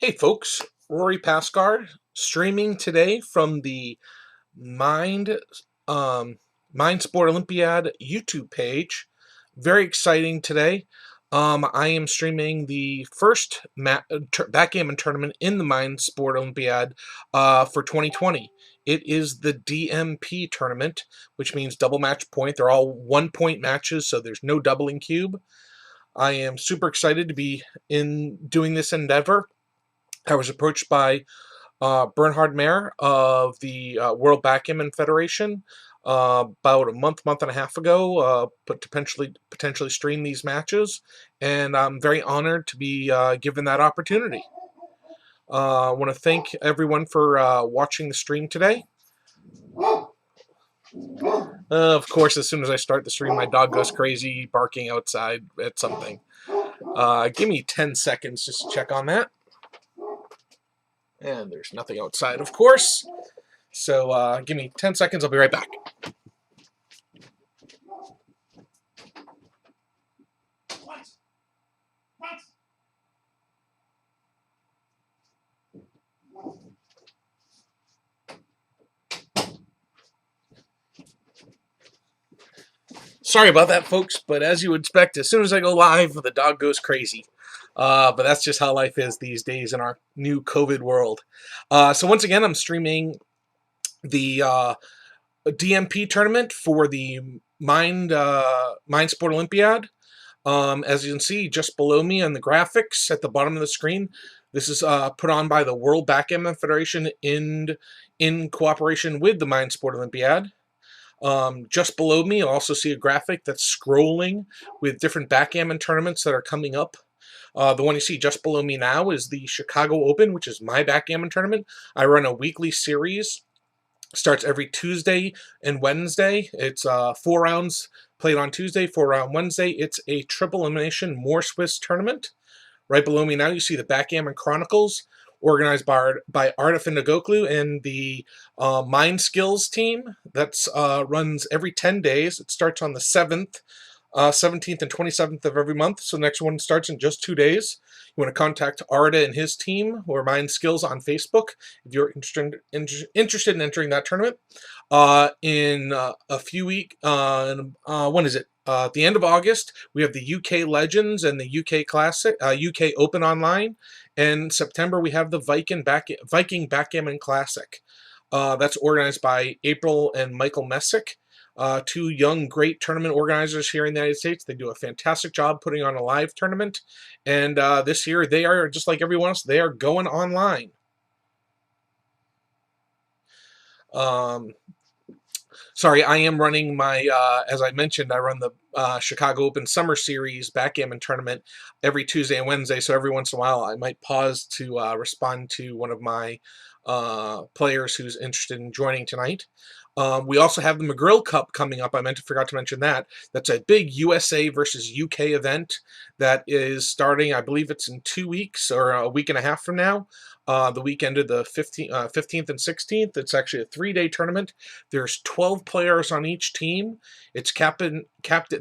Hey folks, Rory Pascar streaming today from the Mind um, Mind Sport Olympiad YouTube page. Very exciting today. I am streaming the first backgammon tournament in the Mind Sport Olympiad for 2020. It is the DMP tournament, which means double match point. They're all 1 point matches, so there's no doubling cube. I am super excited to be in doing this endeavor. I was approached by Bernhard Mayer of the World Backgammon Federation about a month and a half ago, but to potentially stream these matches, and I'm very honored to be given that opportunity. I want to thank everyone for watching the stream today. Of course, as soon as I start the stream, my dog goes crazy, barking outside at something. Give me 10 seconds just to check on that. And there's nothing outside, of course. So give me 10 seconds. I'll be right back. Sorry about that, folks, but as you would expect, as soon as I go live, the dog goes crazy. But that's just how life is these days in our new COVID world. So once again, I'm streaming the DMP tournament for the Mind Sport Olympiad. As you can see, just below me on the graphics at the bottom of the screen, this is put on by the World Backgammon Federation in cooperation with the Mind Sport Olympiad. Just below me, you'll also see a graphic that's scrolling with different backgammon tournaments that are coming up. The one you see just below me now is the Chicago Open, which is my backgammon tournament. I run a weekly series. Starts every Tuesday and Wednesday. It's 4 rounds played on Tuesday, 4-round Wednesday. It's a triple elimination more Swiss tournament. Right below me now, you see the Backgammon Chronicles, organized by Arpa and the Mind Skills team. That's runs every 10 days. It starts on the 7th, 17th, and 27th of every month. So the next one starts in just 2 days. You want to contact Arda and his team or Mind Skills on Facebook if you're interested in entering that tournament. In a few weeks, when is it? At the end of August, we have the UK Legends and the UK Classic, UK Open Online. And September, we have the Viking Backgammon Classic. That's organized by April and Michael Messick. Two young, great tournament organizers here in the United States. They do a fantastic job putting on a live tournament. And this year, they are, just like everyone else, they are going online. Sorry, I am running my, as I mentioned, I run the Chicago Open Summer Series backgammon tournament every Tuesday and Wednesday, so every once in a while I might pause to respond to one of my players who's interested in joining tonight. We also have the McGrill Cup coming up. Forgot to mention that. That's a big USA versus UK event that is starting, I believe it's in 2 weeks or a week and a half from now. The weekend of the 15th and 16th. It's actually a 3-day tournament. There's 12 players on each team. It's the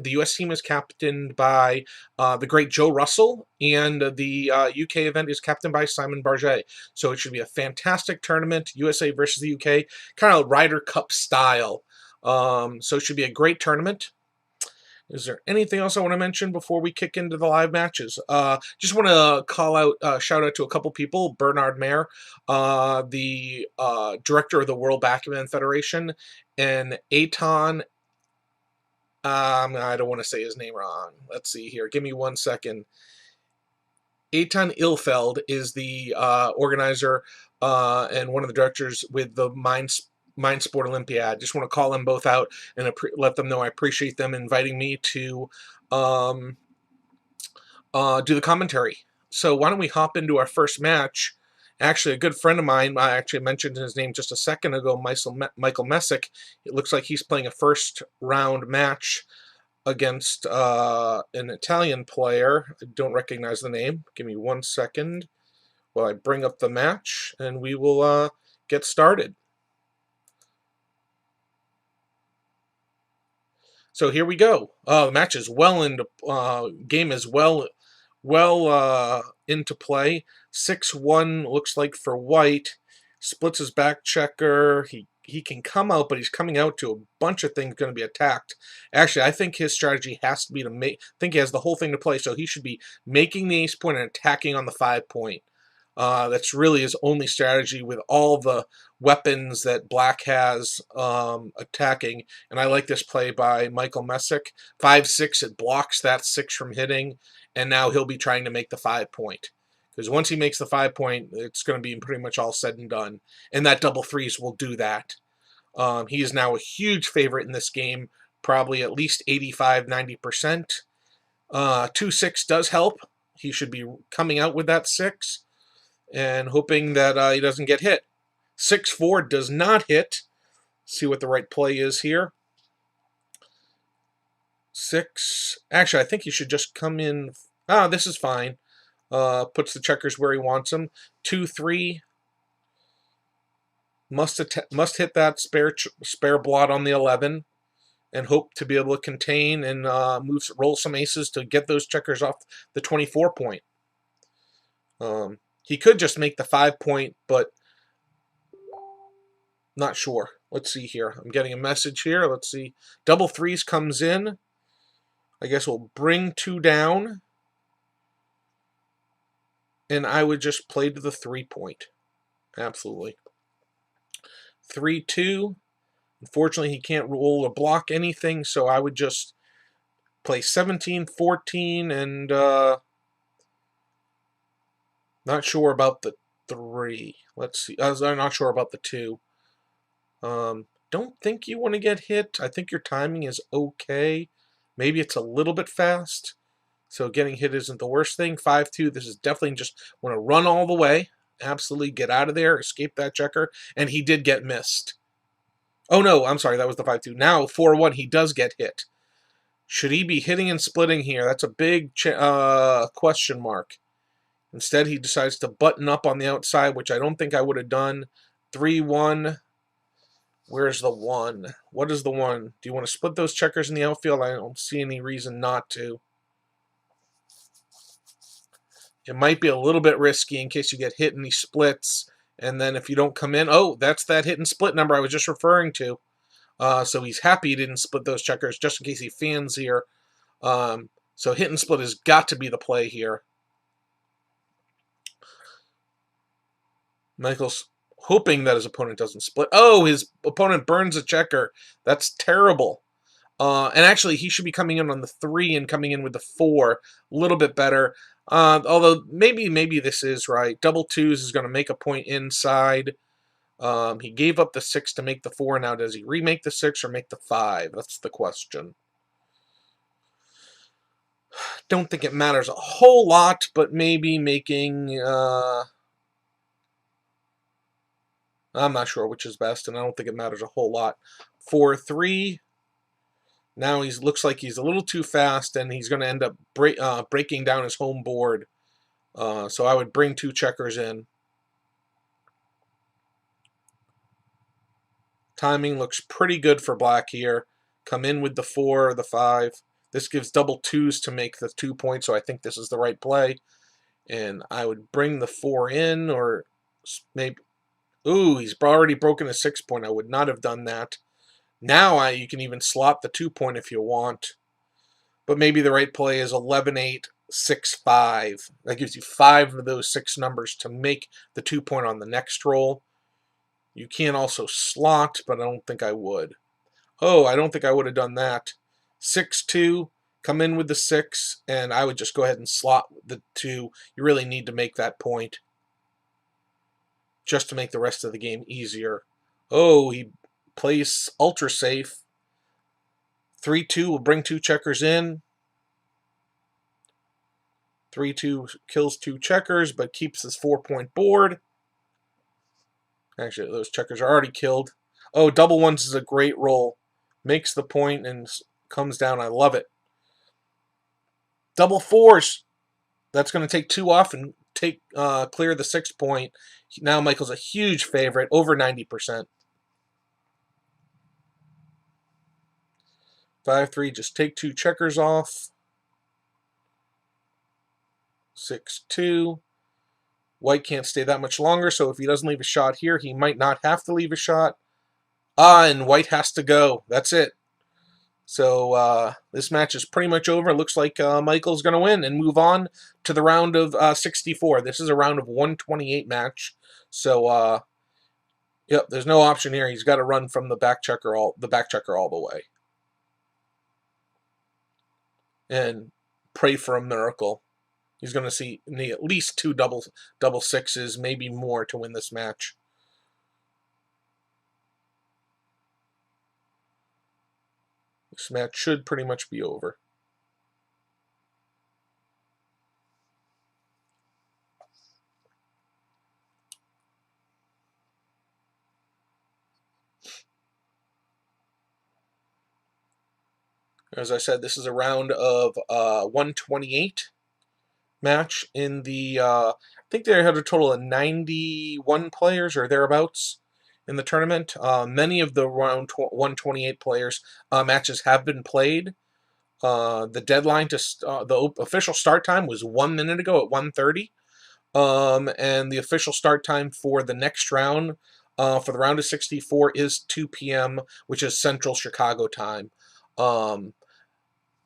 U.S. team is captained by the great Joe Russell, and the UK event is captained by Simon Barget. So it should be a fantastic tournament, USA versus the UK, kind of Ryder Cup style. So it should be a great tournament. Is there anything else I want to mention before we kick into the live matches? Just want to call out, shout out to a couple people. Bernhard Mayer, the director of the World Backgammon Federation, and Eitan. I don't want to say his name wrong. Let's see here. Give me 1 second. Eitan Ilfeld is the organizer and one of the directors with the Mind Sport Olympiad. Just want to call them both out and let them know I appreciate them inviting me to do the commentary. So why don't we hop into our first match? Actually, a good friend of mine, I actually mentioned his name just a second ago, Michael Messick. It looks like he's playing a first-round match against an Italian player. I don't recognize the name. Give me 1 second while I bring up the match, and we will get started. So here we go. The match is well into game is well well into play. 6-1 looks like for white. Splits his back checker. He can come out, but he's coming out to a bunch of things going to be attacked. Actually, I think his strategy has to be to make. I think he has the whole thing to play, so he should be making the ace point and attacking on the 5 point. That's really his only strategy with all the weapons that black has attacking. And I like this play by Michael Messick. 5-6, it blocks that 6 from hitting, and now he'll be trying to make the 5 point. Because once he makes the 5 point, it's going to be pretty much all said and done. And that double threes will do that. He is now a huge favorite in this game, probably at least 85-90%. 2-6 does help. He should be coming out with that 6 and hoping that he doesn't get hit. 6-4 does not hit. See what the right play is here. 6. Actually, I think he should just come in. This is fine. Puts the checkers where he wants them. 2-3 must hit that spare blot on the 11 and hope to be able to contain and roll some aces to get those checkers off the 24 point. He could just make the 5 point, but not sure. Let's see here. I'm getting a message here. Let's see. Double threes comes in. I guess we'll bring 2 down. And I would just play to the 3 point. Absolutely. 3-2. Unfortunately, he can't roll or block anything, so I would just play 17, 14, and not sure about the 3. Let's see. I'm not sure about the 2. Don't think you want to get hit. I think your timing is okay. Maybe it's a little bit fast. So getting hit isn't the worst thing. 5-2, this is definitely just want to run all the way. Absolutely get out of there, escape that checker. And he did get missed. Oh no, I'm sorry, that was the 5-2. Now 4-1, he does get hit. Should he be hitting and splitting here? That's a big question mark. Instead, he decides to button up on the outside, which I don't think I would have done. 3-1. Where's the 1? What is the 1? Do you want to split those checkers in the outfield? I don't see any reason not to. It might be a little bit risky in case you get hit and he splits. And then if you don't come in, oh, that's that hit and split number I was just referring to. So he's happy he didn't split those checkers just in case he fans here. So hit and split has got to be the play here. Michael's hoping that his opponent doesn't split. Oh, his opponent burns a checker. That's terrible. And actually, he should be coming in on the 3 and coming in with the 4. A little bit better. Although, maybe this is right. Double 2s is going to make a point inside. He gave up the 6 to make the 4. Now, does he remake the 6 or make the 5? That's the question. Don't think it matters a whole lot, but maybe making... I'm not sure which is best, and I don't think it matters a whole lot. 4-3. Now he looks like he's a little too fast, and he's going to end up breaking down his home board. So I would bring 2 checkers in. Timing looks pretty good for black here. Come in with the 4 or the 5. This gives double 2s to make the 2 points, so I think this is the right play. And I would bring the 4 in, or maybe... Ooh, he's already broken a 6 point. I would not have done that. Now you can even slot the 2 point if you want. But maybe the right play is 11-8, 6-5. That gives you 5 of those 6 numbers to make the 2 point on the next roll. You can also slot, but I don't think I would. Oh, I don't think I would have done that. 6-2, come in with the 6, and I would just go ahead and slot the 2. You really need to make that point just to make the rest of the game easier. Oh, he plays ultra safe. 3-2 will bring 2 checkers in. 3-2 kills 2 checkers, but keeps his 4-point board. Actually, those checkers are already killed. Oh, double 1s is a great roll. Makes the point and comes down. I love it. Double 4s. That's going to take 2 off and clear the 6 point. Now Michael's a huge favorite, over 90%. 5-3, just take 2 checkers off. 6-2. White can't stay that much longer, so if he doesn't leave a shot here, he might not have to leave a shot. And White has to go. That's it. So this match is pretty much over. It looks like Michael's going to win and move on to the round of 64. This is a round of 128 match. So, yep, there's no option here. He's got to run from the back checker all the way. And pray for a miracle. He's going to need at least 2 double sixes, maybe more, to win this match. This match should pretty much be over. As I said, this is a round of 128 match in the, I think they had a total of 91 players or thereabouts in the tournament. Many of the round 128 players matches have been played. The deadline to the official start time was 1 minute ago at 1:30. And the official start time for the next round, for the round of 64, is 2 p.m., which is Central Chicago time.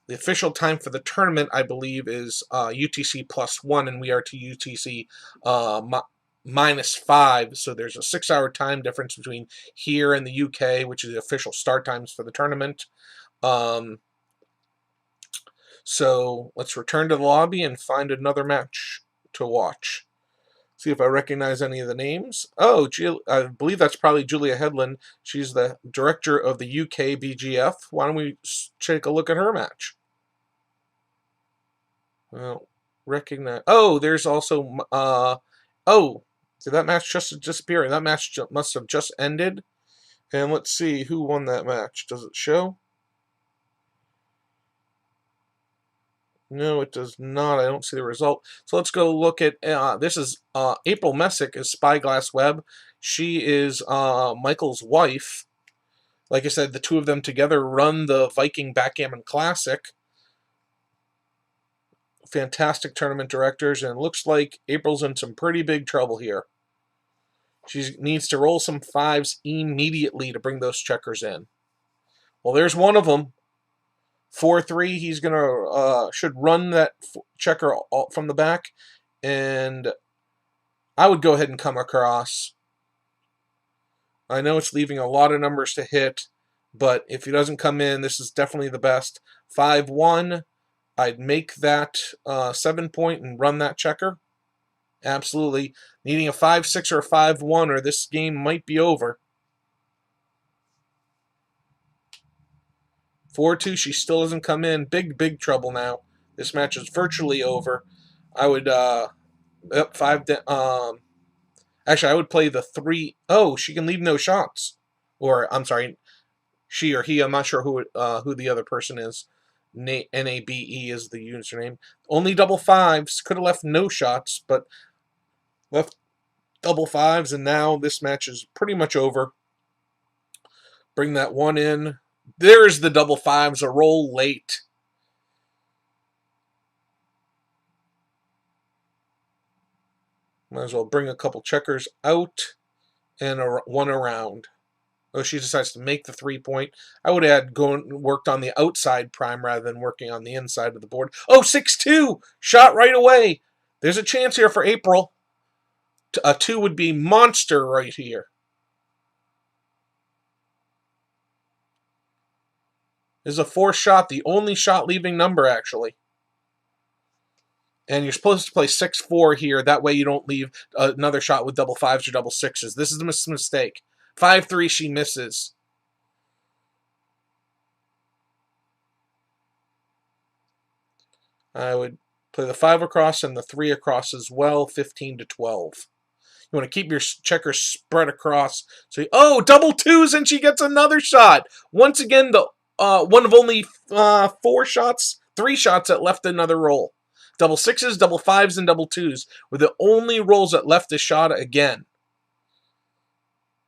The official time for the tournament, I believe, is UTC +1, and we are to UTC -5. So there's a 6-hour time difference between here and the UK, which is the official start times for the tournament. So let's return to the lobby and find another match to watch. See if I recognize any of the names. Oh, I believe that's probably Julia Headland. She's the director of the UK BGF. Why don't we take a look at her match? Well, recognize. Oh, there's also. Oh, did that match just disappear? That match must have just ended. And let's see who won that match. Does it show? No, it does not. I don't see the result. So let's go look at, this is April Messick is Spyglass Web. She is Michael's wife. Like I said, the two of them together run the Viking Backgammon Classic. Fantastic tournament directors, and it looks like April's in some pretty big trouble here. She needs to roll some 5s immediately to bring those checkers in. Well, there's one of them. 4-3, he's gonna should run that checker from the back, and I would go ahead and come across. I know it's leaving a lot of numbers to hit, but if he doesn't come in, this is definitely the best. 5-1, I'd make that 7-point and run that checker. Absolutely. Needing a 5-6 or a 5-1, or this game might be over. 4-2, she still doesn't come in. Big trouble now. This match is virtually over. I would, actually, I would play the 3. Oh, she can leave no shots. Or, I'm sorry, she or he, I'm not sure who the other person is. Nabe is the username. Only double 5s. Could have left no shots, but left double 5s, and now this match is pretty much over. Bring that one in. There's the double 5s, a roll late. Might as well bring a couple checkers out and one around. Oh, she decides to make the 3-point. I would have worked on the outside prime rather than working on the inside of the board. Oh, 6-2! Shot right away. There's a chance here for April. A 2 would be monster right here. This is a 4 shot, the only shot leaving number, actually. And you're supposed to play 6-4 here. That way you don't leave another shot with double 5s or double 6s. This is a mistake. 5-3, she misses. I would play the 5 across and the 3 across as well, 15-12. You want to keep your checkers spread across. So, oh, double 2s, and she gets another shot. Once again, the one of only 3 shots that left another roll. Double 6s, double 5s, and double 2s were the only rolls that left a shot again.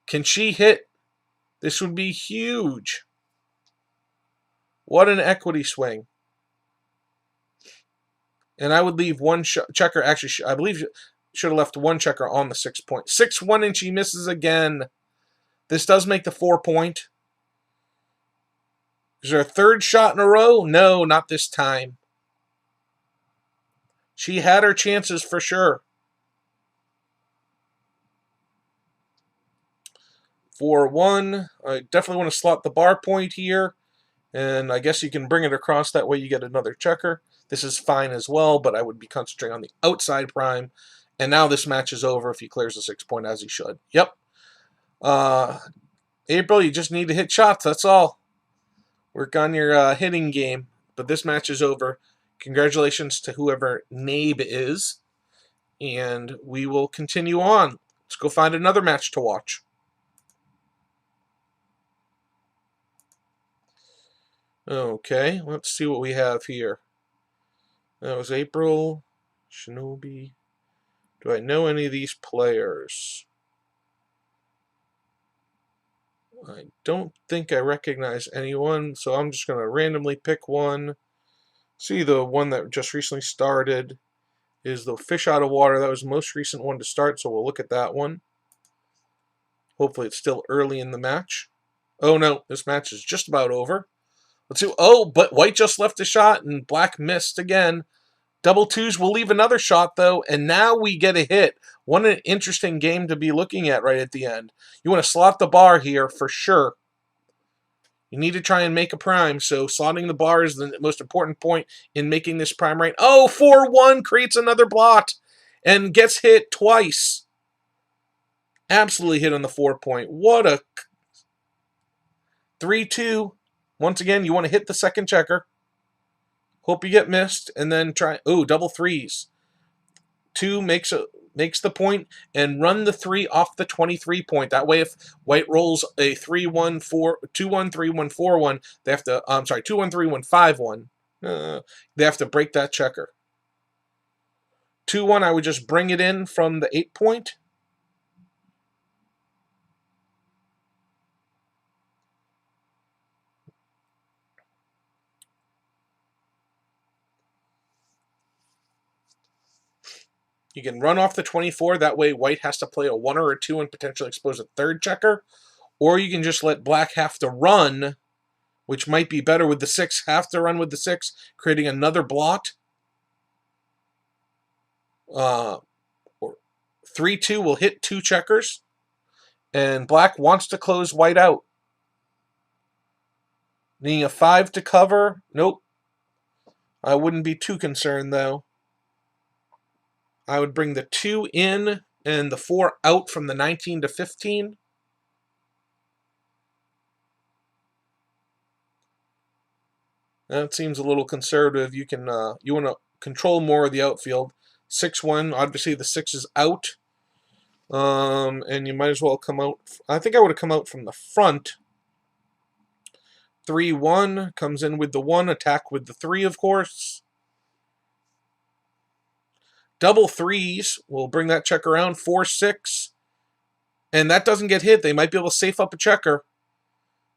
Can she hit? This would be huge. What an equity swing. And I would leave one checker. Actually, I believe should have left one checker on the 6 point. 6-1, and she misses again. This does make the 4 point. Is there a third shot in a row? No, not this time. She had her chances for sure. 4-1. I definitely want to slot the bar point here. And I guess you can bring it across. That way you get another checker. This is fine as well, but I would be concentrating on the outside prime. And now this match is over if he clears the 6 point as he should. Yep. April, you just need to hit shots. That's all. Work on your hitting game. But this match is over. Congratulations to whoever Nabe is. And we will continue on. Let's go find another match to watch. Okay, let's see what we have here. That was April. Shinobi. Do I know any of these players? I don't think I recognize anyone, so I'm just going to randomly pick one. See, the one that just recently started is the Fish Out of Water. That was the most recent one to start, so we'll look at that one. Hopefully it's still early in the match. Oh no, this match is just about over. Let's see. Oh, but white just left a shot and black missed again. Double twos will leave another shot, though, and now we get a hit. What an interesting game to be looking at right at the end. You want to slot the bar here for sure. You need to try and make a prime, so slotting the bar is the most important point in making this prime right. Oh, 4-1 creates another blot and gets hit twice. Absolutely hit on the 4 point. What a 3-2. Once again, you want to hit the second checker. Hope you get missed, and then try. Oh, double threes. 2 makes the point, and run the 3 off the 23 point. That way, if white rolls a 3-1, 4, 2-1, 3-1, 4-1, they have to. I'm sorry, 2-1, 3-1, 5-1. They have to break that checker. 2-1. I would just bring it in from the 8 point. You can run off the 24. That way, white has to play a 1 or a 2 and potentially expose a third checker. Or you can just let black have to run, which might be better with the 6. Have to run with the 6, creating another blot. 3-2 will hit 2 checkers. And black wants to close white out. Needing a 5 to cover. Nope. I wouldn't be too concerned, though. I would bring the 2 in and the 4 out from the 19 to 15. That seems a little conservative. You can you want to control more of the outfield. 6-1. Obviously, the 6 is out, and you might as well come out. I think I would have come out from the front. 3-1 comes in with the 1. Attack with the 3, of course. Double threes will bring that check around. 4-6. And that doesn't get hit. They might be able to safe up a checker.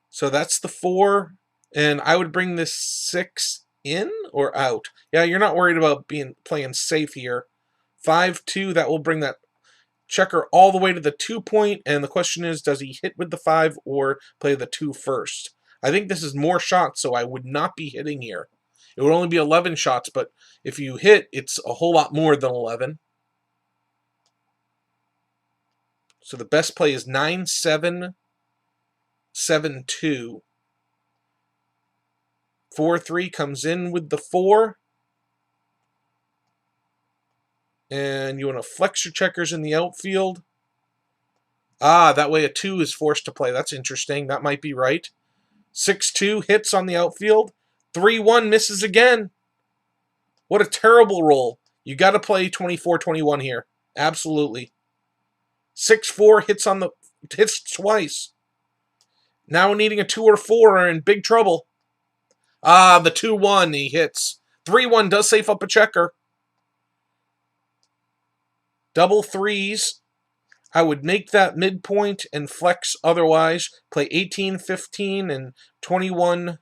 So that's the 4. And I would bring this 6 in or out. Yeah, you're not worried about playing safe here. 5-2, that will bring that checker all the way to the 2 point. And the question is, does he hit with the 5 or play the 2 first? I think this is more shots, so I would not be hitting here. It would only be 11 shots, but if you hit, it's a whole lot more than 11. So the best play is 9-7, 7-2. 4-3 comes in with the 4. And you want to flex your checkers in the outfield. Ah, that way a 2 is forced to play. That's interesting. That might be right. 6-2 hits on the outfield. 3-1 misses again. What a terrible roll. You got to play 24-21 here. Absolutely. 6-4 hits twice. Now needing a 2 or 4 are in big trouble. Ah, the 2-1 he hits. 3-1 does safe up a checker. Double threes. I would make that midpoint and flex otherwise. Play 18, 15, and 21.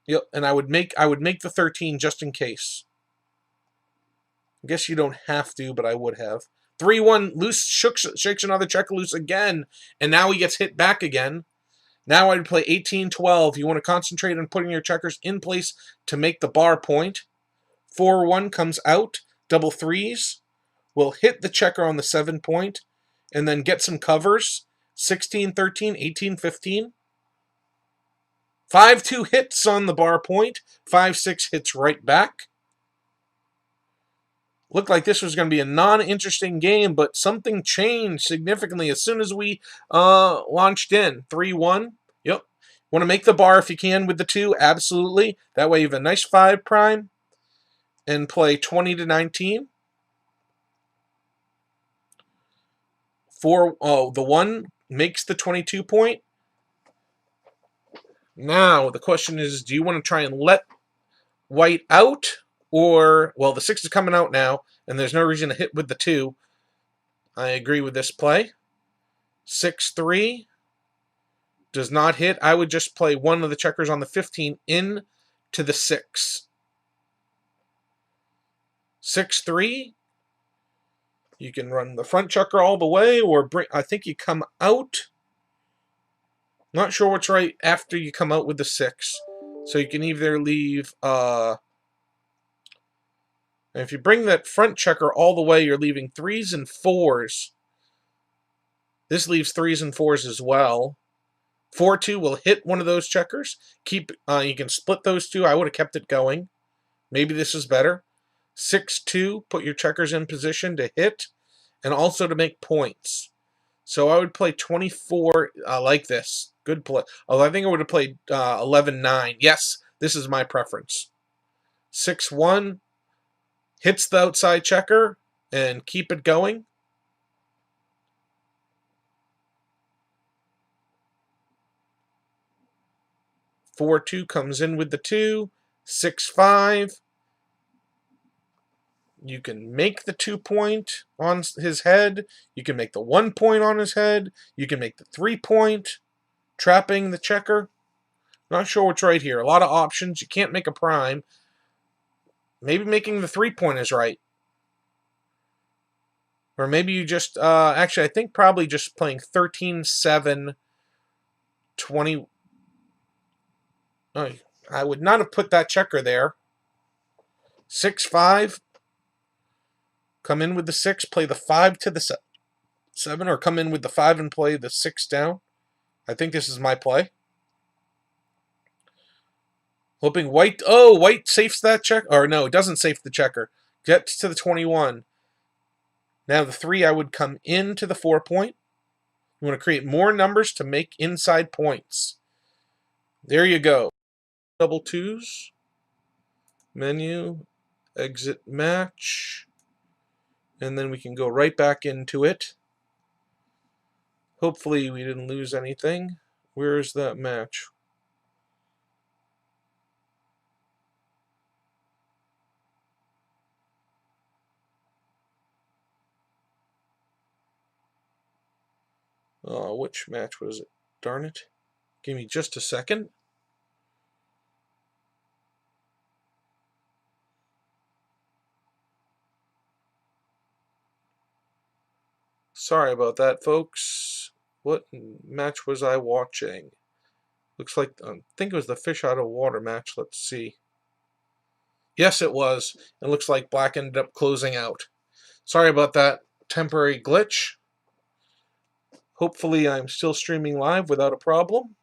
Yep, and I would make the 13 just in case. I guess you don't have to, but I would have. 3-1, loose, shakes another checker loose again, and now he gets hit back again. Now I'd play 18-12. You want to concentrate on putting your checkers in place to make the bar point. 4-1 comes out, double threes. Will hit the checker on the 7 point, and then get some covers. 16-13, 18-15. 5-2 hits on the bar point. 5-6 hits right back. Looked like this was going to be a non-interesting game, but something changed significantly as soon as we launched in. 3-1. Yep. Want to make the bar if you can with the 2? Absolutely. That way you have a nice 5 prime and play 20-19. The 1 makes the 22 point. Now, the question is, do you want to try and let white out? Or, well, the 6 is coming out now, and there's no reason to hit with the 2. I agree with this play. 6-3 does not hit. I would just play one of the checkers on the 15 in to the 6. 6-3. You can run the front checker all the way, or I think you come out. Not sure what's right after you come out with the 6. So you can either leave... if you bring that front checker all the way, you're leaving 3s and 4s. This leaves 3s and 4s as well. 4-2 will hit one of those checkers. You can split those 2. I would have kept it going. Maybe this is better. 6-2, put your checkers in position to hit and also to make points. So I would play 24 like this. Good play. Although I think I would have played 11-9. Yes, this is my preference. 6-1 hits the outside checker and keep it going. Four 2 comes in with the 2. 6-5. You can make the 2 point on his head. You can make the 1 point on his head. You can make the 3 point, trapping the checker. Not sure what's right here. A lot of options. You can't make a prime. Maybe making the 3 point is right. Or maybe you just, actually, I think probably just playing 13-7, 20. Oh, I would not have put that checker there. 6-5. Come in with the 6, play the 5 to the 7, or come in with the 5 and play the 6 down. I think this is my play. Hoping white, white safes that check, or no, it doesn't safe the checker. Gets to the 21. Now the 3, I would come into the 4 point. You want to create more numbers to make inside points. There you go. Double 2s. Menu. Exit match. And then we can go right back into it. Hopefully we didn't lose anything. Where is that match? Which match was it? Darn it. Give me just a second. Sorry about that, folks. What match was I watching? Looks like, I think it was the fish out of water match. Let's see. Yes, it was. It looks like black ended up closing out. Sorry about that temporary glitch. Hopefully I'm still streaming live without a problem.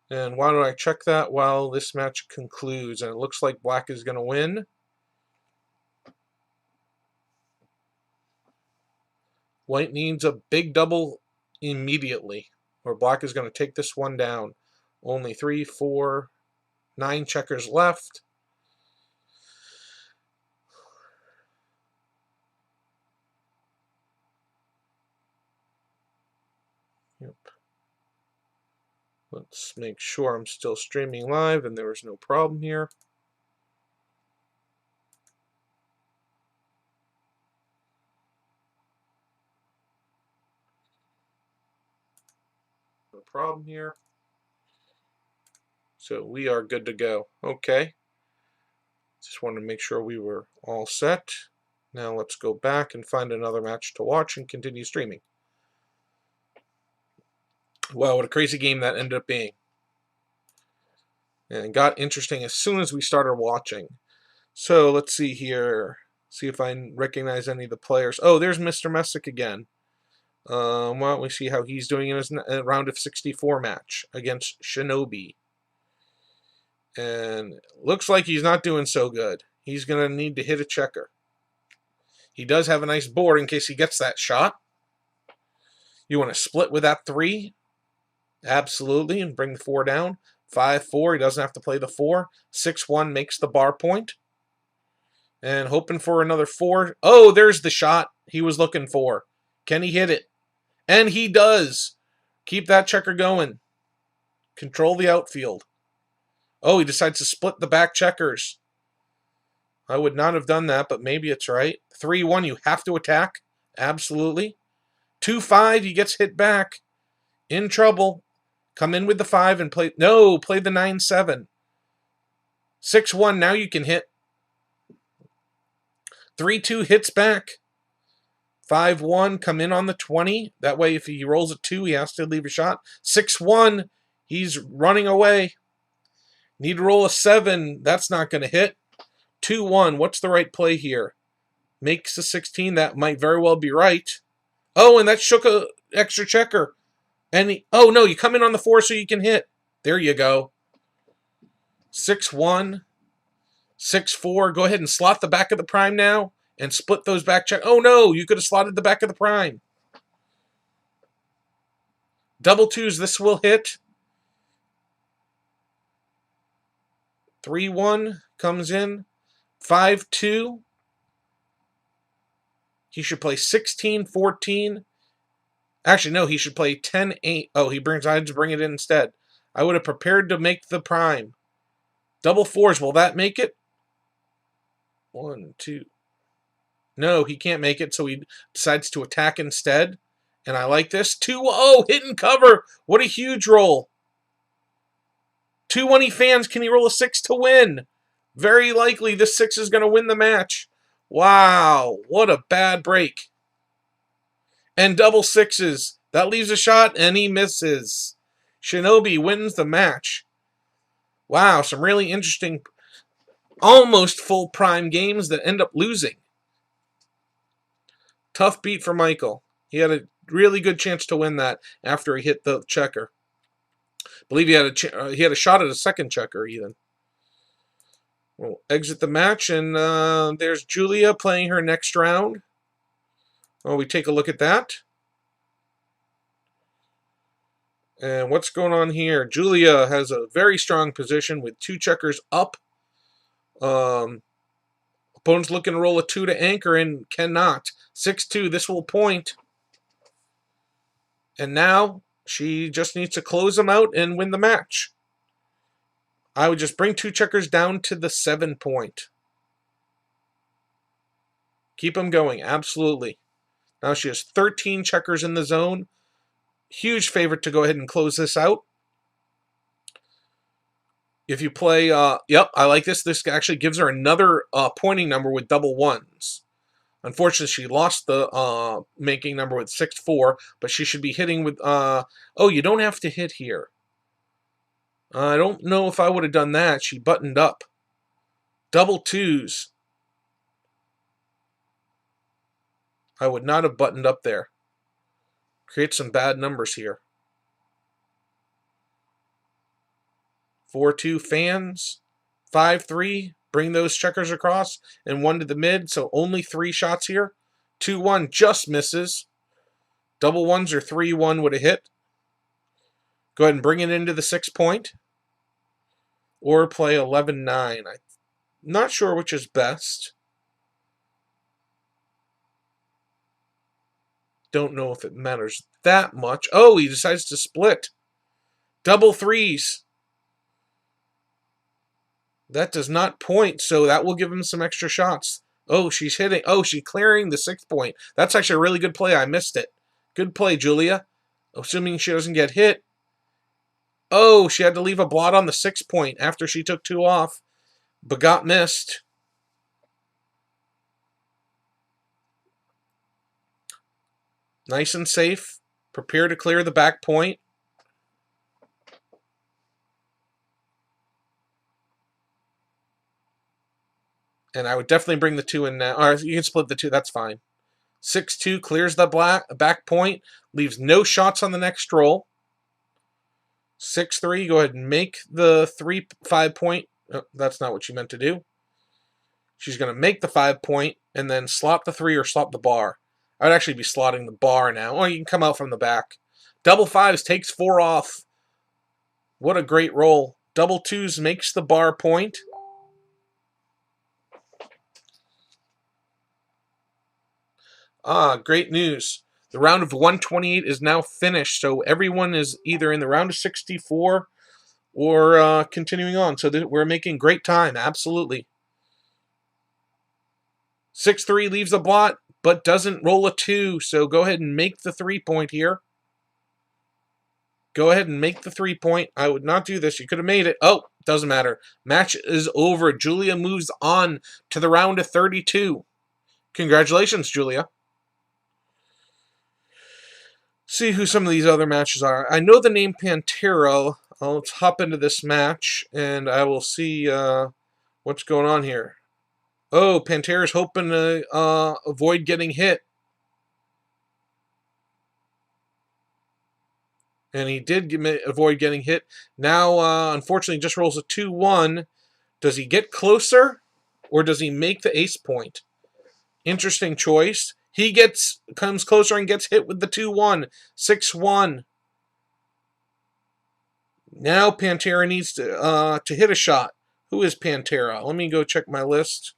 And why don't I check that while this match concludes? And it looks like black is going to win. White needs a big double immediately, or black is going to take this one down. Only 3, 4, 9 checkers left. Yep. Let's make sure I'm still streaming live and there was no problem here. No problem here. So we are good to go. Okay. Just wanted to make sure we were all set. Now let's go back and find another match to watch and continue streaming. Wow, what a crazy game that ended up being. And it got interesting as soon as we started watching. So let's see here. See if I recognize any of the players. Oh, there's Mr. Messick again. Why don't we see how he's doing in his round of 64 match against Shinobi. And looks like he's not doing so good. He's going to need to hit a checker. He does have a nice board in case he gets that shot. You want to split with that 3? Absolutely, and bring the 4 down. 5-4, he doesn't have to play the 4. 6-1 makes the bar point. And hoping for another 4. Oh, there's the shot he was looking for. Can he hit it? And he does. Keep that checker going. Control the outfield. Oh, he decides to split the back checkers. I would not have done that, but maybe it's right. 3-1, you have to attack. Absolutely. 2-5, he gets hit back. In trouble. Come in with the 5 and play. No, play the 9-7. 6-1, now you can hit. 3-2 hits back. 5-1, come in on the 20. That way, if he rolls a 2, he has to leave a shot. 6-1, he's running away. Need to roll a 7. That's not going to hit. 2-1, what's the right play here? Makes a 16. That might very well be right. Oh, and that shook a extra checker. And oh, no, you come in on the 4 so you can hit. There you go. 6-1. 6-4. Go ahead and slot the back of the prime now and split those back check. Oh, no, you could have slotted the back of the prime. Double 2s, this will hit. 3-1 comes in. 5-2. He should play 16-14. Actually, no, he should play 10-8. Oh, I had to bring it in instead. I would have prepared to make the prime. Double 4s, will that make it? 1, 2. No, he can't make it, so he decides to attack instead. And I like this. 2-0, hit and cover. What a huge roll. 2-1 fans, can he roll a 6 to win? Very likely this 6 is going to win the match. Wow, what a bad break. And double 6s. That leaves a shot, and he misses. Shinobi wins the match. Wow, some really interesting, almost full prime games that end up losing. Tough beat for Michael. He had a really good chance to win that after he hit the checker. I believe he had a shot at a second checker even. We'll exit the match, and there's Julia playing her next round. Oh, we take a look at that. And what's going on here? Julia has a very strong position with 2 checkers up. Opponent's looking to roll a 2 to anchor and cannot. 6-2, this will point. And now she just needs to close them out and win the match. I would just bring 2 checkers down to the 7 point. Keep them going, absolutely. Now she has 13 checkers in the zone. Huge favorite to go ahead and close this out. If you play, yep, I like this. This actually gives her another pointing number with double 1s. Unfortunately, she lost the making number with 6-4, but she should be hitting with, oh, you don't have to hit here. I don't know if I would have done that. She buttoned up. Double 2s. I would not have buttoned up there. Create some bad numbers here. 4-2 fans. 5-3. Bring those checkers across. And 1 to the mid. So only 3 shots here. 2-1 just misses. Double 1s or 3-1 would have hit. Go ahead and bring it into the 6 point. Or play 11-9. I'm not sure which is best. Don't know if it matters that much. Oh, he decides to split. Double 3s. That does not point, so that will give him some extra shots. Oh, she's hitting. Oh, she's clearing the 6 point. That's actually a really good play. I missed it. Good play, Julia. Assuming she doesn't get hit. Oh, she had to leave a blot on the 6 point after she took 2 off, but got missed. Nice and safe. Prepare to clear the back point. And I would definitely bring the 2 in now. Or you can split the 2, that's fine. 6-2 clears the back point, leaves no shots on the next roll. 6-3, go ahead and make the 3-5 point. Oh, that's not what she meant to do. She's going to make the 5 point and then slot the 3 or slot the bar. I would actually be slotting the bar now. Oh, you can come out from the back. Double 5s takes 4 off. What a great roll. Double 2s makes the bar point. Great news. The round of 128 is now finished, so everyone is either in the round of 64 or continuing on. So we're making great time, absolutely. 6-3 leaves a blot, but doesn't roll a 2, so go ahead and make the 3 point here. Go ahead and make the 3 point. I would not do this. You could have made it. Oh, doesn't matter. Match is over. Julia moves on to the round of 32. Congratulations, Julia. See who some of these other matches are. I know the name Pantero. Let's hop into this match, and I will see what's going on here. Oh, Pantero's hoping to avoid getting hit. And he did avoid getting hit. Now, unfortunately, just rolls a 2-1. Does he get closer, or does he make the ace point? Interesting choice. He comes closer and gets hit with the 2-1. 6-1. Now Pantera needs to hit a shot. Who is Pantera? Let me go check my list.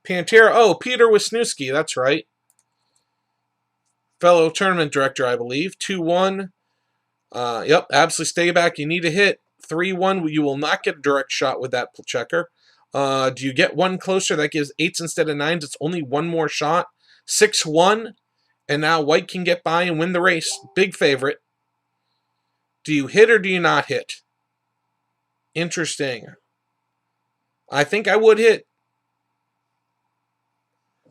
Pantera. Oh, Peter Wisniewski. That's right. Fellow tournament director, I believe. 2-1. Yep, absolutely stay back. You need a hit. 3-1. You will not get a direct shot with that checker. Do you get one closer? That gives 8s instead of 9s. It's only one more shot. 6-1. And now White can get by and win the race. Big favorite. Do you hit or do you not hit? Interesting. I think I would hit.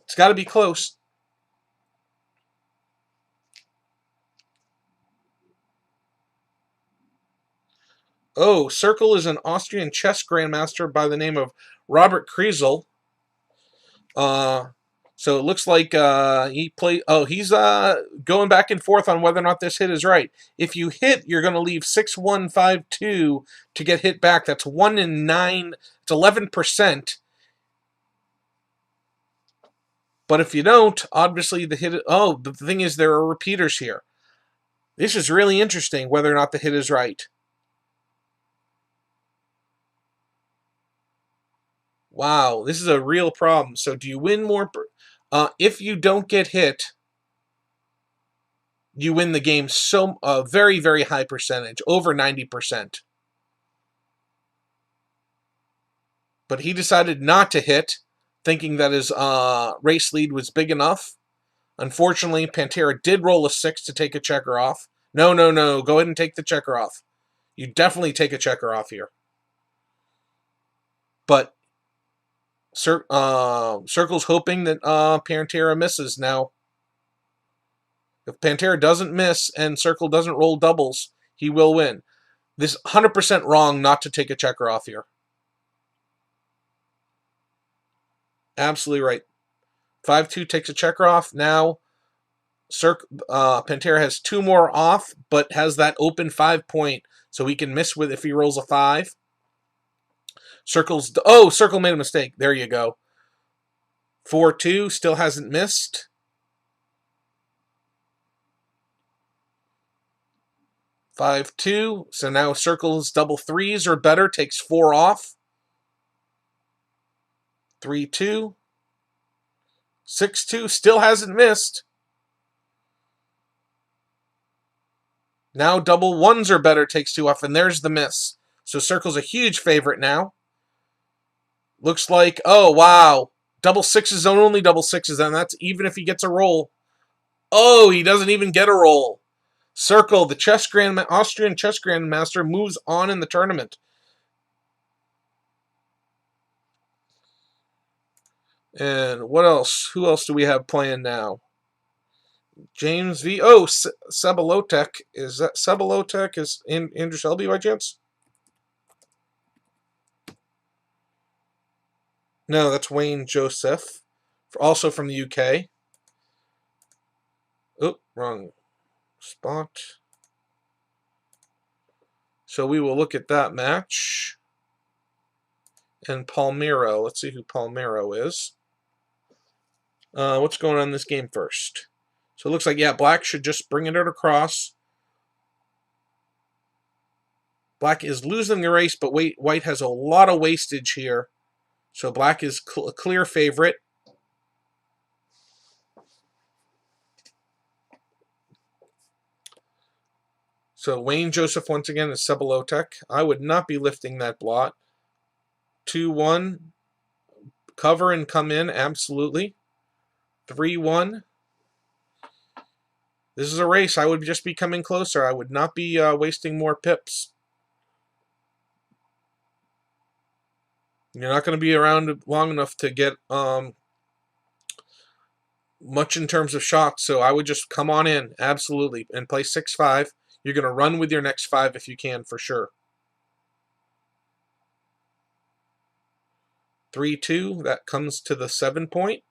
It's got to be close. Oh, Circle is an Austrian chess grandmaster by the name of Robert Kriesel. So it looks like he's going back and forth on whether or not this hit is right. If you hit, you're going to leave 6-1, 5-2 to get hit back. That's 1 in 9. It's 11%. But if you don't, obviously the hit... Oh, but the thing is there are repeaters here. This is really interesting, whether or not the hit is right. Wow, this is a real problem. So do you win more... if you don't get hit, you win the game so very, very high percentage, over 90%. But he decided not to hit, thinking that his race lead was big enough. Unfortunately, Pantera did roll a 6 to take a checker off. No. Go ahead and take the checker off. You definitely take a checker off here. But Circle's hoping that Pantera misses now. If Pantera doesn't miss and Circle doesn't roll doubles, he will win. This is 100% wrong not to take a checker off here. Absolutely right. 5-2 takes a checker off. Now, Pantera has 2 more off, but has that open 5 point, so he can miss with if he rolls a 5. Circle made a mistake. There you go. 4-2, still hasn't missed. 5-2, so now Circle's double 3s or better, takes 4 off. 3-2. 6-2, still hasn't missed. Now double 1s or better, takes 2 off, and there's the miss. So Circle's a huge favorite now. Looks like, oh, wow. Double 6s, only double 6s, and that's even if he gets a roll. Oh, he doesn't even get a roll. Circle, the Austrian chess grandmaster, moves on in the tournament. And what else? Who else do we have playing now? James V. Oh, Cebulotek. Is that Cebulotek? Is Andrew Shelby by chance? No, that's Wayne Joseph, also from the UK. Oh, wrong spot. So we will look at that match. And Palmero. Let's see who Palmero is. What's going on in this game first? So it looks like, yeah, black should just bring it across. Black is losing the race, but white has a lot of wastage here. So black is a clear favorite. So Wayne Joseph once again is Cebulotek. I would not be lifting that blot. 2-1. Cover and come in, absolutely. 3-1. This is a race. I would just be coming closer. I would not be wasting more pips. You're not going to be around long enough to get much in terms of shots, so I would just come on in, absolutely, and play 6-5. You're going to run with your next 5 if you can, for sure. 3-2, that comes to the 7 point.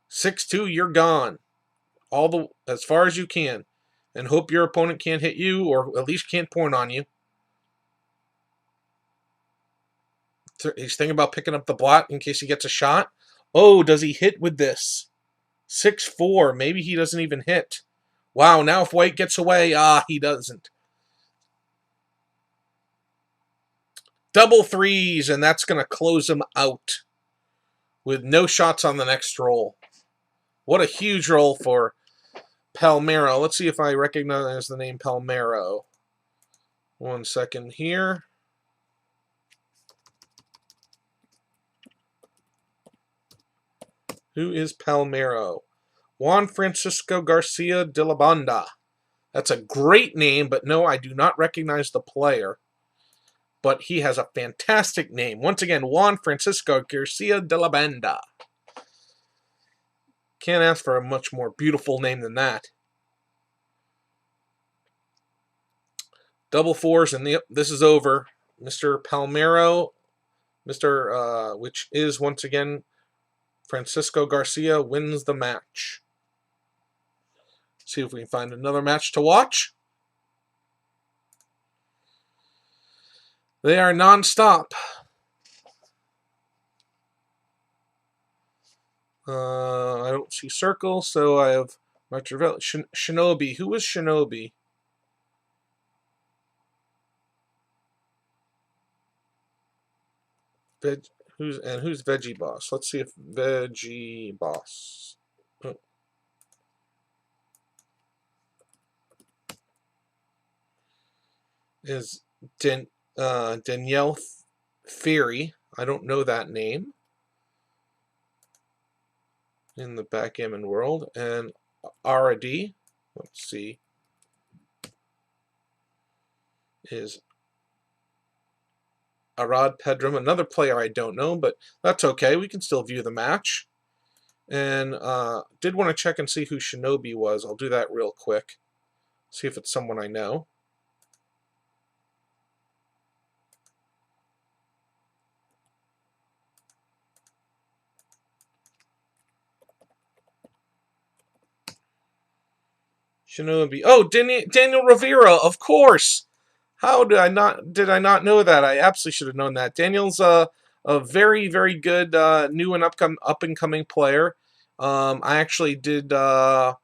6-2, you're gone. As far as you can. And hope your opponent can't hit you, or at least can't point on you. He's thinking about picking up the blot in case he gets a shot. Oh, does he hit with this? 6-4. Maybe he doesn't even hit. Wow, now if white gets away, he doesn't. Double threes, and that's going to close him out with no shots on the next roll. What a huge roll for Palmero. Let's see if I recognize the name Palmero. 1 second here. Who is Palmero? Juan Francisco Garcia de la Banda. That's a great name, but no, I do not recognize the player. But he has a fantastic name. Once again, Juan Francisco Garcia de la Banda. Can't ask for a much more beautiful name than that. Double fours, and this is over. Mr. Palmero, which is once again Francisco Garcia, wins the match. See if we can find another match to watch. They are non-stop. I don't see circle, so I have Marcel. Shinobi. Who is Shinobi? Who's Veggie Boss? Let's see if Veggie Boss. Oh. Is Danielle Ferry. I don't know that name in the backgammon world. And RD, let's see, is Arad Pedram, another player I don't know, but that's okay. We can still view the match. And did want to check and see who Shinobi was. I'll do that real quick. See if it's someone I know. Shinobi. Oh, Daniel Rivera, of course. How did I not know that? I absolutely should have known that. Daniel's a very, very good new and up and coming player. I actually did a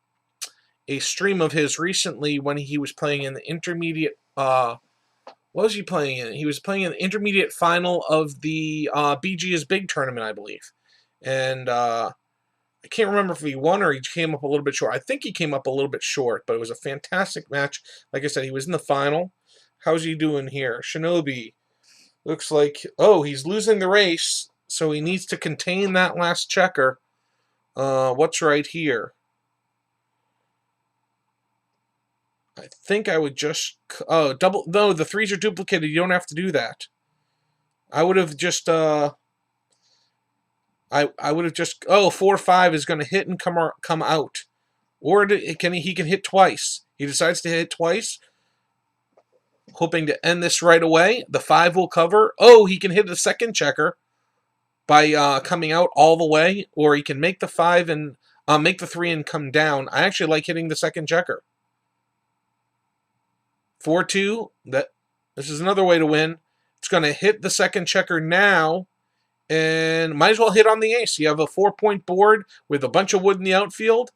stream of his recently when he was playing in the intermediate. What was he playing in? He was playing in the intermediate final of the BG is Big tournament, I believe. And I can't remember if he won or he came up a little bit short. I think he came up a little bit short, but it was a fantastic match. Like I said, he was in the final. How's he doing here? Shinobi. Looks like, oh, he's losing the race, so he needs to contain that last checker. What's right here? I think I would just... Oh, double... No, the 3s are duplicated. You don't have to do that. I would have just... I would have just... Oh, 4-5 is going to hit and come out. Or he can hit twice. He decides to hit twice. Hoping to end this right away. The 5 will cover. Oh, he can hit a second checker by coming out all the way. Or he can make the 5 and... make the 3 and come down. I actually like hitting the second checker. 4-2. This is another way to win. It's going to hit the second checker now. And might as well hit on the ace. You have a 4-point board with a bunch of wood in the outfield.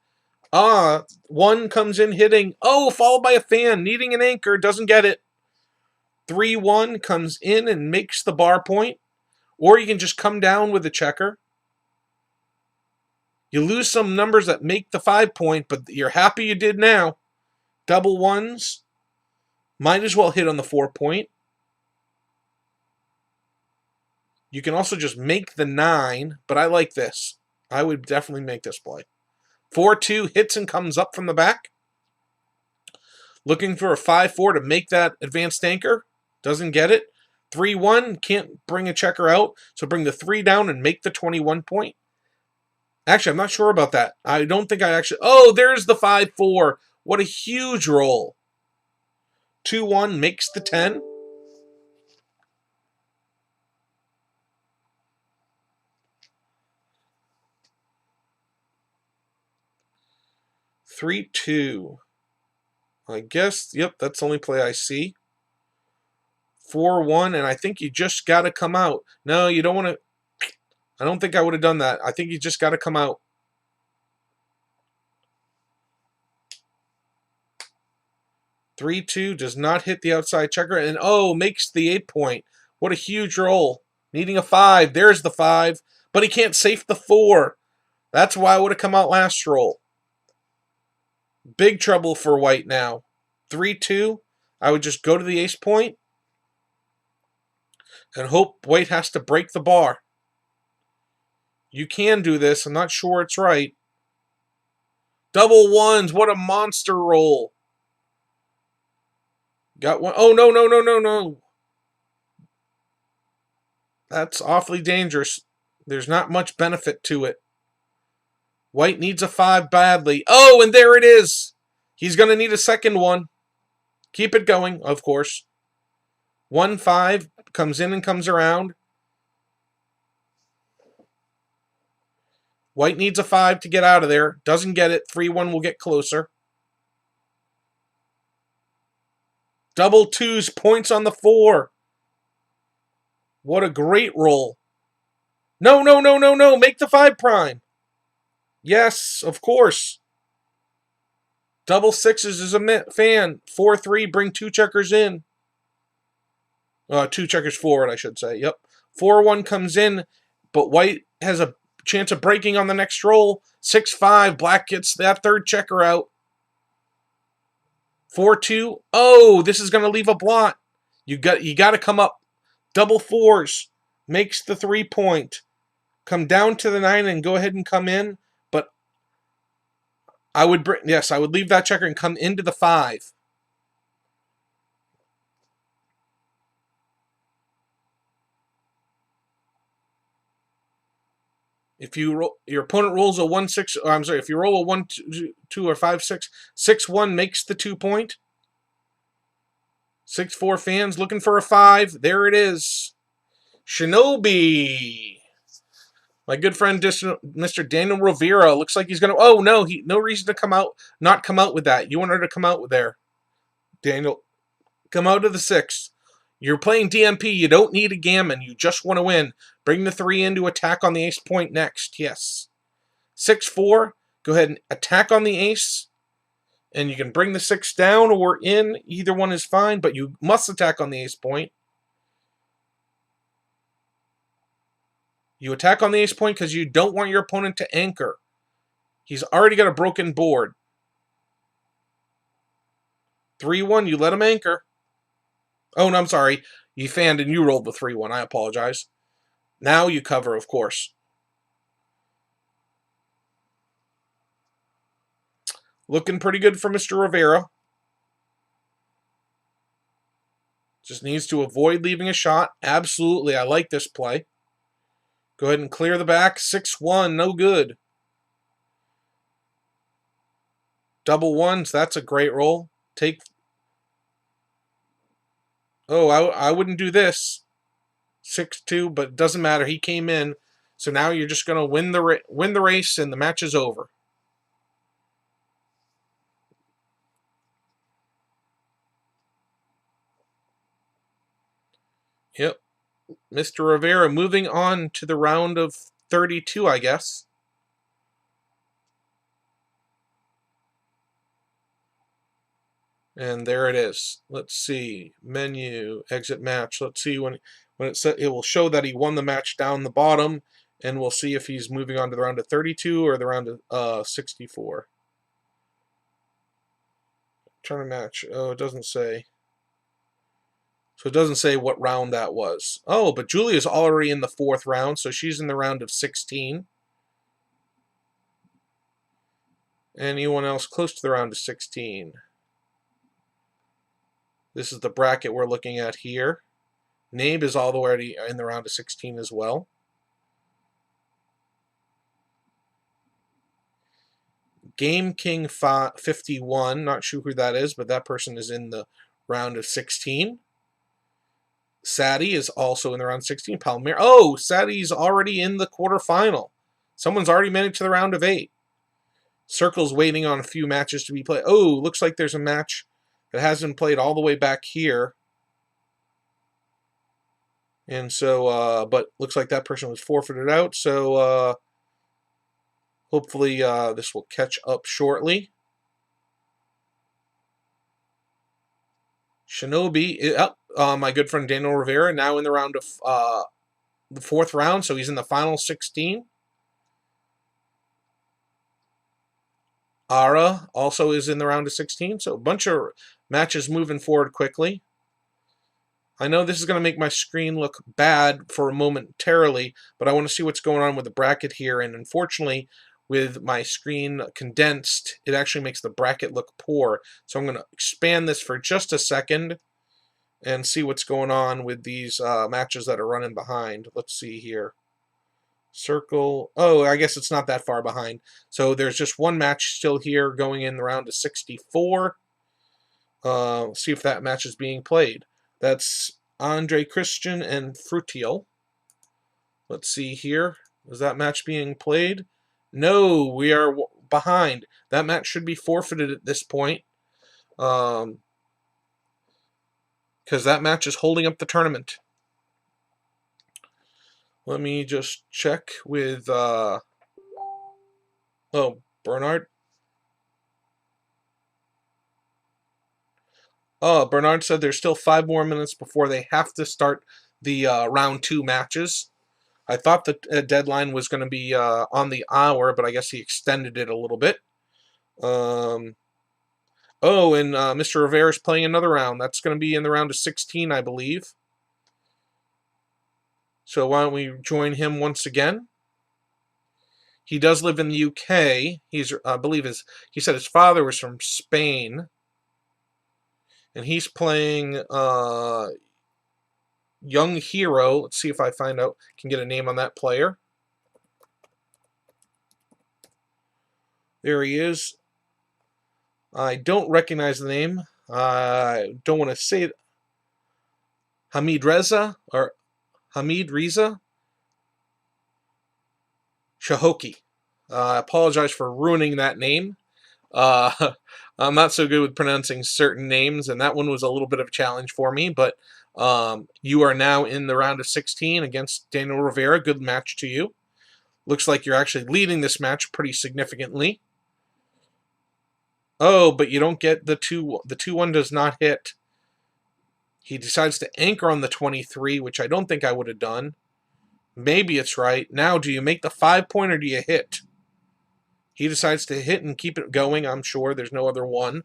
1 comes in hitting. Oh, followed by a fan. Needing an anchor. Doesn't get it. 3-1 comes in and makes the bar point. Or you can just come down with a checker. You lose some numbers that make the 5-point, but you're happy you did now. Double 1s. Might as well hit on the 4-point. You can also just make the 9, but I like this. I would definitely make this play. 4-2 hits and comes up from the back. Looking for a 5-4 to make that advanced anchor. Doesn't get it. 3-1, can't bring a checker out, so bring the 3 down and make the 21-point. Actually, I'm not sure about that. I don't think I actually... Oh, there's the 5-4. What a huge roll. 2-1 makes the 10. Three, 2. I guess, yep, that's the only play I see. 4-1, and I think you just got to come out. No, you don't want to... I don't think I would have done that. I think you just got to come out. 3-2 does not hit the outside checker, and oh, makes the 8-point. What a huge roll. Needing a 5. There's the 5, but he can't safe the 4. That's why I would have come out last roll. Big trouble for white now. 3-2. I would just go to the ace point and hope white has to break the bar. You can do this. I'm not sure it's right. Double 1s. What a monster roll. Got one. Oh, no, no, no, no, no. That's awfully dangerous. There's not much benefit to it. White needs a 5 badly. Oh, and there it is. He's going to need a second one. Keep it going, of course. 1-5 comes in and comes around. White needs a 5 to get out of there. Doesn't get it. 3-1 will get closer. Double 2s, points on the 4. What a great roll. No, no, no, no, no. Make the 5 prime. Yes, of course. Double 6s is a fan. 4-3, bring 2 checkers in. 2 checkers forward, I should say. Yep. 4-1 comes in, but white has a chance of breaking on the next roll. 6-5, black gets that 3rd checker out. 4-2. Oh, this is going to leave a blot. You got to come up. Double 4s makes the 3-point. Come down to the 9 and go ahead and come in. But I would I would leave that checker and come into the 5. If your opponent rolls a 1-6, I'm sorry, if you roll a 1-2 or 5-6, 6-1 makes the 2-point. 6-4 fans looking for a 5. There it is. Shinobi. My good friend Mr. Daniel Rivera looks like he's going to... Oh, no, no reason to not come out with that. You want her to come out with there. Daniel, come out of the 6. You're playing DMP. You don't need a gammon. You just want to win. Bring the 3 in to attack on the ace point next. Yes. 6-4. Go ahead and attack on the ace. And you can bring the 6 down or in. Either one is fine, but you must attack on the ace point. You attack on the ace point because you don't want your opponent to anchor. He's already got a broken board. 3-1, you let him anchor. Oh, no, I'm sorry. You fanned and you rolled the 3-1. I apologize. Now you cover, of course. Looking pretty good for Mr. Rivera. Just needs to avoid leaving a shot. Absolutely, I like this play. Go ahead and clear the back. 6-1, no good. Double ones, that's a great roll. Take. Oh, I wouldn't do this. 6-2, but it doesn't matter. He came in. So now you're just going to win the race and the match is over. Yep. Mr. Rivera moving on to the round of 32, I guess. And there it is. Let's see. Menu, exit match. Let's see when it will show that he won the match down the bottom, and we'll see if he's moving on to the round of 32 or the round of 64. Trying to match. Oh, it doesn't say. So it doesn't say what round that was. Oh, but Julia's already in the 4th round, so she's in the round of 16. Anyone else close to the round of 16? This is the bracket we're looking at here. Nabe is already in the round of 16 as well. Game King 51, not sure who that is, but that person is in the round of 16. Sade is also in the round of 16. Palmero. Oh, Sade's already in the quarterfinal. Someone's already made it to the round of 8. Circle's waiting on a few matches to be played. Oh, looks like there's a match that has been played all the way back here. And so, but looks like that person was forfeited out. So, hopefully this will catch up shortly. Shinobi, my good friend Daniel Rivera, now in the round of the 4th round, so he's in the final 16. Arpa also is in the round of 16, so a bunch of matches moving forward quickly. I know this is going to make my screen look bad for momentarily, but I want to see what's going on with the bracket here, and unfortunately, with my screen condensed, it actually makes the bracket look poor. So I'm going to expand this for just a second and see what's going on with these matches that are running behind. Let's see here. Circle. Oh, I guess it's not that far behind. So there's just one match still here going in the round of 64. See if that match is being played. That's Andre Christian and Frutiel. Let's see here. Is that match being played? No, we are behind. That match should be forfeited at this point. Because that match is holding up the tournament. Let me just check with, oh, Bernard. Oh, Bernard said there's still 5 more minutes before they have to start the round 2 matches. I thought the deadline was going to be on the hour, but I guess he extended it a little bit. Oh, and Mr. Rivera's playing another round. That's going to be in the round of 16, I believe. So why don't we join him once again? He does live in the UK. I believe he said his father was from Spain. And he's playing Young Hero. Let's see if I can get a name on that player. There he is. I don't recognize the name. I don't want to say it. Hamid Reza Shahoki. I apologize for ruining that name. I'm not so good with pronouncing certain names, and that one was a little bit of a challenge for me, but you are now in the round of 16 against Daniel Rivera. Good match to you. Looks like you're actually leading this match pretty significantly. Oh, but you don't get the 2. The 2-1 does not hit. He decides to anchor on the 23, which I don't think I would have done. Maybe it's right. Now, do you make the 5-point or do you hit? He decides to hit and keep it going, I'm sure. There's no other one.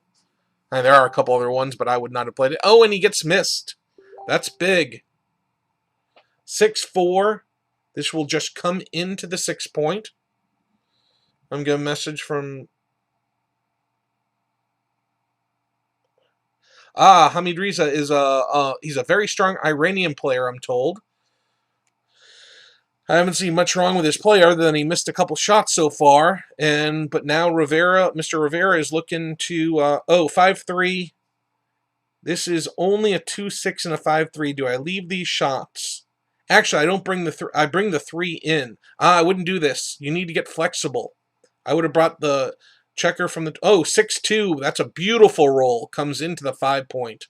And there are a couple other ones, but I would not have played it. Oh, and he gets missed. That's big. 6-4. This will just come into the 6-point. I'm getting a message from... Hamid Riza is he's a very strong Iranian player, I'm told. I haven't seen much wrong with his play other than he missed a couple shots so far. But now Mr. Rivera is looking to 5-3. This is only a 2-6 and a 5-3. Do I leave these shots? Actually, I don't bring I bring the 3 in. I wouldn't do this. You need to get flexible. I would have brought the checker from the 6-2. That's a beautiful roll. Comes into the 5-point.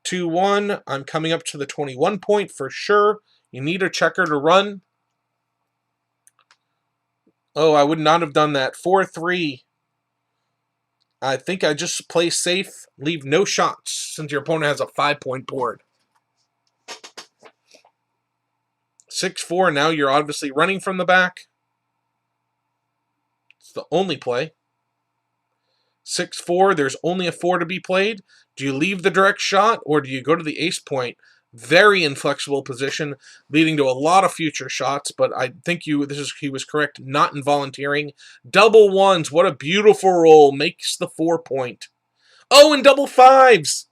2-1. I'm coming up to the 21-point for sure. You need a checker to run. Oh, I would not have done that. 4-3. I think I just play safe, leave no shots, since your opponent has a 5-point board. 6-4, now you're obviously running from the back. It's the only play. 6-4, there's only a 4 to be played. Do you leave the direct shot, or do you go to the ace point? Very inflexible position, leading to a lot of future shots, but I think he was correct, not involunteering. Double ones, what a beautiful roll, makes the 4-point. Oh, and double fives!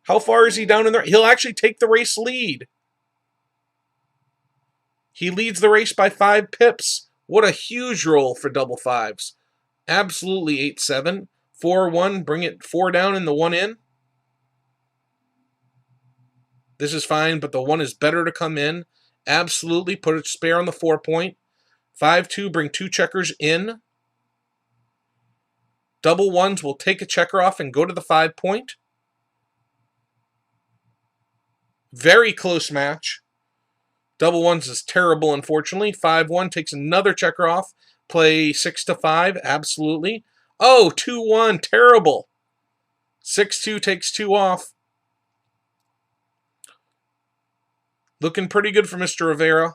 How far is he down in there? He'll actually take the race lead. He leads the race by 5 pips. What a huge roll for double fives. Absolutely 8-7. 4-1, bring it 4 down and the 1 in. This is fine, but the 1 is better to come in. Absolutely, put a spare on the 4-point. 5-2, bring 2 checkers in. Double ones will take a checker off and go to the 5-point. Very close match. Double ones is terrible, unfortunately. 5-1 takes another checker off. Play 6-5, absolutely. Oh, 2-1, terrible. 6-2 takes 2 off. Looking pretty good for Mr. Rivera.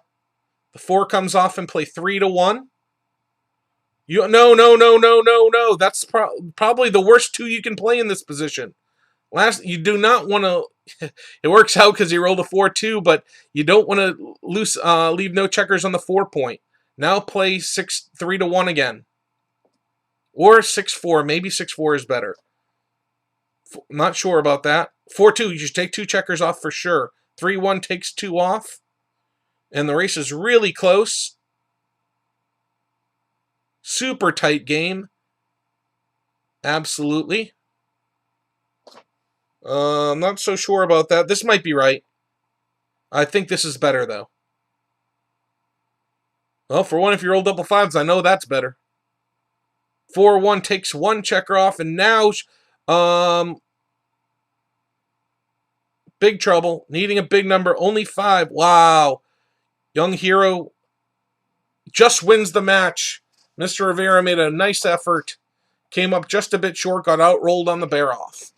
The 4 comes off and play 3-1. No. That's probably the worst 2 you can play in this position. You do not want to. It works out because he rolled a 4-2, but you don't want to leave no checkers on the 4-point. Now play 3-1 again, or 6-4. Maybe 6-4 is better. I'm not sure about that. 4-2. You should take 2 checkers off for sure. 3-1 takes 2 off. And the race is really close. Super tight game. Absolutely. I'm not so sure about that. This might be right. I think this is better, though. Well, for one, if you roll double fives, I know that's better. 4-1 takes 1 checker off, and now big trouble, needing a big number, only 5. Wow. Young hero just wins the match. Mr. Rivera made a nice effort, came up just a bit short, got outrolled on the bear-off.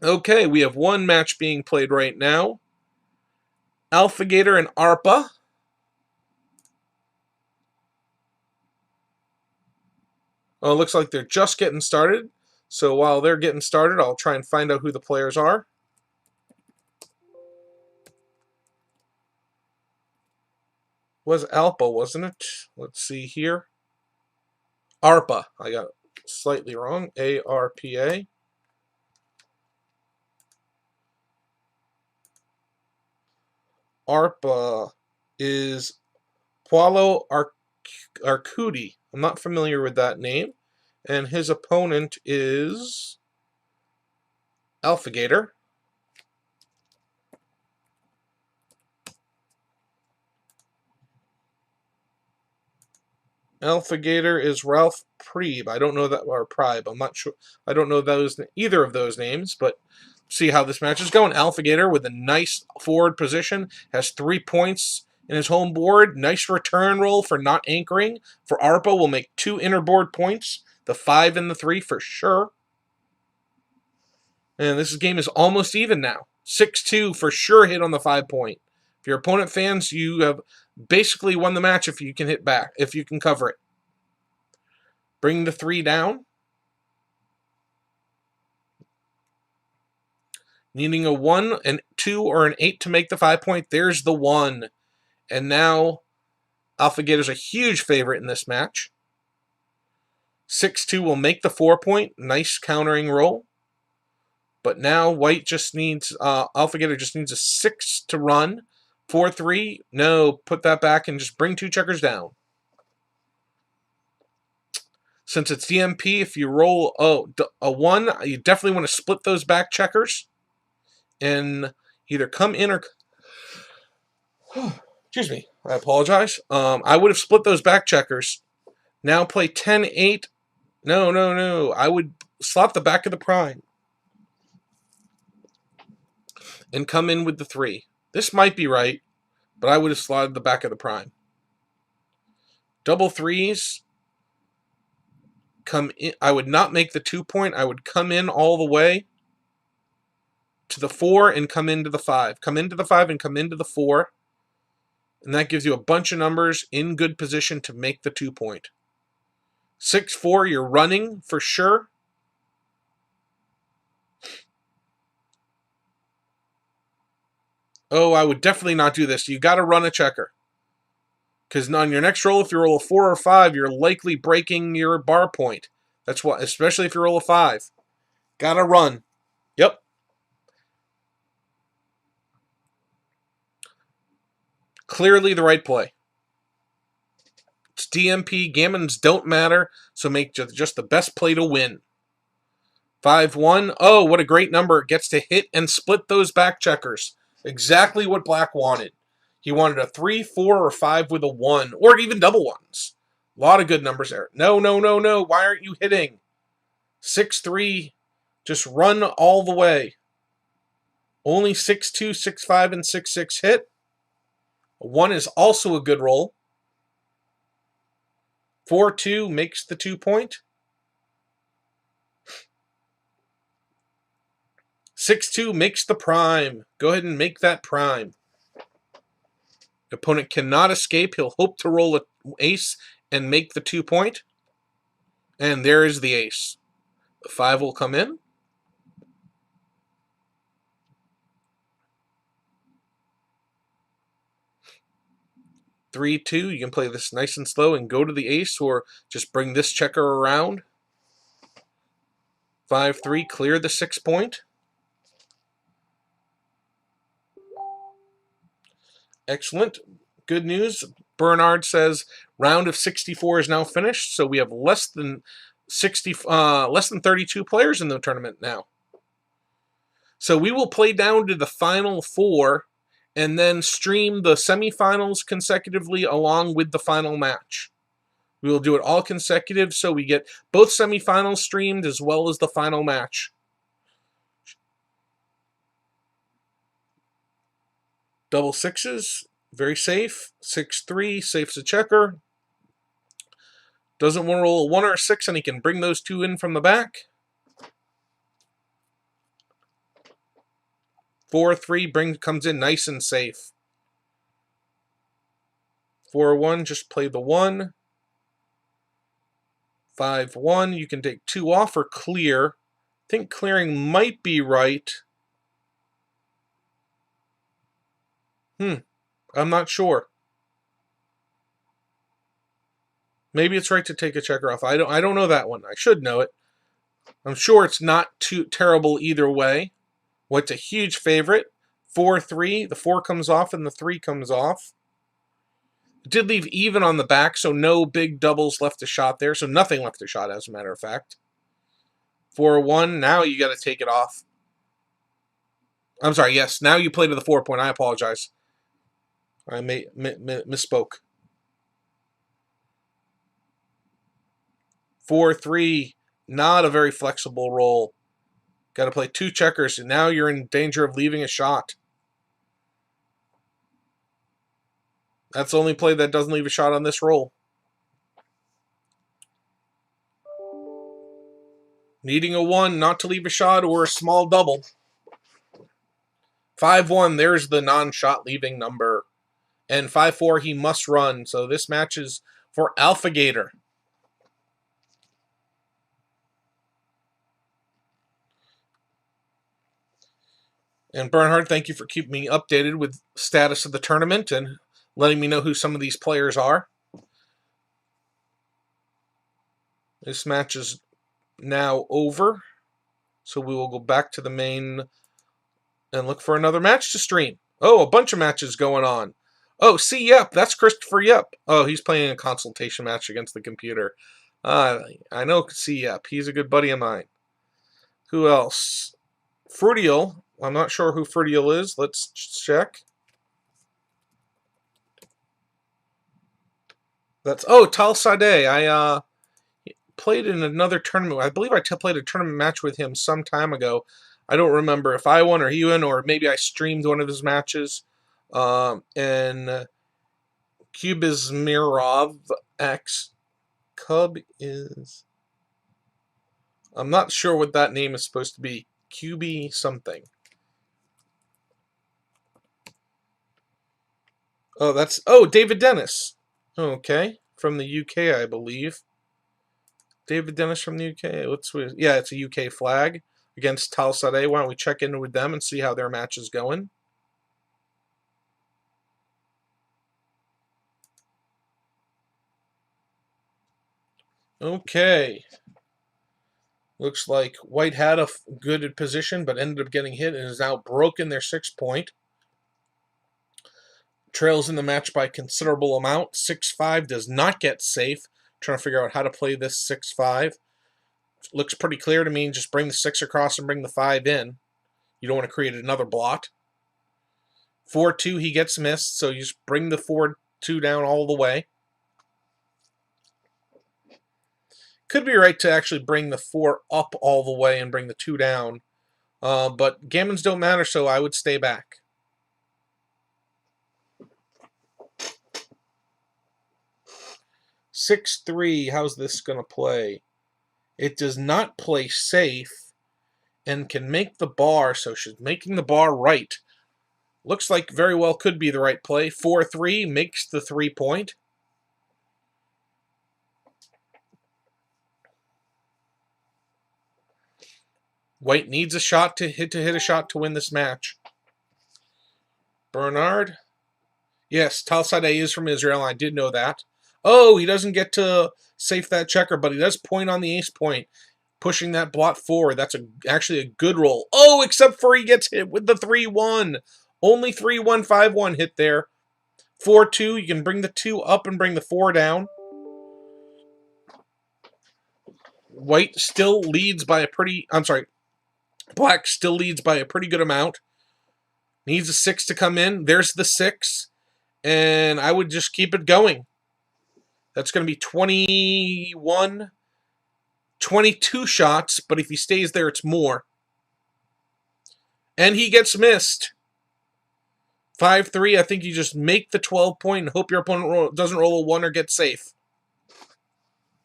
Okay, we have one match being played right now. Alphagator and Arpa. Oh, it looks like they're just getting started. So while they're getting started, I'll try and find out who the players are. Was Alpa, wasn't it? Let's see here. Arpa. I got it slightly wrong. A-R-P-A. Arpa is Paulo Arcudi. I'm not familiar with that name. And his opponent is Alphagator. Alphagator is Ralph Priebe. I don't know that, or Pribe. I'm not sure. I don't know either of those names, but see how this match is going. Alphagator with a nice forward position, has 3 points in his home board. Nice return roll for not anchoring. For Arpa, will make 2 inner board points. The 5 and the 3 for sure. And this game is almost even now. 6-2 for sure hit on the 5-point. If your opponent fans, you have basically won the match if you can hit back, if you can cover it. Bring the 3 down. Needing a 1, an 2, or an 8 to make the 5-point. There's the 1. And now Alphagator's a huge favorite in this match. 6-2 will make the 4-point. Nice countering roll. But now white just needs, Alphagator just needs a 6 to run. 4-3, no, put that back and just bring 2 checkers down. Since it's DMP, if you roll a 1, you definitely want to split those back checkers and either come in or... Excuse me, I apologize. I would have split those back checkers. Now play 10-8. No. I would slot the back of the prime and come in with the 3. This might be right, but I would have slotted the back of the prime. Double 3s. Come in. I would not make the 2-point. I would come in all the way to the 4 and come into the 5. Come into the 5 and come into the 4. And that gives you a bunch of numbers in good position to make the 2-point. 6-4, you're running for sure. Oh, I would definitely not do this. You got to run a checker. Because on your next roll, if you roll a 4 or 5, you're likely breaking your bar point. That's what, especially if you roll a 5. Got to run. Yep. Clearly the right play. It's DMP. Gammons don't matter, so make just the best play to win. 5-1. Oh, what a great number. It gets to hit and split those back checkers. Exactly what black wanted. He wanted a 3, 4, or 5 with a 1, or even double 1s. A lot of good numbers there. No. Why aren't you hitting? 6-3. Just run all the way. Only 6-2, 6-5, and 6-6 hit. A 1 is also a good roll. 4-2 makes the 2-point. 6-2 makes the prime. Go ahead and make that prime. The opponent cannot escape. He'll hope to roll an ace and make the 2-point. And there is the ace. The 5 will come in. Three, 2. You can play this nice and slow and go to the ace, or just bring this checker around. 5-3, clear the 6-point. Excellent. Good news. Bernard says round of 64 is now finished, so we have less than 32 players in the tournament now. So we will play down to the final 4 and then stream the semifinals consecutively along with the final match. We will do it all consecutive, so we get both semifinals streamed as well as the final match. Double 6s, very safe. 6-3, safe's a checker. Doesn't want to roll a 1 or a 6, and he can bring those 2 in from the back. 4-3 comes in nice and safe. 4-1, just play the 1. 5-1, you can take 2 off or clear. I think clearing might be right. I'm not sure. Maybe it's right to take a checker off. I don't know that one. I should know it. I'm sure it's not too terrible either way. What's a huge favorite? 4-3. The 4 comes off and the 3 comes off. It did leave even on the back, so no big doubles left a shot there. So nothing left a shot, as a matter of fact. 4-1. Now you got to take it off. I'm sorry. Yes. Now you play to the 4-point. I apologize. I misspoke. 4-3, not a very flexible roll. Got to play 2 checkers, and now you're in danger of leaving a shot. That's the only play that doesn't leave a shot on this roll. Needing a 1 not to leave a shot or a small double. 5-1, there's the non-shot leaving number. And 5-4, he must run. So this match is for Alphagator. And Bernhard, thank you for keeping me updated with status of the tournament and letting me know who some of these players are. This match is now over, so we will go back to the main and look for another match to stream. Oh, a bunch of matches going on. Oh, see, yep, that's Christopher Yep. Oh, he's playing a consultation match against the computer. I know see, yep, he's a good buddy of mine. Who else? Fruitial. I'm not sure who Fruitial is. Let's check. That's Tal Sade. I played in another tournament. I believe I played a tournament match with him some time ago. I don't remember if I won or he won, or maybe I streamed one of his matches. And Kubizmirov X Cub is... I'm not sure what that name is supposed to be. QB something. Oh, that's... Oh, David Dennis. Okay. From the UK, I believe. David Dennis from the UK. Yeah, it's a UK flag against Tal Sade. Why don't we check in with them and see how their match is going? Okay. Looks like White had a good position, but ended up getting hit and has now broken their 6-point. Trails in the match by a considerable amount. 6-5 does not get safe. Trying to figure out how to play this 6-5. Looks pretty clear to me. Just bring the 6 across and bring the 5 in. You don't want to create another blot. 4-2, he gets missed, so you just bring the 4-2 down all the way. Could be right to actually bring the 4 up all the way and bring the 2 down. But gammons don't matter, so I would stay back. (6-3). How's this going to play? It does not play safe and can make the bar, so she's making the bar right. Looks like very well could be the right play. 4-3 makes the 3-point. White needs a shot to hit a shot to win this match. Bernard. Yes, Tal Sade is from Israel. I did know that. Oh, he doesn't get to safe that checker, but he does point on the ace point, pushing that blot forward. That's actually a good roll. Oh, except for he gets hit with the 3-1. Only 3-1, 5-1 hit there. 4-2, you can bring the 2 up and bring the 4 down. White still leads by a pretty... I'm sorry. Black still leads by a pretty good amount. Needs a 6 to come in. There's the 6. And I would just keep it going. That's going to be 21, 22 shots, but if he stays there, it's more. And he gets missed. 5-3, I think you just make the 12-point and hope your opponent doesn't roll a 1 or get safe.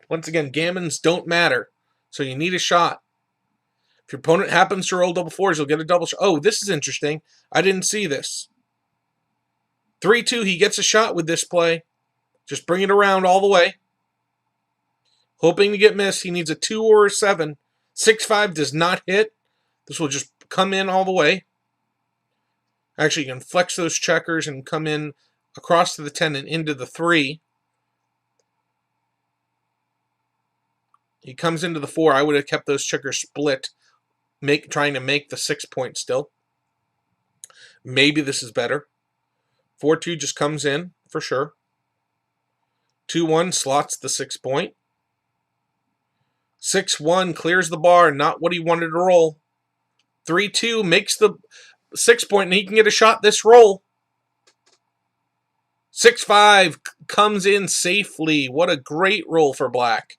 Once again, gammons don't matter, so you need a shot. If your opponent happens to roll double 4s, you'll get a double shot. Oh, this is interesting. I didn't see this. 3-2, he gets a shot with this play. Just bring it around all the way. Hoping to get missed. He needs a 2 or a 7. 6-5 does not hit. This will just come in all the way. Actually, you can flex those checkers and come in across to the 10 and into the 3. He comes into the 4. I would have kept those checkers split, trying to make the 6-point still. Maybe this is better. 4-2 just comes in for sure. 2-1 slots the 6-point. 6-1 clears the bar, not what he wanted to roll. 3-2 makes the 6-point, and he can get a shot this roll. 6-5 comes in safely. What a great roll for Black.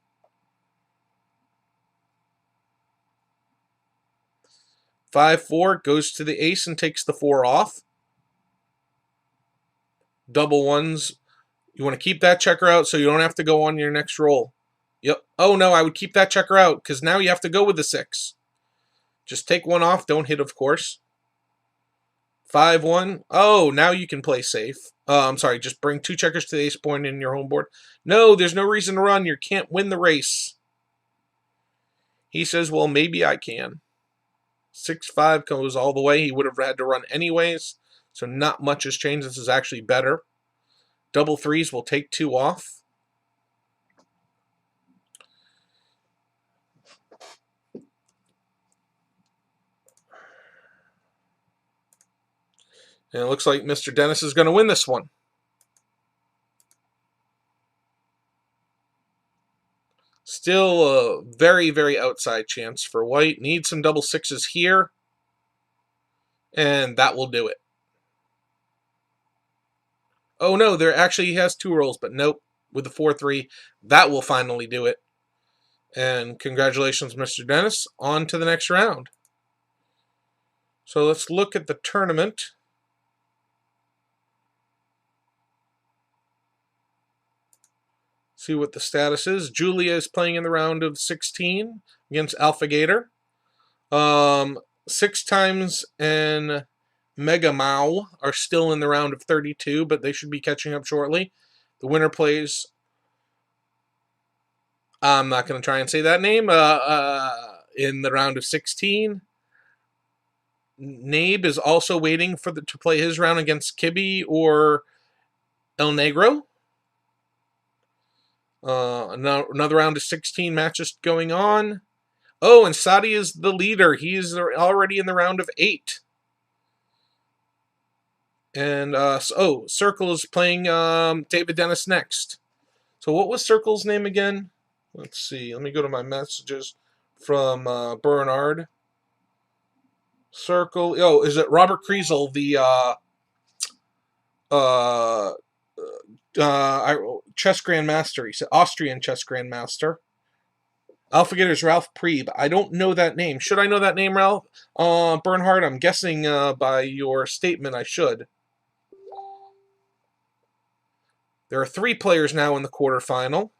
5-4 goes to the ace and takes the 4 off. Double 1s. You want to keep that checker out so you don't have to go on your next roll. Yep. Oh, no, I would keep that checker out because now you have to go with the 6. Just take 1 off. Don't hit, of course. 5-1. Oh, now you can play safe. I'm sorry. Just bring 2 checkers to the ace point in your home board. No, there's no reason to run. You can't win the race. He says, well, maybe I can. 6-5 goes all the way. He would have had to run anyways. So not much has changed. This is actually better. Double 3s will take 2 off. And it looks like Mr. Dennis is going to win this one. Still a very, very outside chance for white. Need some double sixes here. And that will do it. Oh no, there actually has 2 rolls, but nope. With the 4-3, that will finally do it. And congratulations, Mr. Dennis. On to the next round. So let's look at the tournament. See what the status is. Julia is playing in the round of 16 against Alphagator. 6 times and Mega Mao are still in the round of 32, but they should be catching up shortly. The winner plays... I'm not going to try and say that name. In the round of 16. Nabe is also waiting for to play his round against Kibby or El Negro. Another round of 16 matches going on. Oh, and Sade is the leader. He's already in the round of 8. And, Circle is playing David Dennis next. So what was Circle's name again? Let's see. Let me go to my messages from Bernard. Circle. Oh, is it Robert Kriesel, the chess grandmaster? He said Austrian chess grandmaster. Alphagator's Ralph Preeb. I don't know that name. Should I know that name, Ralph? Bernhard, I'm guessing by your statement I should. There are 3 players now in the quarterfinal.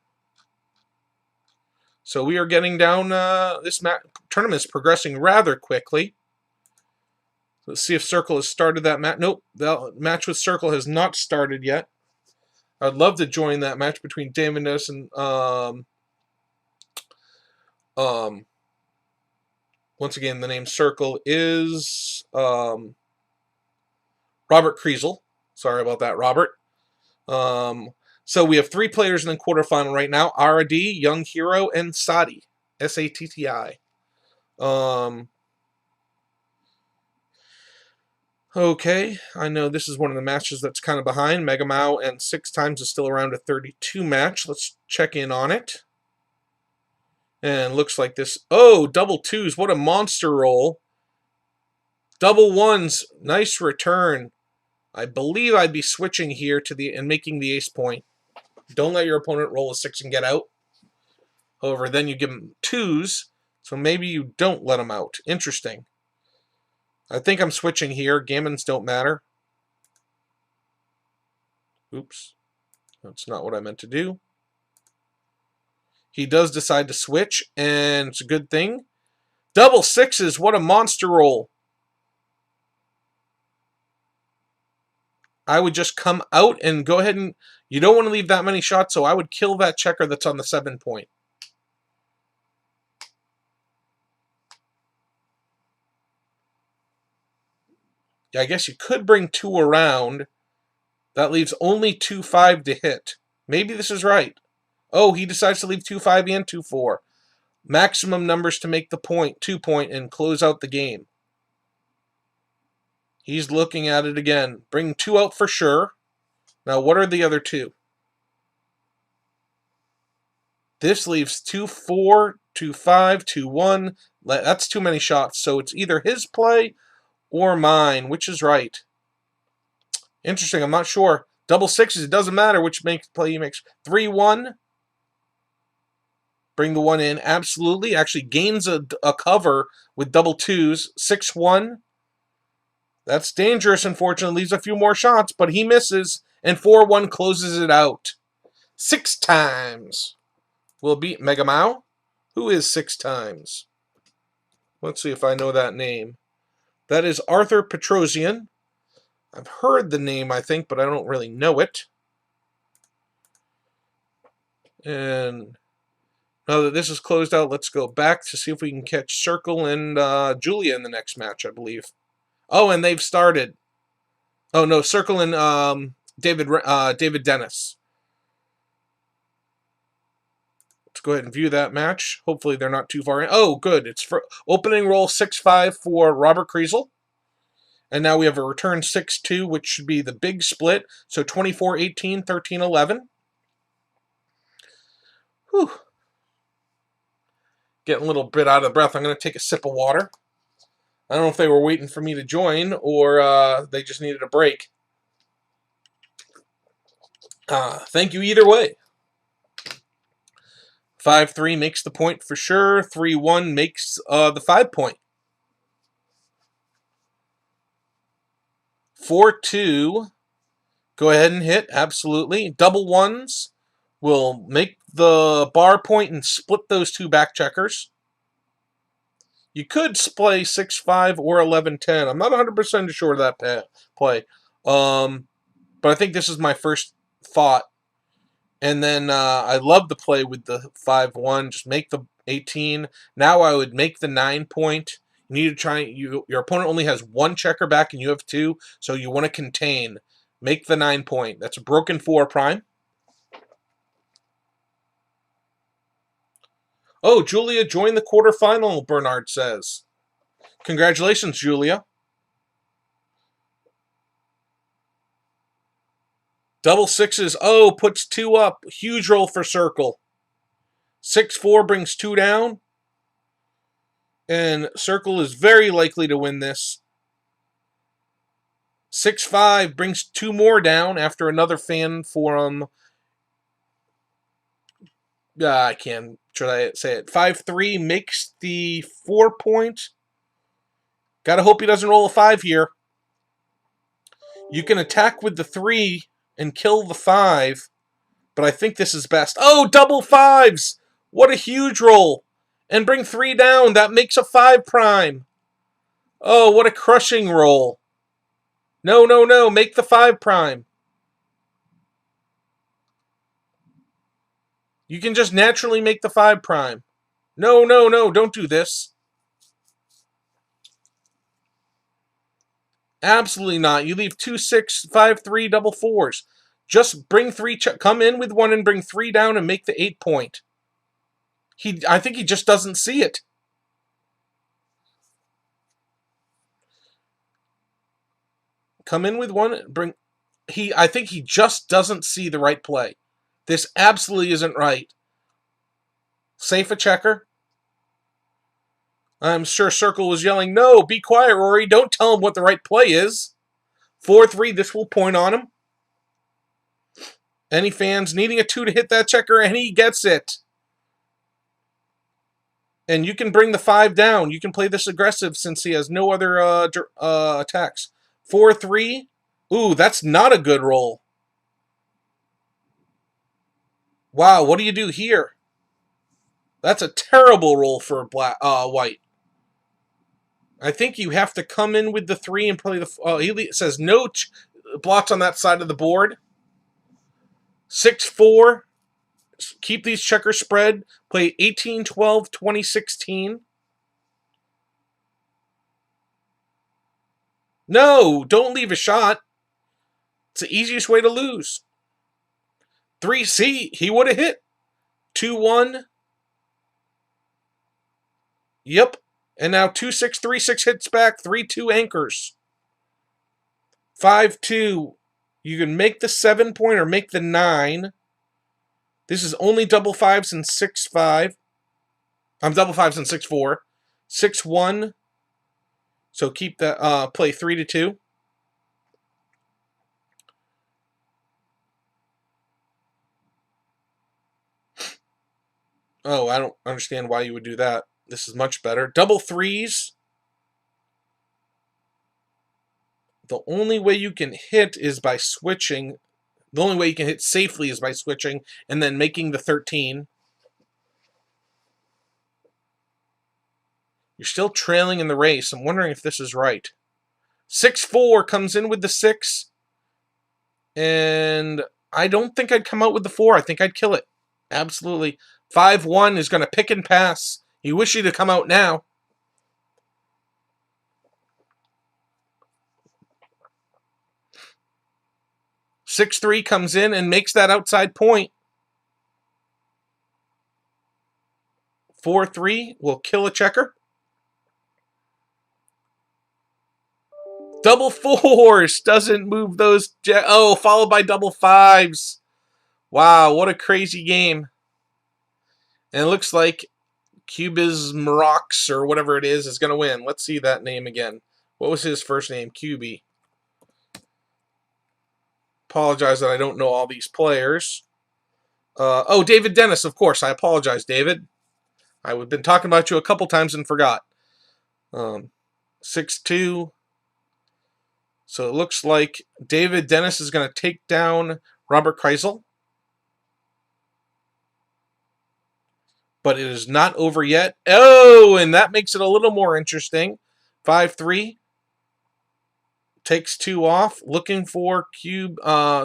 So we are getting down, this tournament is progressing rather quickly. Let's see if Circle has started that match. Nope, the match with Circle has not started yet. I'd love to join that match between David Dennis and, once again, the name Circle is, Robert Kriesel. Sorry about that, Robert. So we have 3 players in the quarterfinal right now. R.D., Young Hero, and Sade. S-A-T-T-I. Okay, I know this is one of the matches that's kind of behind. Mega Mao and 6 times is still around a 32 match. Let's check in on it. And looks like this. Oh, double 2s. What a monster roll. Double 1s. Nice return. I believe I'd be switching here to and making the ace point. Don't let your opponent roll a 6 and get out. However, then you give them 2s, so maybe you don't let them out. Interesting. I think I'm switching here. Gammons don't matter. Oops. That's not what I meant to do. He does decide to switch, and it's a good thing. Double 6s. What a monster roll. I would just come out and go ahead and... You don't want to leave that many shots, so I would kill that checker that's on the 7 point. Yeah, I guess you could bring 2 around. That leaves only 2-5 to hit. Maybe this is right. Oh, he decides to leave 2-5 and 2-4. Maximum numbers to make the point, 2 point, and close out the game. He's looking at it again. Bring 2 out for sure. Now, what are the other 2? This leaves 2-4, 2-5, 2-1. That's too many shots. So it's either his play or mine. Which is right? Interesting. I'm not sure. Double 6s. It doesn't matter which play he makes. 3-1. Bring the 1 in. Absolutely. Actually gains a cover with double 2s. 6-1. That's dangerous, unfortunately. Leaves a few more shots, but he misses. And 4-1 closes it out. 6 times. Will beat Mega Mao. Who is 6 times? Let's see if I know that name. That is Arthur Petrosian. I've heard the name, I think, but I don't really know it. And now that this is closed out, let's go back to see if we can catch Circle and Julia in the next match, I believe. Oh, and they've started. Oh, no, Circle and David Dennis. Let's go ahead and view that match. Hopefully they're not too far in. Oh, good. It's for opening roll 6-5 for Robert Kriesel. And now we have a return 6-2, which should be the big split. So 24-18, 13-11. Whew. Getting a little bit out of breath. I'm going to take a sip of water. I don't know if they were waiting for me to join or they just needed a break. Thank you either way. 5-3 makes the point for sure. 3-1 makes the 5 point. 4-2. Go ahead and hit. Absolutely. Double ones will make the bar point and split those two back checkers. You could play 6-5 or 11-10. I'm not 100% sure of that play. But I think this is my first thought. And then I love the play with the 5-1. Just make the 18. Now I would make the 9 point. You need to try. Your opponent only has one checker back and you have two. So you want to contain. Make the 9 point. That's a broken 4 prime. Oh, Julia joined the quarterfinal, Bernard says. Congratulations, Julia. Double sixes. Oh, puts 2 up. Huge roll for Circle. 6-4 brings 2 down. And Circle is very likely to win this. 6-5 brings 2 more down after another fan from... I can't try to say it. 5-3 makes the 4 point. Gotta hope he doesn't roll a 5 here. You can attack with the 3 and kill the 5. But I think this is best. Oh, double 5s! What a huge roll. And bring 3 down. That makes a 5 prime. Oh, what a crushing roll. No, no, no. Make the 5 prime. You can just naturally make the 5 prime. No, no, no. Don't do this. Absolutely not. You leave 2, 6, 5, 3, double 4s. Just bring 3. Come in with 1 and bring 3 down and make the 8 point. I think he just doesn't see it. Come in with 1. Bring. I think he just doesn't see the right play. This absolutely isn't right. Safe a checker. I'm sure Circle was yelling, no, be quiet, Rory. Don't tell him what the right play is. 4-3, this will point on him. Any fans needing a 2 to hit that checker, and he gets it. And you can bring the 5 down. You can play this aggressive since he has no other attacks. 4-3. Ooh, that's not a good roll. Wow, what do you do here? That's a terrible roll for white. I think you have to come in with the 3 and play the... he says no blots on that side of the board. 6-4. Keep these checkers spread. Play 18-12, 20-16. No, don't leave a shot. It's the easiest way to lose. 3C, he would have hit. 2-1. Yep. And now 2-6, 3-6 hits back. 3-2 anchors. 5-2. You can make the 7 point or make the 9. This is only double 5s and 6-5. I'm double 5s and 6-4. 6-1. So keep that. Play 3-2. Oh, I don't understand why you would do that. This is much better. Double 3s. The only way you can hit is by switching. The only way you can hit safely is by switching and then making the 13. You're still trailing in the race. I'm wondering if this is right. 6-4 comes in with the 6. And I don't think I'd come out with the 4. I think I'd kill it. Absolutely. 5-1 is going to pick and pass. You wish you to come out now. (6-3) comes in and makes that outside point. 4-3 will kill a checker. Double fours doesn't move those. Oh, followed by double fives. Wow, what a crazy game. And it looks like Cubis Marox or whatever it is going to win. Let's see that name again. What was his first name? QB. Apologize that I don't know all these players. Oh, David Dennis, of course. I apologize, David. I've been talking about you a couple times and forgot. 6-2. So it looks like David Dennis is going to take down Robert Kreisel. But it is not over yet. Oh, and that makes it a little more interesting. 5-3. Takes 2 off. Looking for cube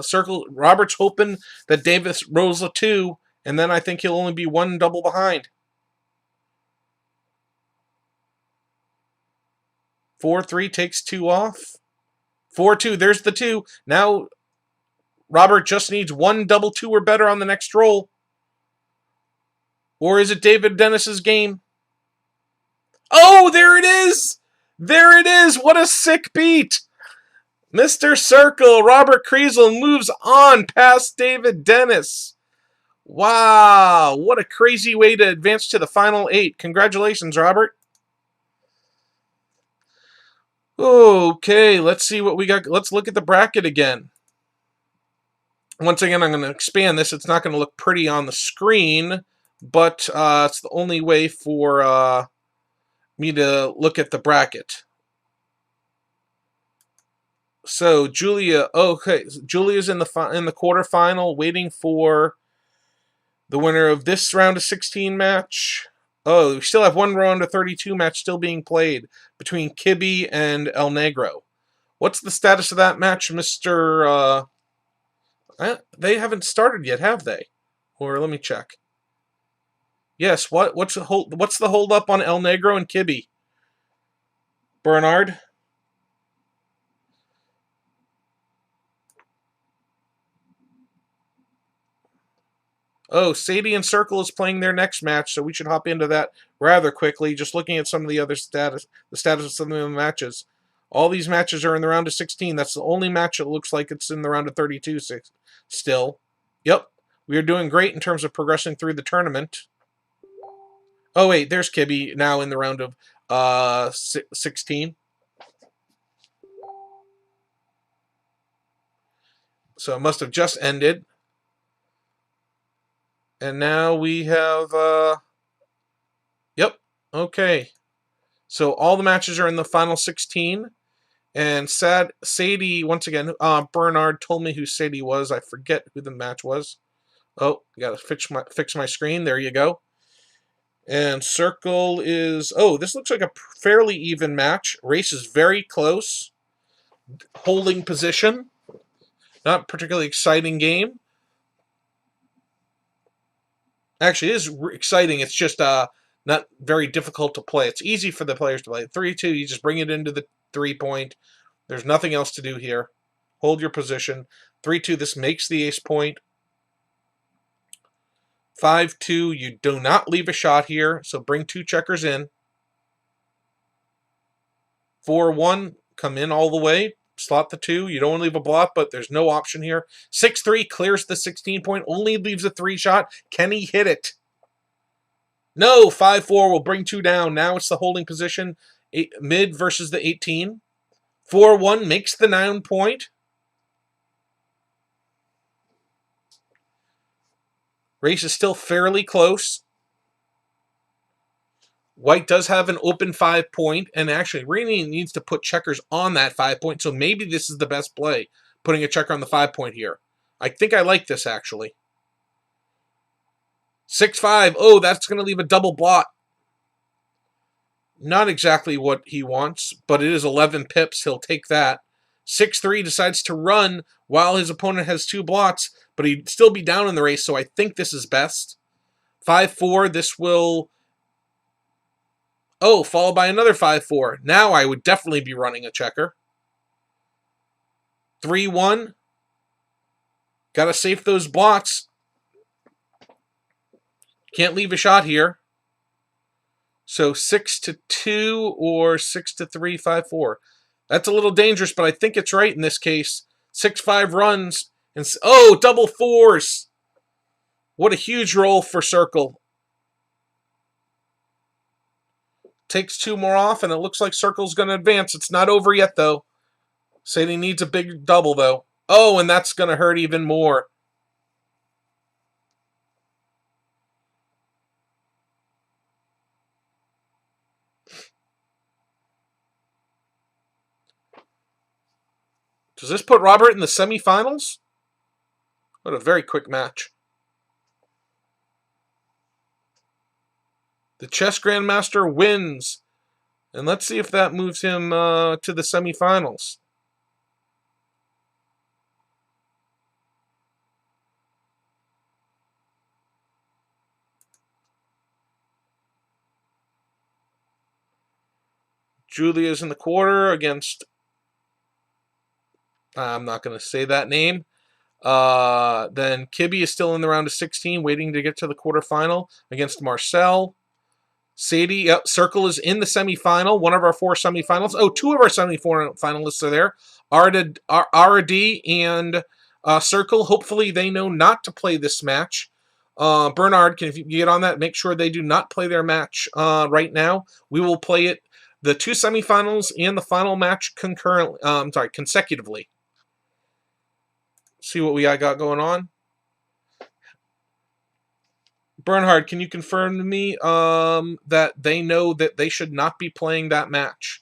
circle. Robert's hoping that Davis rolls a 2. And then I think he'll only be 1 double behind. 4-3 takes 2 off. 4-2. There's the 2. Now Robert just needs 1 double 2 or better on the next roll. Or is it David Dennis's game? Oh, there it is! There it is! What a sick beat! Mr. Circle, Robert Kreisel moves on past David Dennis. Wow, what a crazy way to advance to the final 8. Congratulations, Robert. Okay, let's see what we got. Let's look at the bracket again. Once again, I'm going to expand this. It's not going to look pretty on the screen, but it's the only way for me to look at the bracket. So Julia, okay, Julia's in the quarterfinal, waiting for the winner of this round of 16 match. Oh, we still have 1 round of 32 match still being played between Kibbe and El Negro. What's the status of that match, Mr. They haven't started yet, have they? Or let me check. Yes. What's the hold up on El Negro and Kibbe? Bernard. Oh, Sade and Circle is playing their next match, so we should hop into that rather quickly. Just looking at some of the other status of some of the matches. All these matches are in the round of 16. That's the only match that looks like it's in the round of 32 still. Yep, we are doing great in terms of progressing through the tournament. Oh wait, there's Kibbe now in the round of 16. So it must have just ended. And now we have, yep, okay. So all the matches are in the final 16. And Sade, once again, Bernard told me who Sade was. I forget who the match was. Oh, got to fix my screen. There you go. And Circle is, oh, this looks like a fairly even match. Race is very close. Holding position. Not particularly exciting game. Actually, it is exciting. It's just not very difficult to play. It's easy for the players to play. 3-2, you just bring it into the 3-point. There's nothing else to do here. Hold your position. 3-2, this makes the ace point. 5-2, you do not leave a shot here, so bring 2 checkers in. 4-1, come in all the way. Slot the 2. You don't want to leave a blot, but there's no option here. 6-3 clears the 16-point, only leaves a 3 shot. Can he hit it? No, 5-4 will bring 2 down. Now it's the holding position. Mid versus the 18. 4-1 makes the 9-point. Race is still fairly close. White does have an open 5-point, and actually really needs to put checkers on that 5-point, so maybe this is the best play, putting a checker on the 5-point here. I think I like this, actually. 6-5, oh, that's going to leave a double blot. Not exactly what he wants, but it is 11 pips, he'll take that. 6-3 decides to run while his opponent has 2 blots, but he'd still be down in the race, so I think this is best. 5-4, this will... Oh, followed by another 5-4. Now I would definitely be running a checker. 3-1. Gotta safe those blots. Can't leave a shot here. So 6-2 or 6-3, 5-4. That's a little dangerous, but I think it's right in this case. 6-5 runs. And oh, double fours. What a huge roll for Circle. Takes 2 more off, and it looks like Circle's going to advance. It's not over yet, though. Sade needs a big double, though. Oh, and that's going to hurt even more. Does this put Robert in the semifinals? What a very quick match. The chess grandmaster wins. And let's see if that moves him to the semifinals. Julia's in the quarter against... I'm not going to say that name. Then Kibbe is still in the round of 16, waiting to get to the quarterfinal against Marcel. Sade, yep, Circle is in the semifinal. One of our 4 semifinals. Oh, 2 of our semifinalists are there. RD and Circle. Hopefully they know not to play this match. Bernard, if you get on that, make sure they do not play their match right now. We will play it, the 2 semifinals and the final match consecutively. See what we got going on. Bernhard, can you confirm to me that they know that they should not be playing that match?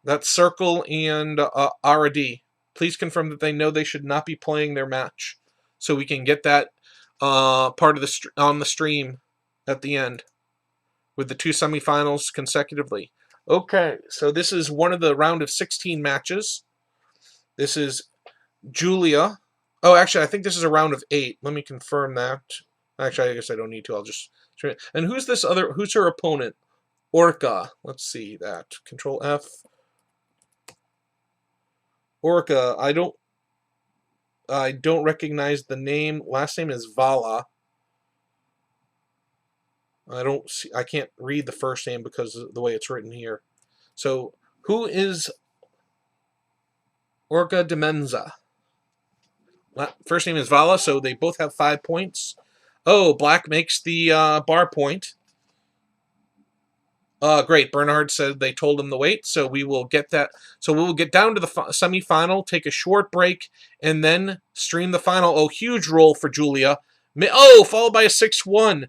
That's Circle and RD. Please confirm that they know they should not be playing their match, so we can get that part of the on the stream at the end with the 2 semifinals consecutively. Okay, so this is one of the round of 16 matches. This is Julia. Oh, actually, I think this is a round of 8. Let me confirm that. Actually, I guess I don't need to. I'll just... And who's this other... Who's her opponent? Orca. Let's see that. Control F. Orca. I don't recognize the name. Last name is Vala. I can't read the first name because of the way it's written here. So, who is Orca de Menza? First name is Vala, so they both have 5 points. Oh, Black makes the bar point. Great. Bernard said they told him to wait, so we will get that. So we will get down to the semifinal, take a short break, and then stream the final. Oh, huge roll for Julia. Oh, followed by a 6-1.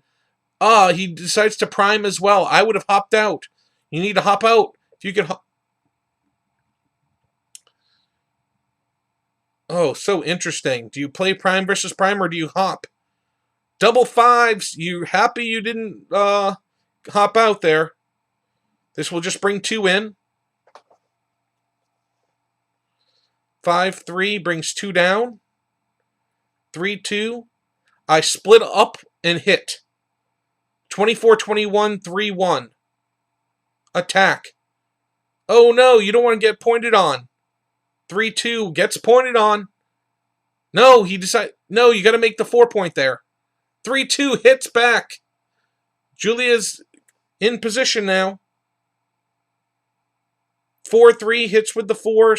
He decides to prime as well. I would have hopped out. You need to hop out. If you could... Oh, so interesting. Do you play prime versus prime, or do you hop? Double 5s. You happy you didn't hop out there? This will just bring 2 in. 5-3 brings 2 down. 3-2. I split up and hit. 24-21, 3-1. Attack. Oh no, you don't want to get pointed on. 3-2 gets pointed on. No, he decided. No, you got to make the 4 point there. 3-2 hits back. Julia's in position now. 4-3 hits with the 4.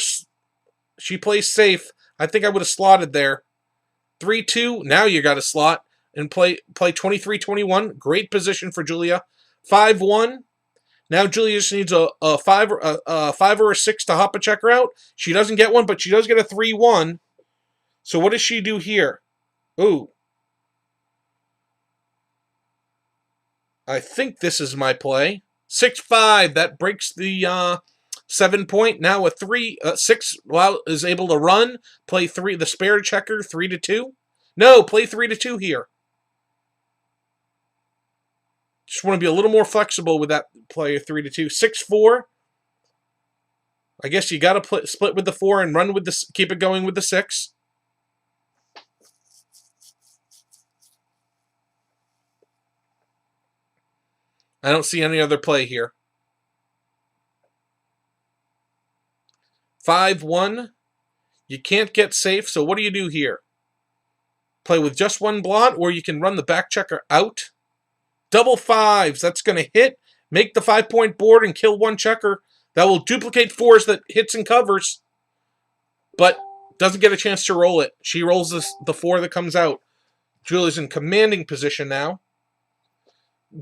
She plays safe. I think I would have slotted there. 3-2. Now you got to slot and play 23-21. Great position for Julia. 5-1. Now Julia just needs a 5 or a 6 to hop a checker out. She doesn't get one, but she does get a 3-1. So what does she do here? Ooh. I think this is my play. 6-5. That breaks the 7 point. Now a 6 is able to run. Play 3. The spare checker 3-2. No, play 3-2 here. Just want to be a little more flexible with that play 3-2. 6-4. I guess you got to split with the 4 and run with the. Keep it going with the 6. I don't see any other play here. 5-1. You can't get safe, so what do you do here? Play with just 1 blot, or you can run the back checker out. Double 5s. That's going to hit. Make the 5-point board and kill one checker. That will duplicate 4s that hits and covers, but doesn't get a chance to roll it. She rolls the 4 that comes out. Julia's in commanding position now.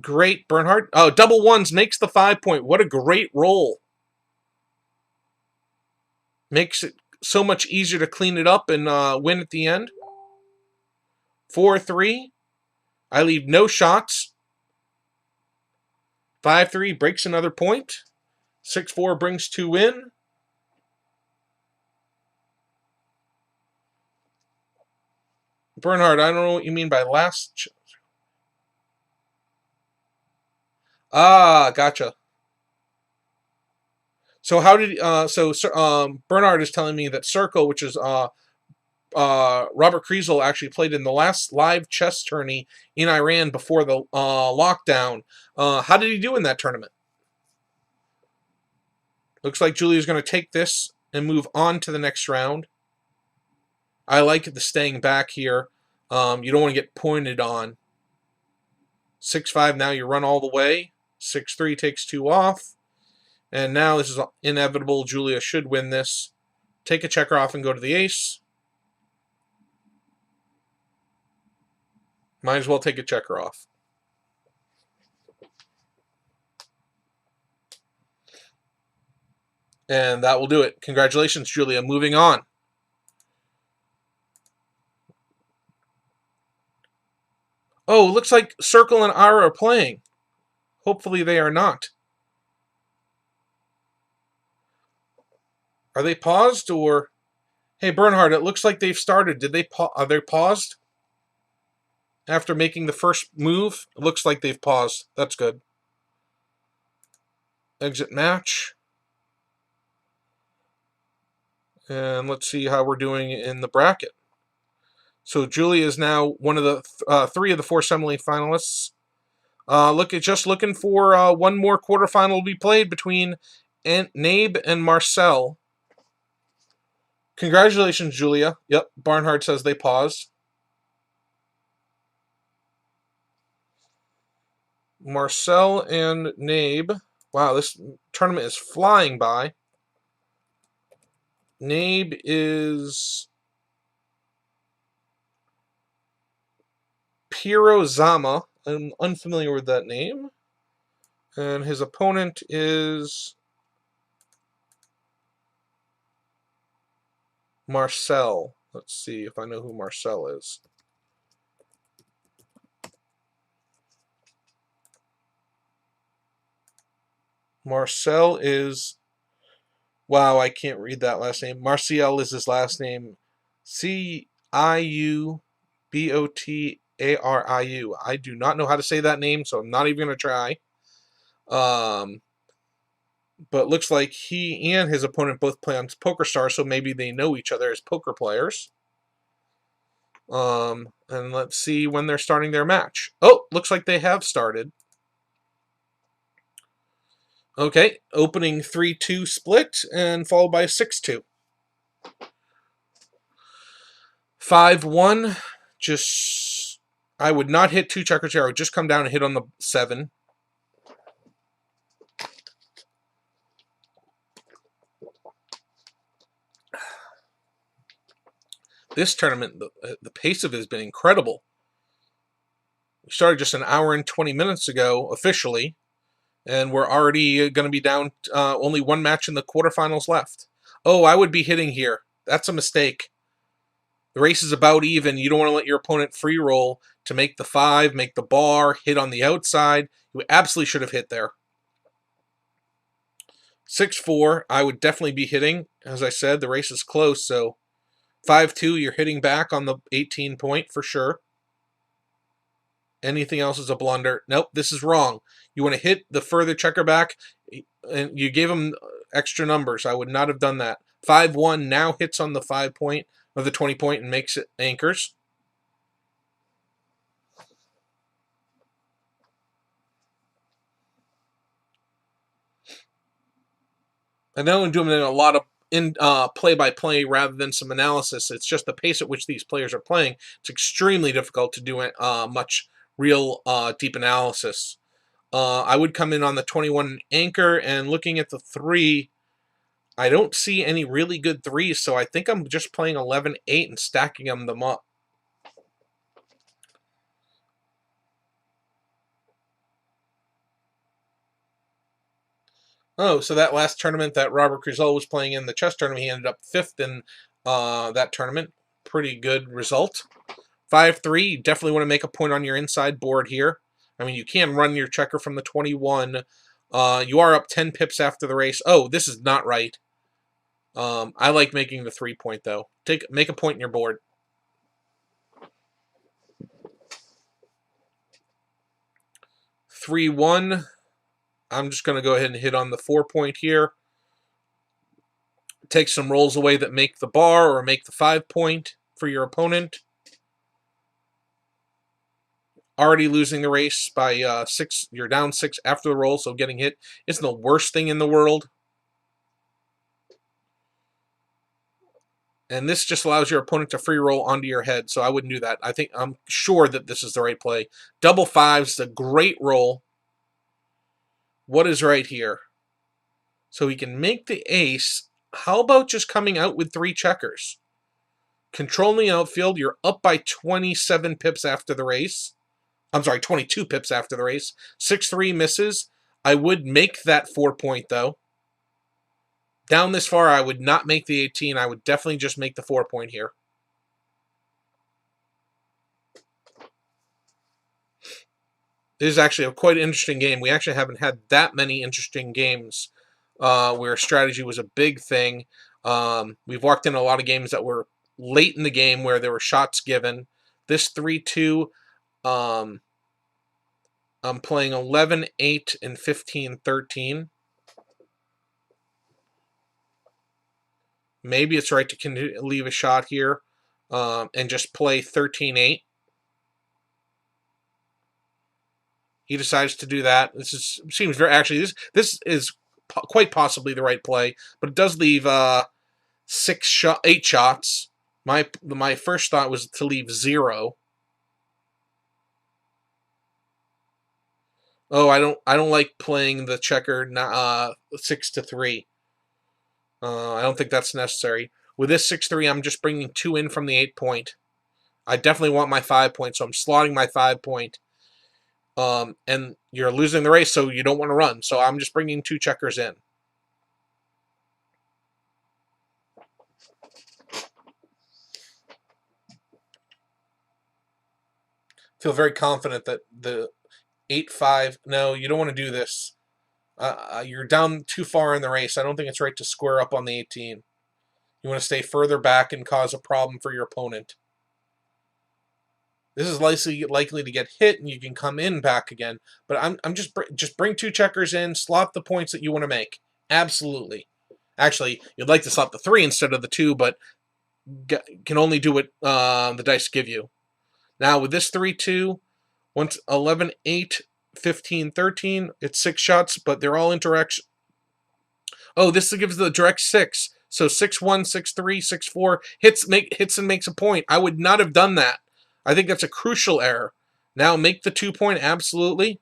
Great, Bernhard. Oh, double 1s makes the 5-point. What a great roll. Makes it so much easier to clean it up and win at the end. 4-3. I leave no shots. 5-3 breaks another point. 6-4 brings 2 in. Bernhard, I don't know what you mean by last. Ah, gotcha. So how did Bernhard is telling me that Circle, which is Robert Kriesel, actually played in the last live chess tourney in Iran before the lockdown. How did he do in that tournament? Looks like Julia's going to take this and move on to the next round. I like the staying back here. You don't want to get pointed on. 6-5, now you run all the way. 6-3 takes 2 off. And now this is inevitable. Julia should win this. Take a checker off and go to the ace. Might as well take a checker off. And that will do it. Congratulations, Julia. Moving on. Oh, looks like Circle and Ara are playing. Hopefully they are not. Are they paused or... Hey, Bernhard, it looks like they've started. Are they paused? After making the first move, it looks like they've paused. That's good. Exit match. And let's see how we're doing in the bracket. So Julia is now one of the 3 of the 4 semi-finalists. Just looking for one more quarterfinal to be played between Nabe and Marcel. Congratulations, Julia. Yep, Barnhart says they paused. Marcel and Nabe. Wow, this tournament is flying by. Nabe is Pirozama. I'm unfamiliar with that name. And his opponent is Marcel. Let's see if I know who Marcel is. Marcel is... Wow, I can't read that last name. Marcel is his last name. Ciubotariu. I do not know how to say that name, so I'm not even going to try. But looks like he and his opponent both play on PokerStars, so maybe they know each other as poker players. And let's see when they're starting their match. Oh, looks like they have started. Okay, opening 3-2 split and followed by a 6-2. 5-1, just... I would not hit 2 checkers here. I would just come down and hit on the 7. This tournament, the pace of it has been incredible. We started just an hour and 20 minutes ago, officially, and we're already going to be down only 1 match in the quarterfinals left. Oh, I would be hitting here. That's a mistake. The race is about even. You don't want to let your opponent free roll to make the 5, make the bar, hit on the outside. You absolutely should have hit there. 6-4, I would definitely be hitting. As I said, the race is close, so 5-2, you're hitting back on the 18 point for sure. Anything else is a blunder. Nope, this is wrong. You want to hit the further checker back, and you gave him extra numbers. I would not have done that. 5-1 now hits on the 5 point of the 20 point and makes it anchors. I know I'm doing a lot of play-by-play rather than some analysis. It's just the pace at which these players are playing. It's extremely difficult to do much real deep analysis. I would come in on the 21 anchor, and looking at the 3, I don't see any really good 3s, so I think I'm just playing 11-8 and stacking them up. Oh, so that last tournament that Robert Cruzel was playing in, the chess tournament, he ended up 5th in that tournament. Pretty good result. 5-3, you definitely want to make a point on your inside board here. I mean, you can run your checker from the 21. You are up 10 pips after the race. Oh, this is not right. I like making the 3-point, though. Make a point in your board. 3-1. I'm just going to go ahead and hit on the 4-point here. Take some rolls away that make the bar or make the 5-point for your opponent. Already losing the race by 6. You're down 6 after the roll, so getting hit isn't the worst thing in the world. And this just allows your opponent to free roll onto your head, so I wouldn't do that. I'm sure that this is the right play. Double 5's is a great roll. What is right here? So he can make the ace. How about just coming out with 3 checkers? Controlling the outfield, you're up by 27 pips after the race. I'm sorry, 22 pips after the race. 6-3 misses. I would make that 4-point, though. Down this far, I would not make the 18. I would definitely just make the 4-point here. This is actually a quite interesting game. We actually haven't had that many interesting games where strategy was a big thing. We've walked in a lot of games that were late in the game where there were shots given. This 3-2, I'm playing 11-8 and 15-13. Maybe it's right to leave a shot here and just play 13-8. He decides to do that. Seems very actually this is quite possibly the right play, but it does leave 8 shots. My first thought was to leave 0. Oh, I don't like playing the checker 6-3. I don't think that's necessary. With this 6-3, I'm just bringing 2 in from the 8-point. I definitely want my 5-point, so I'm slotting my 5-point. And you're losing the race, so you don't want to run. So I'm just bringing 2 checkers in. Feel very confident that the 8-5. No, you don't want to do this. You're down too far in the race. I don't think it's right to square up on the 18. You want to stay further back and cause a problem for your opponent. This is likely to get hit, and you can come in back again. But I'm just bring 2 checkers in, slot the points that you want to make. Absolutely. Actually, you'd like to slot the 3 instead of the 2, but can only do what the dice give you. Now with this 3-2, once 11-8, 15-13, it's 6 shots, but they're all in direction. Oh, this gives the direct 6. So 6-1, 6-3, 6-4 hits and makes a point. I would not have done that. I think that's a crucial error. Now make the 2-point, absolutely.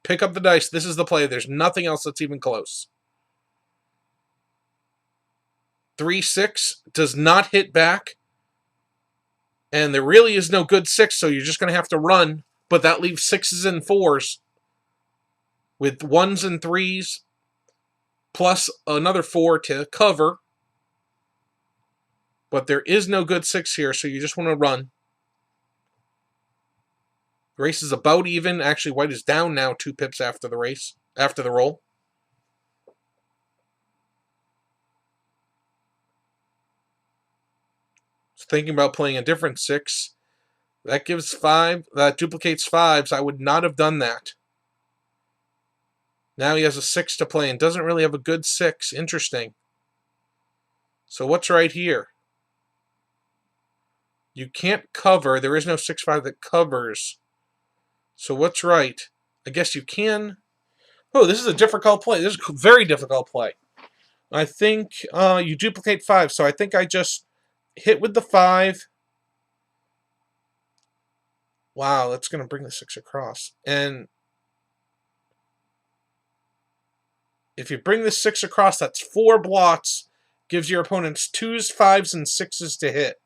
Pick up the dice. This is the play. There's nothing else that's even close. 3-6 does not hit back. And there really is no good 6, so you're just going to have to run. But that leaves 6s and 4s. With 1s and 3s. Plus another 4 to cover. But there is no good 6 here, so you just want to run. The race is about even. Actually, white is down now 2 pips after the race, after the roll. So thinking about playing a different 6. That gives 5. That duplicates 5s. I would not have done that. Now he has a 6 to play and doesn't really have a good 6. Interesting. So what's right here? You can't cover. There is no 6-5 that covers. So what's right? I guess you can. Oh, this is a difficult play. This is a very difficult play. I think you duplicate 5. So I think I just hit with the 5. Wow, that's going to bring the 6 across. And if you bring the 6 across, that's 4 blots. Gives your opponents 2s, 5s, and 6s to hit.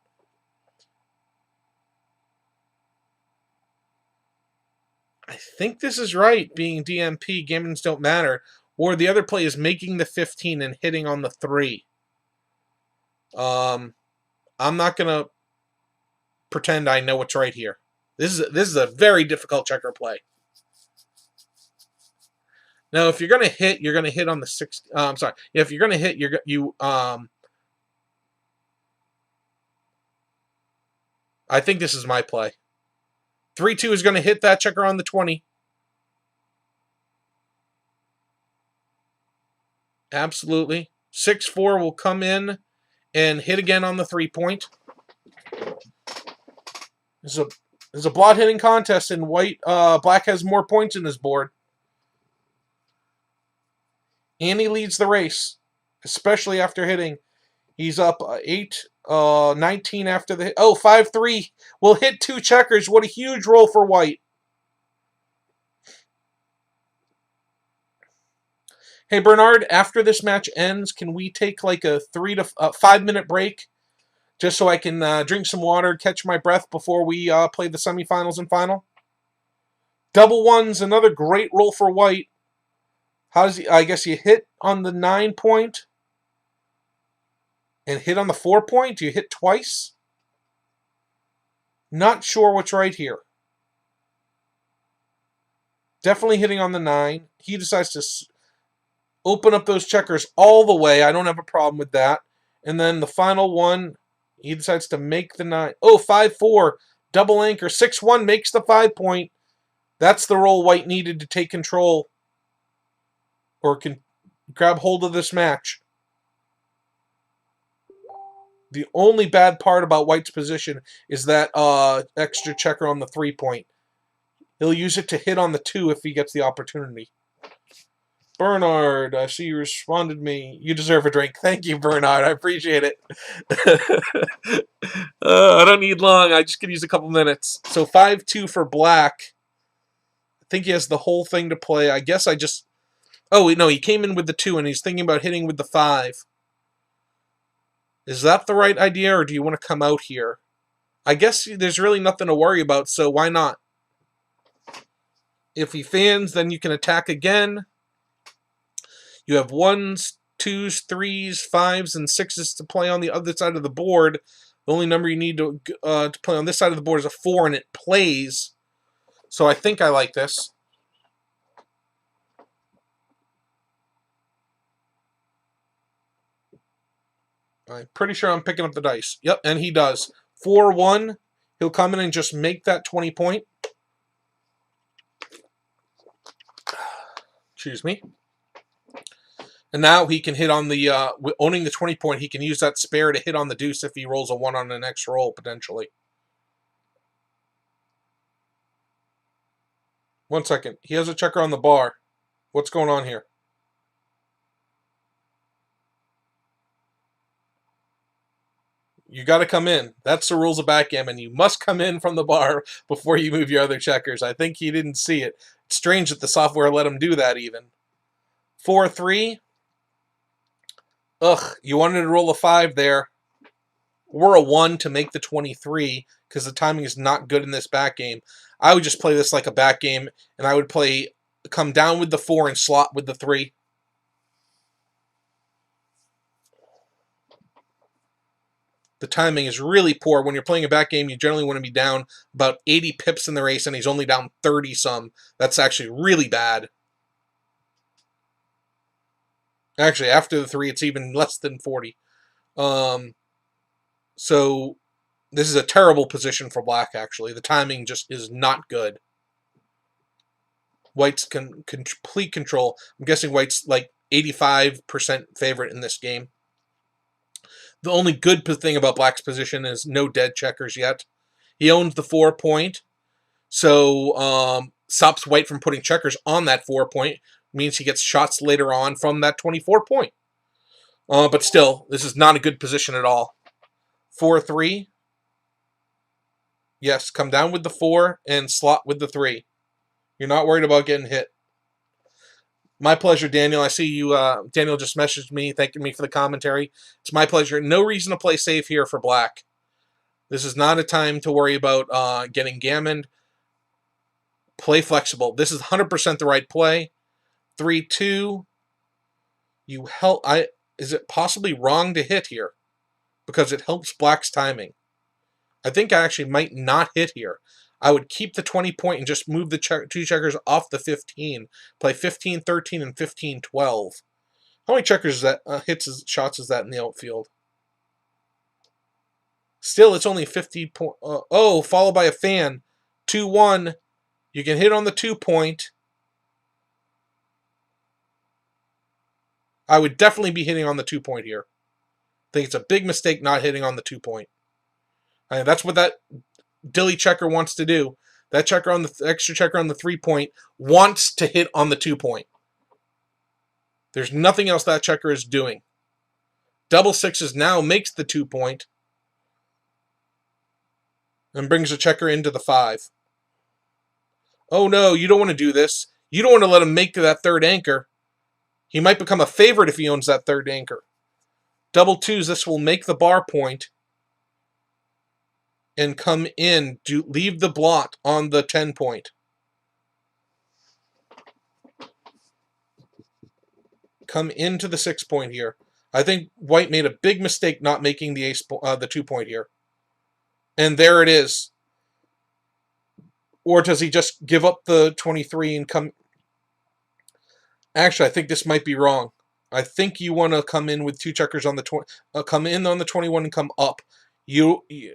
I think this is right, being DMP, gammons don't matter. Or the other play is making the 15 and hitting on the 3. I'm not going to pretend I know what's right here. This is a very difficult checker play. Now, if you're going to hit, you're going to hit on the 6. I'm sorry. If you're going to hit, I think this is my play. 3-2 is going to hit that checker on the 20. Absolutely. 6-4 will come in and hit again on the 3-point. This is a blot hitting contest, and black has more points in his board. And he leads the race, especially after hitting. He's up 19 after the hit. Oh, 5-3 will hit 2 checkers. What a huge roll for white. Hey, Bernard, after this match ends, can we take like a 3 to 5 minute break just so I can drink some water, catch my breath before we play the semifinals and final? Double ones, another great roll for white. How does he? I guess you hit on the 9-point and hit on the 4-point. Do you hit twice? Not sure what's right here. Definitely hitting on the 9. He decides to open up those checkers all the way. I don't have a problem with that. And then the final one, he decides to make the 9. Oh, 5-4. Double anchor. 6-1 makes the 5-point. That's the roll white needed to take control or can grab hold of this match. The only bad part about white's position is that extra checker on the 3-point. He'll use it to hit on the 2 if he gets the opportunity. Bernard, I see you responded to me. You deserve a drink. Thank you, Bernard. I appreciate it. I don't need long. I just could use a couple minutes. So 5-2 for black. I think he has the whole thing to play. I guess I just... Oh, no, he came in with the 2, and he's thinking about hitting with the 5. Is that the right idea, or do you want to come out here? I guess there's really nothing to worry about, so why not? If he fans, then you can attack again. You have 1s, 2s, 3s, 5s, and 6s to play on the other side of the board. The only number you need to play on this side of the board is a 4, and it plays. So I think I like this. I'm pretty sure I'm picking up the dice. Yep, and he does. 4-1. He'll come in and just make that 20-point. Excuse me. And now he can hit on the, owning the 20-point, he can use that spare to hit on the deuce if he rolls a 1 on the next roll, potentially. 1 second. He has a checker on the bar. What's going on here? You got to come in. That's the rules of backgammon. You must come in from the bar before you move your other checkers. I think he didn't see it. It's strange that the software let him do that even. 4-3. Ugh, you wanted to roll a 5 there. Or a 1 to make the 23 because the timing is not good in this back game. I would just play this like a back game, and I would come down with the 4 and slot with the 3. The timing is really poor. When you're playing a back game, you generally want to be down about 80 pips in the race, and he's only down 30-some. That's actually really bad. Actually, after the 3, it's even less than 40. So this is a terrible position for black, actually. The timing just is not good. White's complete control. I'm guessing white's like 85% favorite in this game. The only good thing about black's position is no dead checkers yet. He owns the 4-point, so stops white from putting checkers on that 4-point. Means he gets shots later on from that 24-point. But still, this is not a good position at all. 4-3. Yes, come down with the 4 and slot with the 3. You're not worried about getting hit. My pleasure, Daniel. I see you. Daniel just messaged me, thanking me for the commentary. It's my pleasure. No reason to play safe here for black. This is not a time to worry about getting gammoned. Play flexible. This is 100% the right play. 3-2. You help. Is it possibly wrong to hit here? Because it helps black's timing. I think I actually might not hit here. I would keep the 20 point and just move the 2 checkers off the 15. Play 15-13 and 15-12. How many checkers is that shots is that in the outfield? Still, it's only 50 point. Followed by a fan. 2-1. You can hit on the 2 point. I would definitely be hitting on the 2 point here. I think it's a big mistake not hitting on the 2 point. I mean, that's what that dilly checker wants to do. That checker on the extra checker on the 3 point wants to hit on the 2 point. There's nothing else that checker is doing. Double sixes now makes the 2 point and brings the checker into the 5. Oh no, you don't want to do this. You don't want to let him make that 3rd anchor. He might become a favorite if he owns that 3rd anchor. Double twos, this will make the bar point and come in to leave the blot on the 10 point. Come into the 6 point here. I think white made a big mistake not making the the 2 point here. And there it is. Or does he just give up the 23 and come? Actually, I think this might be wrong. I think you want to come in with 2 checkers on the 20. Come in on the 21 and come up. The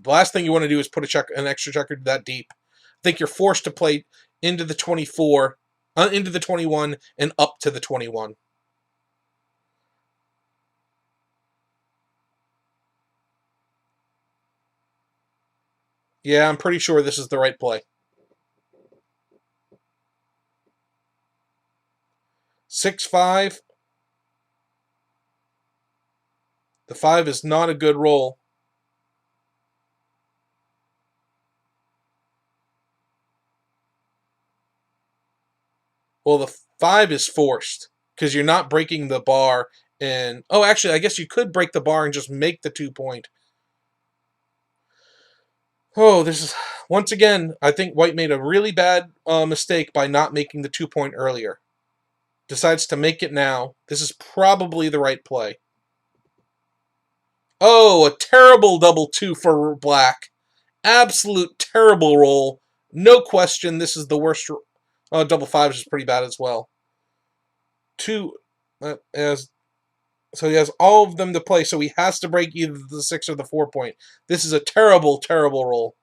last thing you want to do is put an extra checker that deep. I think you're forced to play into the 24, into the 21, and up to the 21. Yeah, I'm pretty sure this is the right play. 6-5. The 5 is not a good roll. Well, the 5 is forced because you're not breaking the bar. And actually, I guess you could break the bar and just make the 2 point. This is once again. I think white made a really bad mistake by not making the 2 point earlier. Decides to make it now. This is probably the right play. A terrible double 2 for black. Absolute terrible roll. No question, this is the worst. Double 5s is pretty bad as well. 2 so he has all of them to play, so he has to break either the 6 or the 4 point. This is a terrible, terrible roll.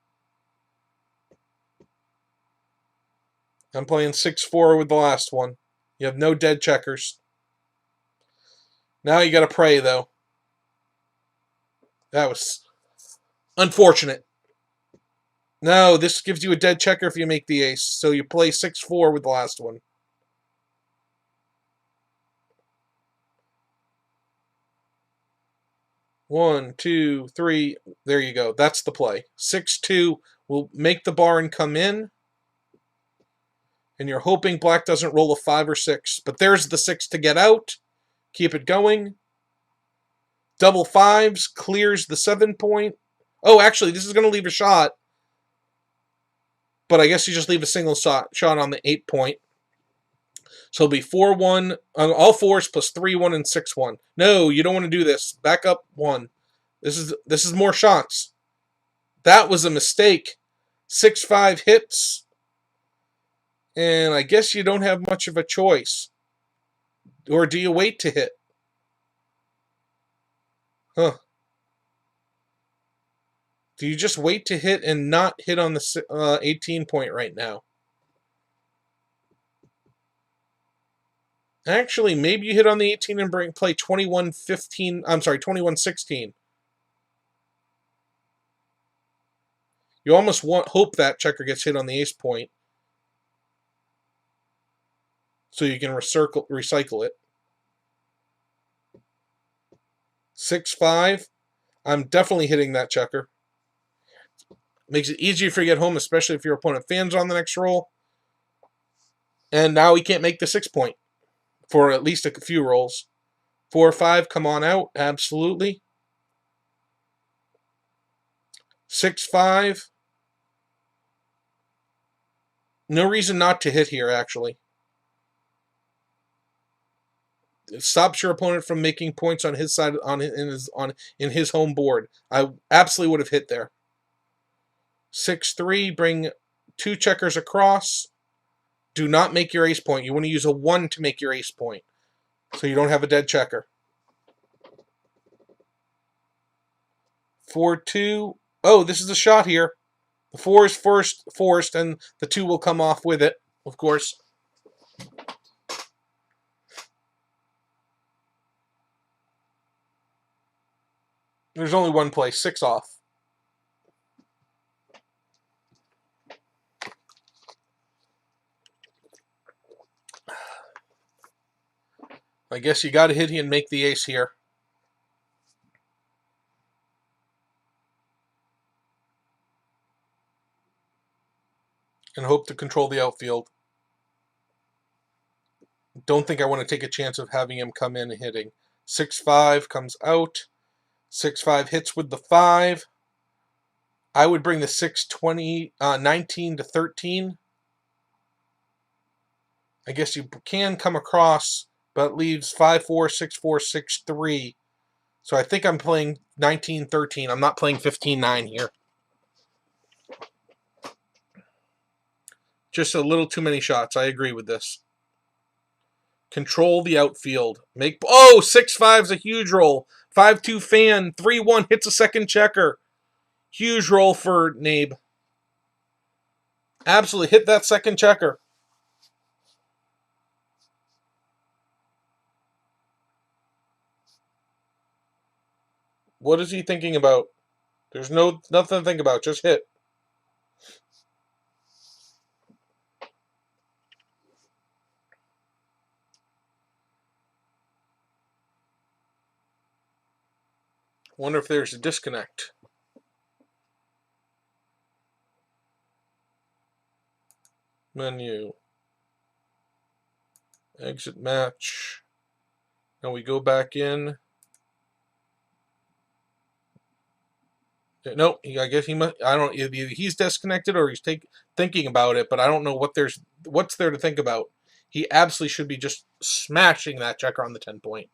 I'm playing 6-4 with the last one. You have no dead checkers. Now you got to pray, though. That was unfortunate. No, this gives you a dead checker if you make the ace. So you play 6-4 with the last one. One, two, three. There you go. That's the play. 6-2 will make the bar and come in. And you're hoping black doesn't roll a 5 or 6. But there's the 6 to get out. Keep it going. Double 5s clears the 7 point. Actually, this is going to leave a shot. But I guess you just leave a single shot on the 8 point. So it'll be 4-1, all 4s plus 3-1 and 6-1. No, you don't want to do this. Back up 1. This is more shots. That was a mistake. 6-5 hits. And I guess you don't have much of a choice. Or do you wait to hit? Huh. Do you just wait to hit and not hit on the 18 point right now? Actually, maybe you hit on the 18 and play 21-15. I'm sorry, 21-16. You almost hope that checker gets hit on the ace point, so you can recycle it. 6-5. I'm definitely hitting that checker. Makes it easier for you to get home, especially if your opponent fans on the next roll. And now he can't make the 6 point for at least a few rolls. 4 or 5, come on out. Absolutely. 6, 5. No reason not to hit here, actually. It stops your opponent from making points on his side in his home board. I absolutely would have hit there. 6, 3. Bring 2 checkers across. Do not make your ace point. You want to use a 1 to make your ace point, so you don't have a dead checker. 4, 2. Oh, this is a shot here. The 4 is forced, and the 2 will come off with it, of course. There's only one play, 6 off. I guess you got to hit and make the ace here. And hope to control the outfield. Don't think I want to take a chance of having him come in and hitting. 6, 5 comes out. 6, 5 hits with the 5. I would bring the 6, 20, 19 to 13. I guess you can come across, but it leaves 5, 4, 6, 4, 6, 3. So I think I'm playing 19, 13. I'm not playing 15, 9 here. Just a little too many shots. I agree with this. Control the outfield. 6, 5 is a huge roll. 5, 2 fan. 3, 1 hits a second checker. Huge roll for Nabe. Absolutely hit that second checker. What is he thinking about? There's nothing to think about. Just hit. Wonder if there's a disconnect. Menu. Exit match. Now we go back in. No, I guess he must. I don't. Either he's disconnected or he's thinking about it. But I don't know what's there to think about. He absolutely should be just smashing that checker on the 10 point.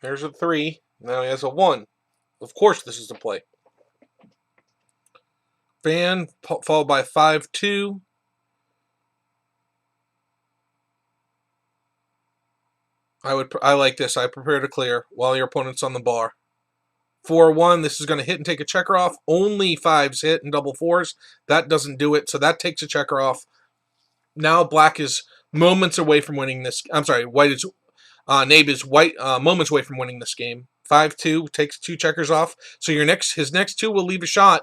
There's a 3. Now he has a 1. Of course, this is the play. Fan followed by 5, 2. I like this. I prepare to clear while your opponent's on the bar. 4, 1. This is going to hit and take a checker off. Only 5s hit and double 4s. That doesn't do it, so that takes a checker off. Now black is moments away from winning this. I'm sorry, white is. Nabe is moments away from winning this game. 5, 2 takes 2 checkers off. So his next 2 will leave a shot.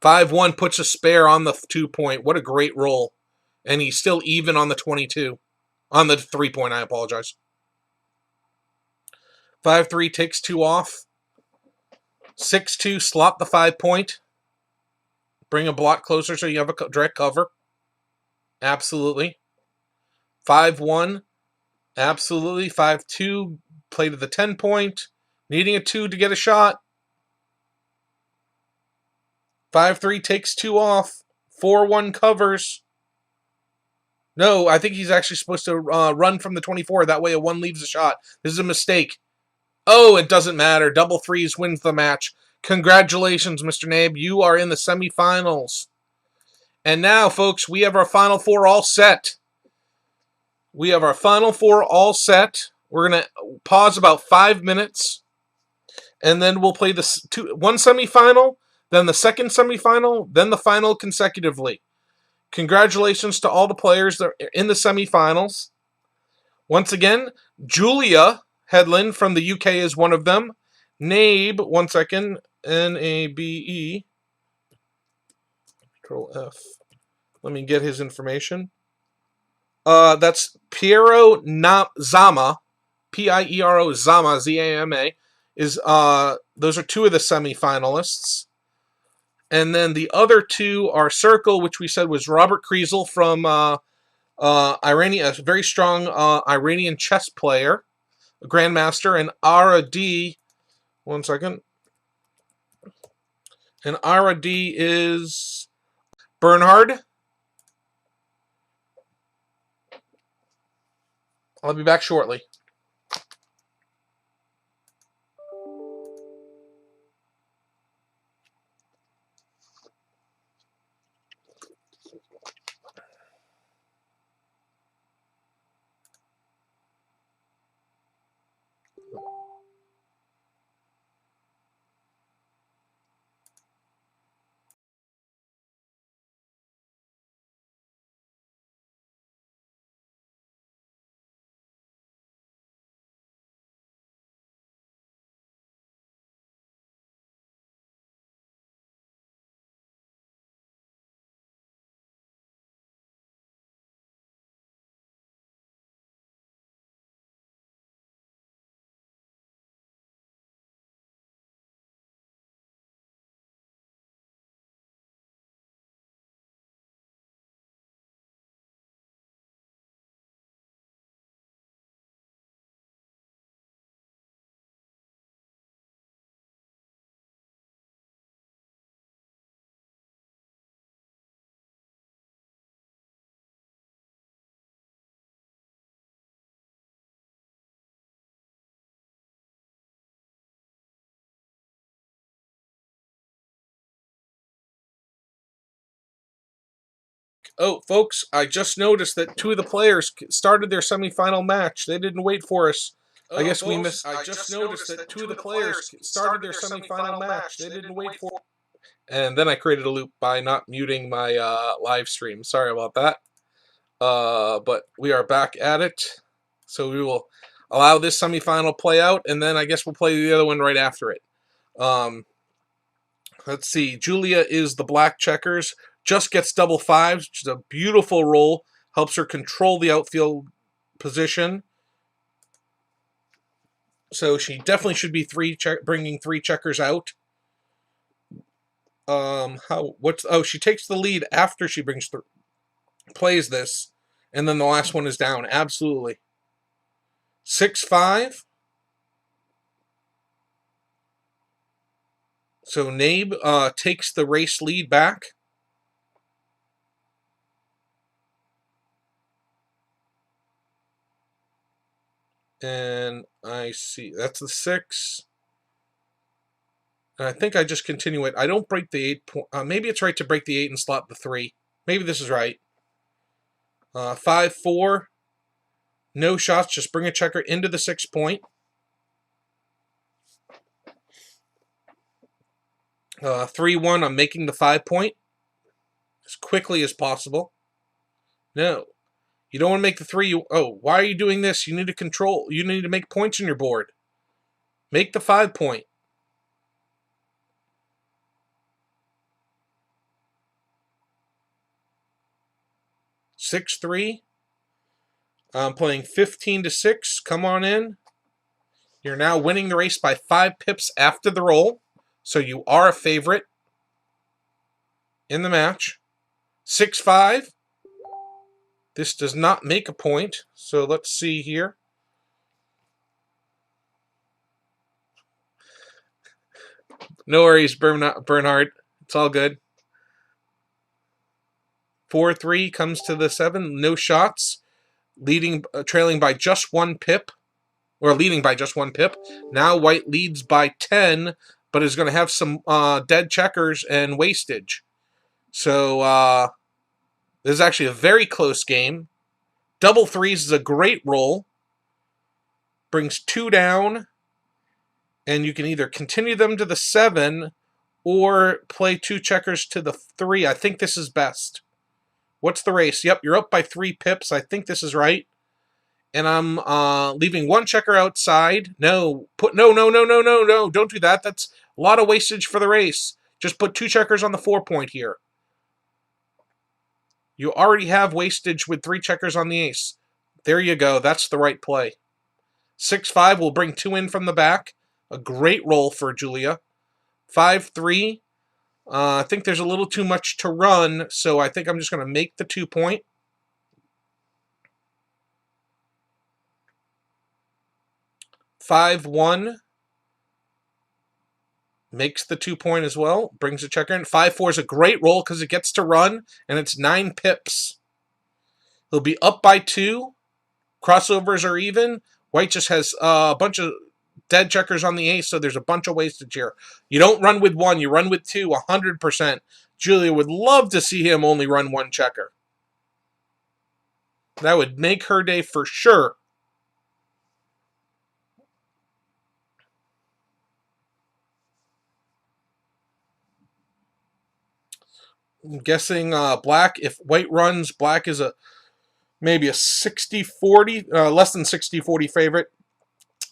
5, 1 puts a spare on the 2 point. What a great roll. And he's still even on the 22. On the 3 point, I apologize. 5, 3 takes 2 off. 6, 2 slot the 5 point. Bring a block closer so you have a direct cover. Absolutely. 5, 1. Absolutely. 5, 2. Play to the 10 point. Needing a 2 to get a shot. 5, 3 takes 2 off. 4, 1 covers. No, I think he's actually supposed to run from the 24. That way a 1 leaves a shot. This is a mistake. Oh, it doesn't matter. Double 3s wins the match. Congratulations, Mr. Nabe. You are in the semifinals. And now, folks, we have our Final Four all set. We have our Final Four all set. We're going to pause about 5 minutes. And then we'll play one semifinal, then the second semifinal, then the final consecutively. Congratulations to all the players that are in the semifinals. Once again, Julia Headland from the UK is one of them. Nabe, 1 second, Nabe, Control F. Let me get his information. That's Piero Zama, Piero Zama, Z-A-M-A. Those are 2 of the semifinalists. And then the other 2 are Circle, which we said was Robert Kriesel from Iranian, a very strong Iranian chess player, a grandmaster, and Ara D. 1 second. And Ara D is Bernhard. I'll be back shortly. Oh, folks, I just noticed that 2 of the players started their semifinal match. They didn't wait for us. I guess we missed. I just noticed that 2 of the players started their semifinal match. They didn't wait for. And then I created a loop by not muting my live stream. Sorry about that. But we are back at it. So we will allow this semifinal play out, and then I guess we'll play the other one right after it. Let's see. Julia is the black checkers. Just gets double fives, which is a beautiful roll. Helps her control the outfield position. So she definitely should be bringing 3 checkers out. She takes the lead after she plays this, and then the last one is down. Absolutely. 6-5. So Nabe takes the race lead back. And I see that's the 6. And I think I just continue it. I don't break the 8 point. Maybe it's right to break the 8 and slot the 3. Maybe this is right. 5-4. No shots. Just bring a checker into the 6 point. 3-1. I'm making the 5 point as quickly as possible. No. You don't want to make the 3. Why are you doing this? You need to control. You need to make points on your board. Make the 5 point. 6-3. I'm playing 15-6. Come on in. You're now winning the race by 5 pips after the roll. So you are a favorite in the match. 6-5. This does not make a point. So let's see here. No worries, Bernhard. It's all good. 4-3 comes to the 7. No shots. Trailing by just 1 pip. Or leading by just 1 pip. Now white leads by 10, but is going to have some dead checkers and wastage. So this is actually a very close game. Double 3s is a great roll. Brings 2 down. And you can either continue them to the 7 or play 2 checkers to the 3. I think this is best. What's the race? Yep, you're up by 3 pips. I think this is right. And I'm leaving one checker outside. No, no. Don't do that. That's a lot of wastage for the race. Just put 2 checkers on the 4-point here. You already have wastage with 3 checkers on the ace. There you go. That's the right play. 6-5 will bring 2 in from the back. A great roll for Julia. 5-3. I think there's a little too much to run, so I think I'm just going to make the 2-point. 5-1 makes the 2-point as well. Brings a checker in. 5-4 is a great roll because it gets to run, and it's 9 pips. He'll be up by 2. Crossovers are even. White just has a bunch of dead checkers on the ace, so there's a bunch of wastage here. You don't run with 1, you run with 2, 100%. Julia would love to see him only run 1 checker. That would make her day for sure. I'm guessing black, if white runs, black is maybe a 60-40, less than 60-40 favorite.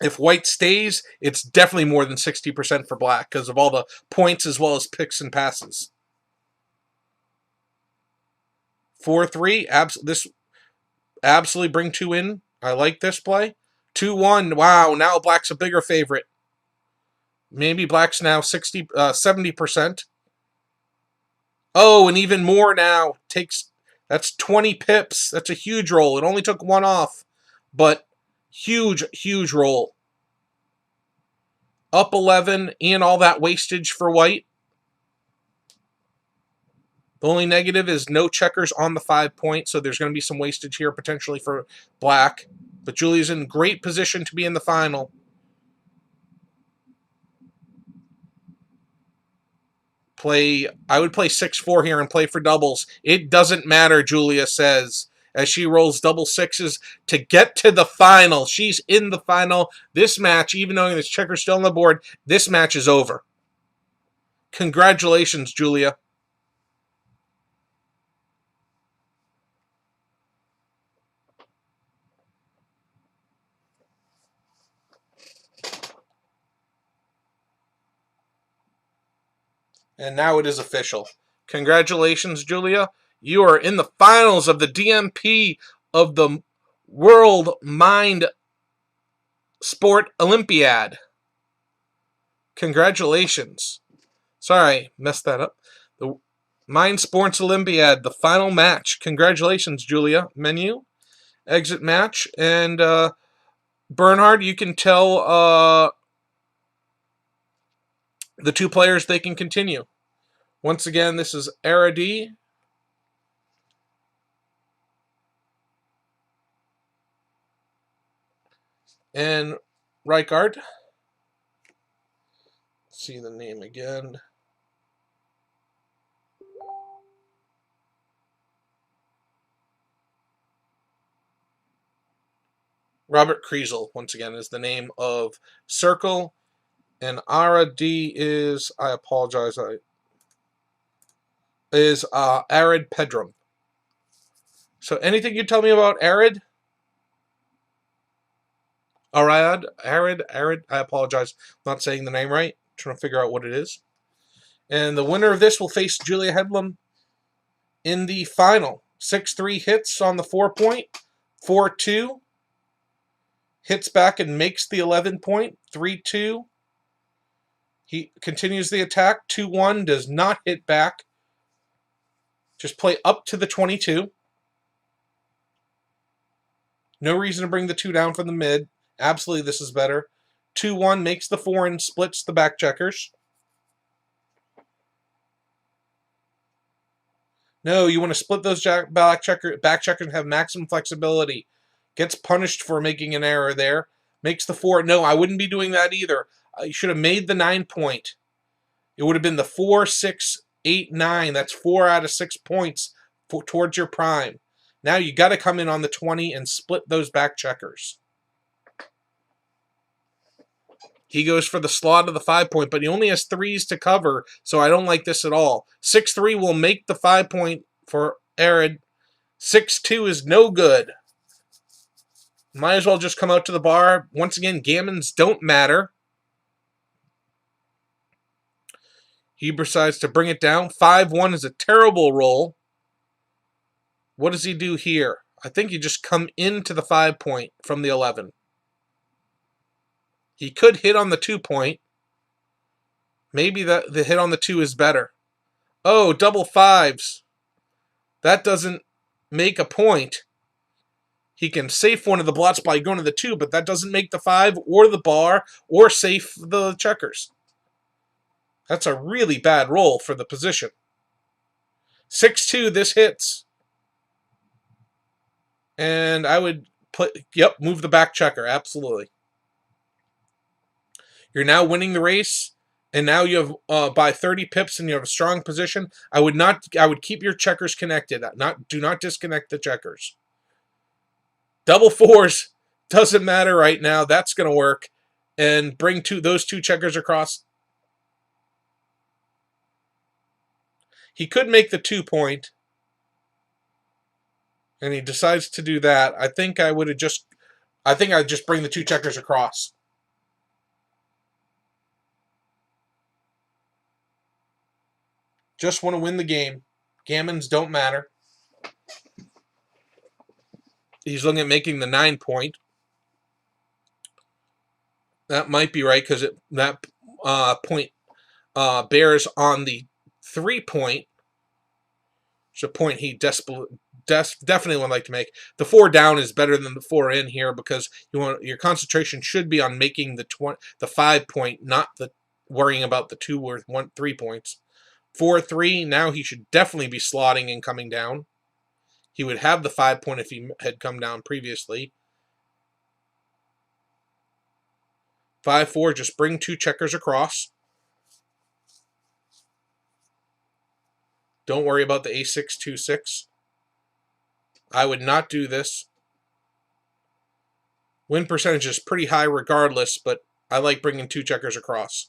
If white stays, it's definitely more than 60% for black because of all the points as well as picks and passes. 4-3, this absolutely bring 2 in. I like this play. 2-1, wow, now black's a bigger favorite. Maybe black's now 70%. Oh, and even more now. That's 20 pips. That's a huge roll. It only took 1 off, but huge, huge roll. Up 11 and all that wastage for white. The only negative is no checkers on the 5-point, so there's going to be some wastage here potentially for black. But Julia's in great position to be in the final. I would play 6-4 here and play for doubles. It doesn't matter, Julia says, as she rolls double 6s to get to the final. She's in the final. This match, even though there's checkers still on the board, this match is over. Congratulations, Julia. And now it is official. Congratulations, Julia. You are in the finals of the DMP of the World Mind Sport Olympiad. Congratulations. Sorry, messed that up. The Mind Sports Olympiad, the final match. Congratulations, Julia. Menu, exit match, and Bernhard, you can tell the 2 players they can continue. Once again, this is Aradi. And Reichard. See the name again. Robert Kriesel, once again, is the name of Circle. And Aradi is, I apologize, is Arid Pedram. So anything you tell me about Arid? Arid, I apologize. I'm not saying the name right. I'm trying to figure out what it is. And the winner of this will face Julia Hedlund in the final. 6-3 hits on the 4-point. 4-2. Hits back and makes the 11-point. 3-2. He continues the attack. 2-1. Does not hit back. Just play up to the 22. No reason to bring the 2 down from the mid. Absolutely, this is better. 2-1 makes the 4 and splits the back checkers. No, you want to split those back checkers and have maximum flexibility. Gets punished for making an error there. Makes the 4. No, I wouldn't be doing that either. You should have made the 9-point. It would have been the 4, 6, 8, 9. That's 4 out of 6 points towards your prime. Now you got to come in on the 20 and split those back checkers. He goes for the slot of the 5-point, but he only has 3s to cover, so I don't like this at all. 6-3 will make the 5-point for Arid. 6-2 is no good. Might as well just come out to the bar. Once again, gammons don't matter. He decides to bring it down. 5-1 is a terrible roll. What does he do here? I think you just come into the 5 point from the 11. He could hit on the 2 point. Maybe the hit on the 2 is better. Oh, double 5s. That doesn't make a point. He can safe one of the blots by going to the 2, but that doesn't make the 5 or the bar or safe the checkers. That's a really bad roll for the position. 6-2, this hits. And I would move the back checker, absolutely. You're now winning the race, and now you have by 30 pips and you have a strong position. I would keep your checkers connected. Do not disconnect the checkers. Double 4s doesn't matter right now. That's going to work. And bring those 2 checkers across. He could make the 2 point. And he decides to do that. I think I'd just bring the 2 checkers across. Just want to win the game. Gammons don't matter. He's looking at making the 9 point. That might be right because that point bears on the 3 point. It's a point he definitely would like to make. The 4 down is better than the 4 in here because your concentration should be on making the 5 point, not worrying about the 2 or 3 points. 4-3. Now he should definitely be slotting and coming down. He would have the 5 point if he had come down previously. 5-4. Just bring 2 checkers across. Don't worry about the A6, 2-6. I would not do this. Win percentage is pretty high regardless, but I like bringing 2 checkers across.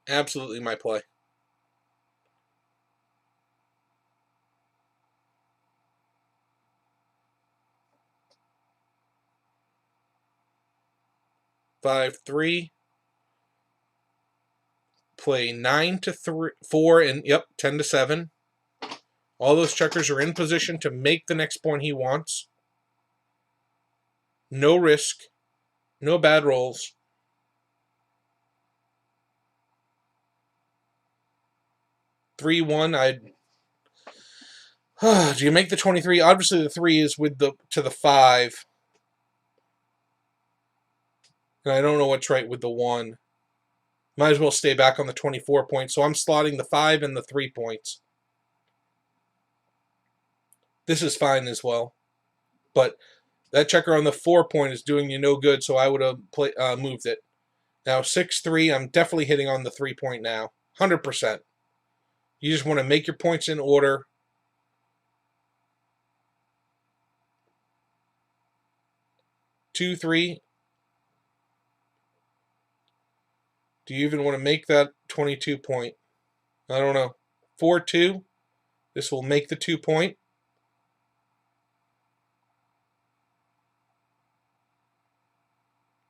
Absolutely my play. Five, 3. Play 9-4 and 10-7. All those checkers are in position to make the next point he wants. No risk. No bad rolls. Three, 1. Do you make the 23? Obviously, the 3 is to the 5. And I don't know what's right with the 1. Might as well stay back on the 24 points. So I'm slotting the 5 and the 3 points. This is fine as well. But that checker on the 4 point is doing you no good, so I would have moved it. Now 6-3, I'm definitely hitting on the 3 point now. 100%. You just want to make your points in order. 2-3. Do you even want to make that 22 point? I don't know. 4-2. This will make the 2 point.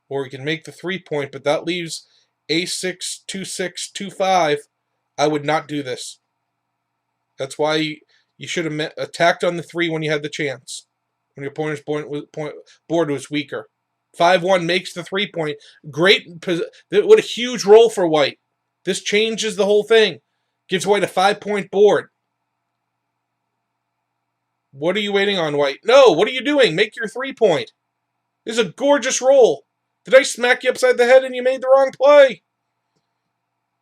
Or we can make the 3 point, but that leaves A6, 2-6, 2-5. I would not do this. That's why you should have attacked on the 3 when you had the chance. When your opponent's board was weaker. 5-1 makes the 3 point. Great. What a huge roll for White. This changes the whole thing. Gives White a 5 point board. What are you waiting on, White? No, what are you doing? Make your 3 point. This is a gorgeous roll. Did I smack you upside the head and you made the wrong play?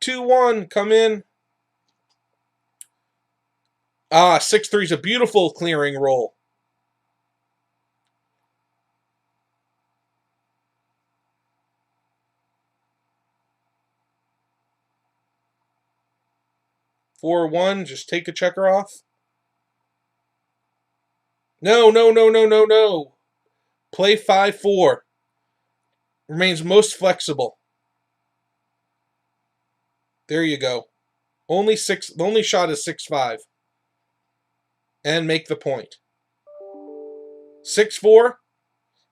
2-1, come in. 6-3 is a beautiful clearing roll. Four, 1, just take a checker off. No. Play 5-4. Remains most flexible. There you go. Only six. The only shot is 6-5. And make the point. 6-4.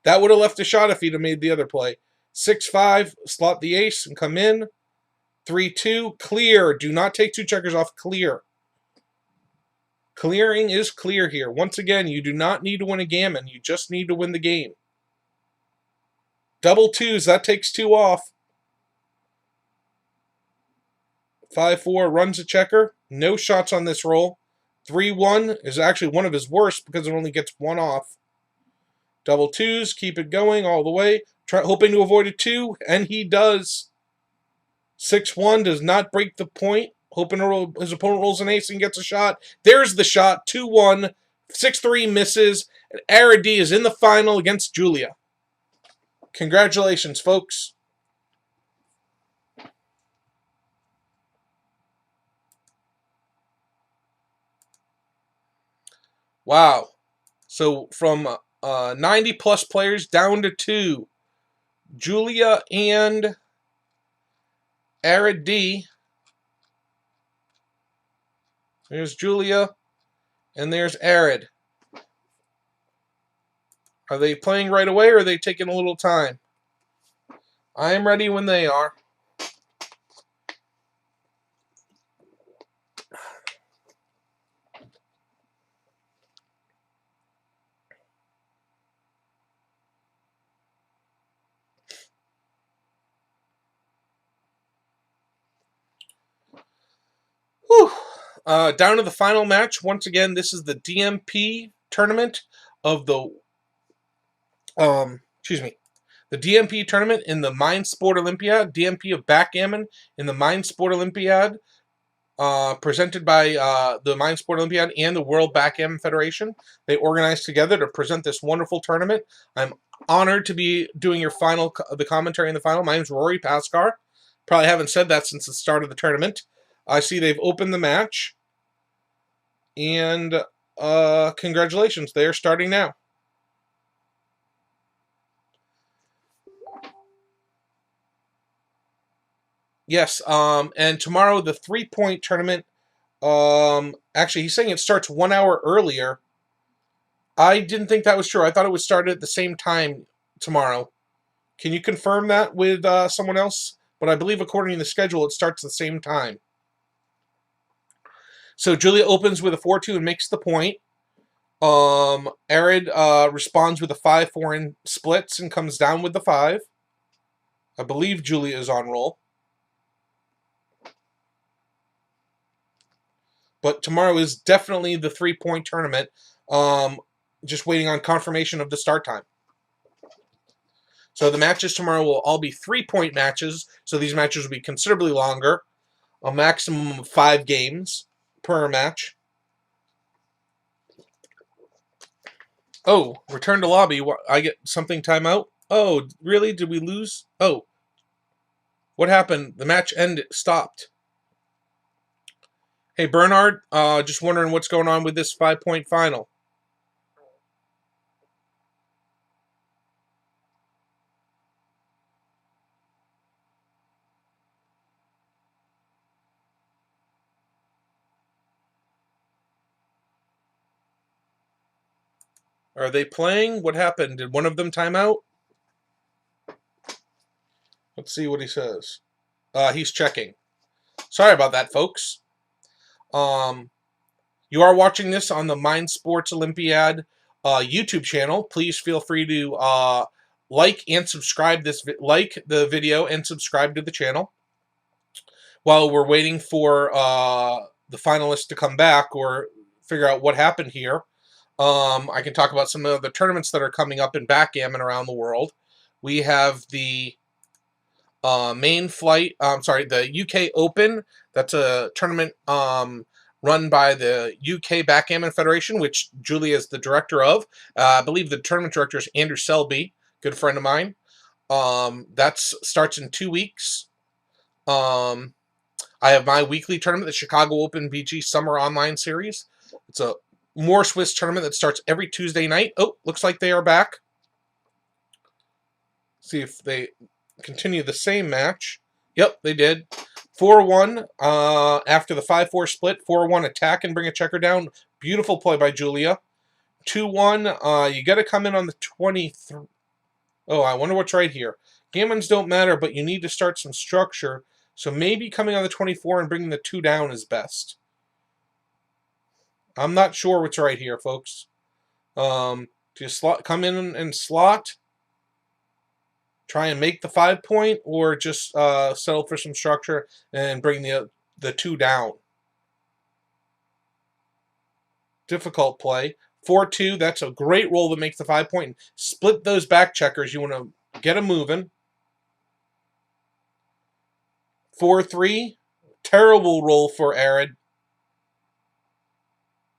That would have left a shot if he'd have made the other play. 6-5. Slot the ace and come in. 3-2. Clear. Do not take 2 checkers off. Clear. Clearing is clear here. Once again, you do not need to win a gammon. You just need to win the game. Double twos. That takes 2 off. 5-4 runs a checker. No shots on this roll. 3-1 is actually one of his worst because it only gets 1 off. Double twos. Keep it going all the way. Hoping to avoid a 2, and he does. 6-1 does not break the point. Hoping his opponent rolls an ace and gets a shot. There's the shot. 2-1. 6-3 misses. And Arpa is in the final against Julia. Congratulations, folks. Wow. So from 90-plus players down to 2. Julia and Arpa. There's Julia, and there's Arpa. Are they playing right away, or are they taking a little time? I am ready when they are. Whew. Down to the final match. Once again, this is the DMP tournament of the the DMP tournament in the Mind Sports Olympiad. DMP of Backgammon in the Mind Sports Olympiad, presented by the Mind Sports Olympiad and the World Backgammon Federation. They organized together to present this wonderful tournament. I'm honored to be doing the commentary in the final. My name is Rory Pascar. Probably haven't said that since the start of the tournament. I see they've opened the match. And congratulations, they are starting now. Yes, and tomorrow the 3-point tournament, actually he's saying it starts 1 hour earlier. I didn't think that was true. I thought it would start at the same time tomorrow. Can you confirm that with someone else? But I believe according to the schedule, it starts the same time. So Julia opens with a 4-2 and makes the point. Arpa responds with a 5-4 and splits and comes down with the 5. I believe Julia is on roll. But tomorrow is definitely the 3-point tournament. Just waiting on confirmation of the start time. So the matches tomorrow will all be 3-point matches. So these matches will be considerably longer. A maximum of 5 games per match. Oh, return to lobby. I get something timeout? Oh, really? Did we lose? Oh. What happened? The match stopped. Hey, Bernard, just wondering what's going on with this 5-point final. Are they playing? What happened? Did one of them time out? Let's see what he says. He's checking. Sorry about that, folks. You are watching this on the Mind Sports Olympiad YouTube channel. Please feel free to like and subscribe like the video and subscribe to the channel. While we're waiting for the finalists to come back or figure out what happened here, I can talk about some of the tournaments that are coming up in backgammon around the world. We have the the UK Open. That's a tournament run by the UK Backgammon Federation, which Julia is the director of. I believe the tournament director is Andrew Selby, good friend of mine. That starts in 2 weeks. I have my weekly tournament, the Chicago Open BG Summer Online Series. It's a more Swiss tournament that starts every Tuesday night. Oh, looks like they are back. See if they continue the same match. Yep, they did. 4-1 after the 5-4 split. 4-1 attack and bring a checker down. Beautiful play by Julia. 2-1. You got to come in on the 23. Oh, I wonder what's right here. Gammons don't matter, but you need to start some structure. So maybe coming on the 24 and bringing the 2 down is best. I'm not sure what's right here, folks. Just come in and slot. Try and make the 5 point, or just settle for some structure and bring the 2 down. Difficult play. 4-2, that's a great roll that makes the 5 point. Split those back checkers. You want to get them moving. 4-3, terrible roll for Arid.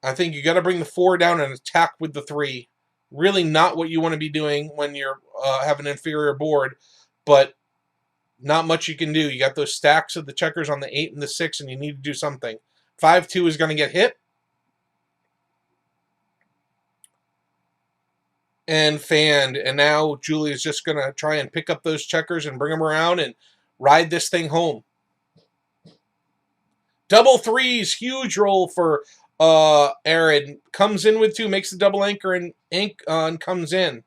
I think you got to bring the 4 down and attack with the 3. Really not what you want to be doing when you're have an inferior board, but not much you can do. You got those stacks of the checkers on the 8 and the 6, and you need to do something. 5-2 is going to get hit. And fanned, and now Julia's just going to try and pick up those checkers and bring them around and ride this thing home. Double 3s, huge roll for Arid. Comes in with 2, makes the double anchor and comes in.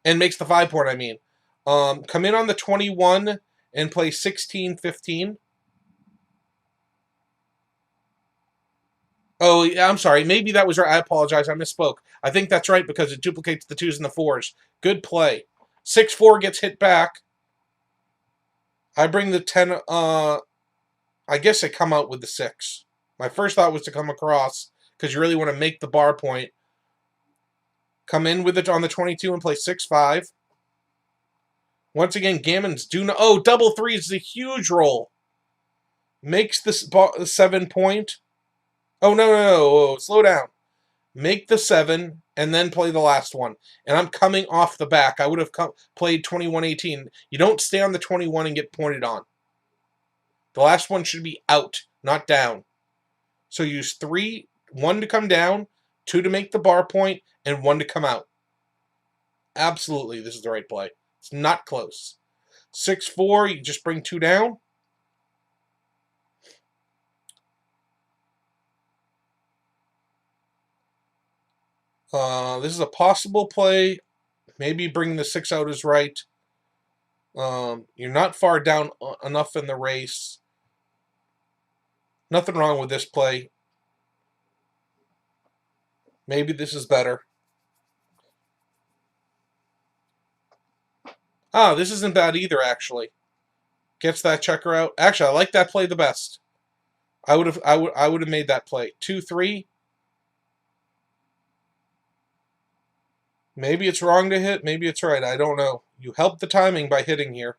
And makes the 5 point, I mean. Come in on the 21 and play 16-15. Oh, yeah, I'm sorry. Maybe that was right. I apologize. I misspoke. I think that's right because it duplicates the 2s and the 4s. Good play. 6-4 gets hit back. I bring the 10. I guess I come out with the 6. My first thought was to come across because you really want to make the bar point. Come in with it on the 22 and play 6-5. Once again, Gammons do not. Oh, double 3 is a huge roll. Makes the 7 point. Oh, no. Slow down. Make the 7 and then play the last one. And I'm coming off the back. I would have played 21-18. You don't stay on the 21 and get pointed on. The last one should be out, not down. So use 3, 1 to come down, 2 to make the bar point, and 1 to come out. Absolutely, this is the right play. It's not close. 6-4, you just bring 2 down. This is a possible play. Maybe bringing the 6 out is right. You're not far down enough in the race. Nothing wrong with this play. Maybe this is better. Ah, this isn't bad either, actually. Gets that checker out. Actually, I like that play the best. I would have made that play. 2-3. Maybe it's wrong to hit. Maybe it's right. I don't know. You helped the timing by hitting here.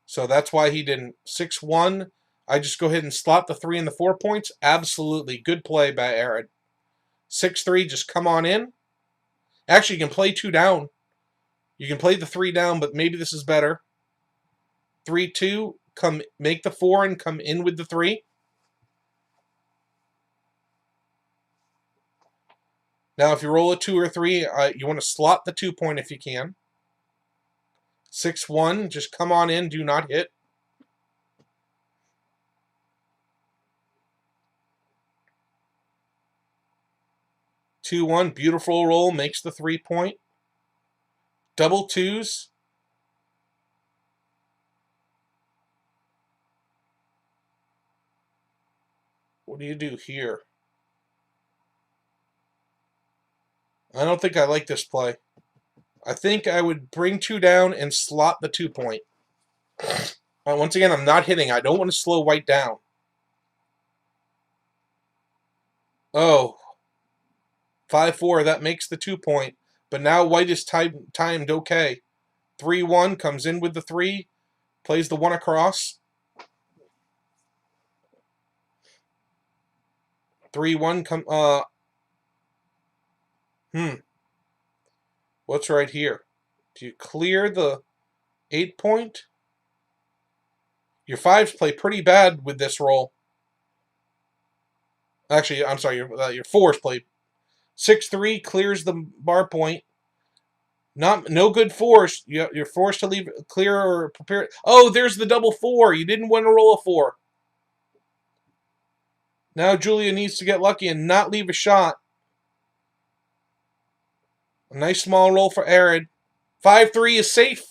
So that's why he didn't. 6-1. I just go ahead and slot the 3 and the 4 points. Absolutely. Good play by Arid. 6-3. Just come on in. Actually, you can play 2 down. You can play the 3 down, but maybe this is better. 3-2. Come make the 4 and come in with the 3. Now, if you roll a 2 or 3, you want to slot the 2 point if you can. 6-1, just come on in, do not hit. Two, 1, beautiful roll, makes the 3 point. Double 2s. What do you do here? I don't think I like this play. I think I would bring 2 down and slot the 2 point. Once again, I'm not hitting. I don't want to slow white down. Oh. 5-4, that makes the 2 point. But now white is timed okay. 3-1, comes in with the 3. Plays the 1 across. 3-1, What's right here? Do you clear the 8 point? Your 5s play pretty bad with this roll. Actually, I'm sorry, your 4s play. 6-3 clears the bar point. No good fours. You're forced to leave clear or prepare. Oh, there's the double four. You didn't want to roll a four. Now Julia needs to get lucky and not leave a shot. A nice small roll for Arid. 5-3 is safe.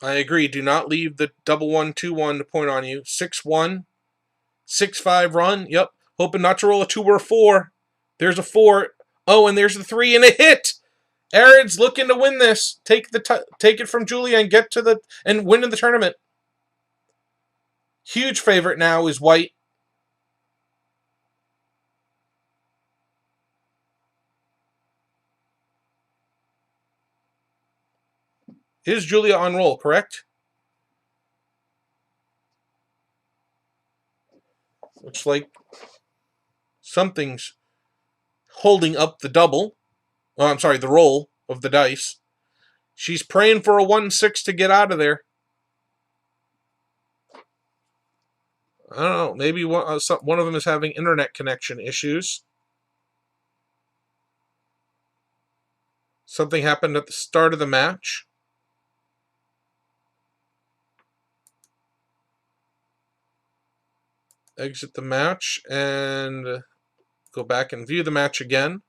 I agree. Do not leave the double 1-2-1 to point on you. 6-1. 6-5 run. Yep. Hoping not to roll a 2 or a 4. There's a 4. Oh, and there's the 3 and a hit. Arid's looking to win this. Take it from Julia and get to and win the tournament. Huge favorite now is White. Is Julia on roll, correct? Looks like something's holding up the double. Oh, I'm sorry, the roll of the dice. She's praying for a 1-6 to get out of there. I don't know. Maybe one of them is having internet connection issues. Something happened at the start of the match. Exit the match and go back and view the match again.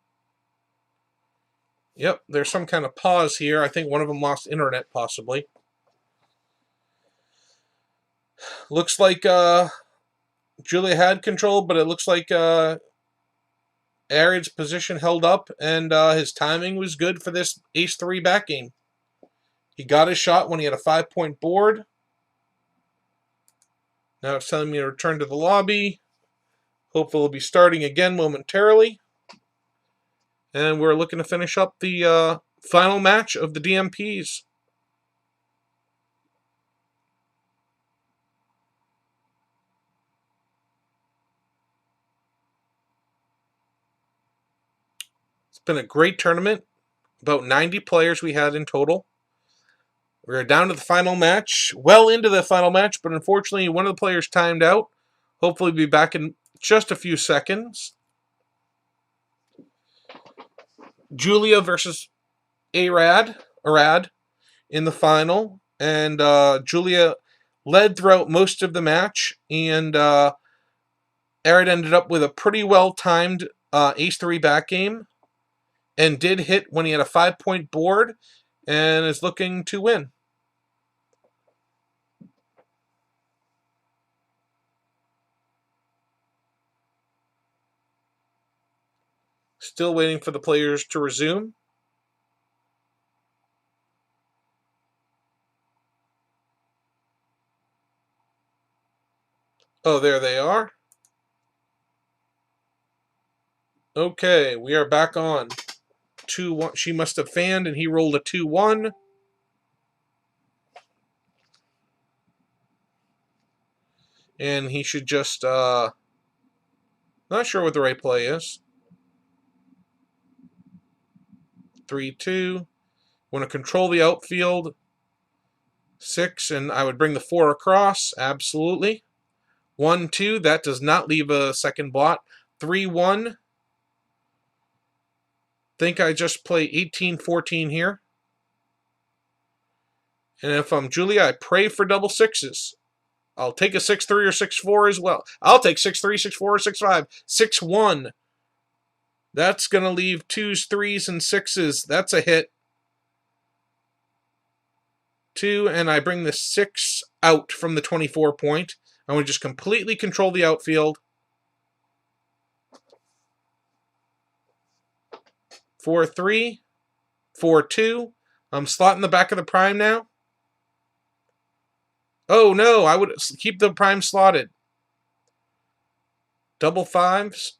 Yep, there's some kind of pause here. I think one of them lost internet, possibly. Looks like Julia had control, but it looks like Arid's position held up, and his timing was good for this ace-3 back game. He got his shot when he had a 5-point board. Now it's telling me to return to the lobby. Hopefully we'll be starting again momentarily. And we're looking to finish up the final match of the DMPs. It's been a great tournament. About 90 players we had in total. We're down to the final match. Well into the final match, but unfortunately one of the players timed out. Hopefully we'll be back in just a few seconds. Julia versus Arad in the final. And Julia led throughout most of the match. And Arad ended up with a pretty well-timed ace-3 back game. And did hit when he had a 5-point board. And is looking to win. Still waiting for the players to resume. Oh, there they are. Okay, we are back on. 2-1. She must have fanned, and he rolled a 2-1. And he should just, not sure what the right play is. 3-2. Want to control the outfield. 6, and I would bring the 4 across. Absolutely. 1-2. That does not leave a second blot. 3-1. Think I just play 18-14 here. And if I'm Julia, I pray for double 6s. I'll take a 6-3 or 6-4 as well. I'll take 6-3, 6-4, or 6-5. 6-1. That's going to leave 2s, 3s, and 6s. That's a hit. 2, and I bring the 6 out from the 24 point. I want to just completely control the outfield. 4-3. 4-2. I'm slotting the back of the prime now. Oh no, I would keep the prime slotted. Double 5s.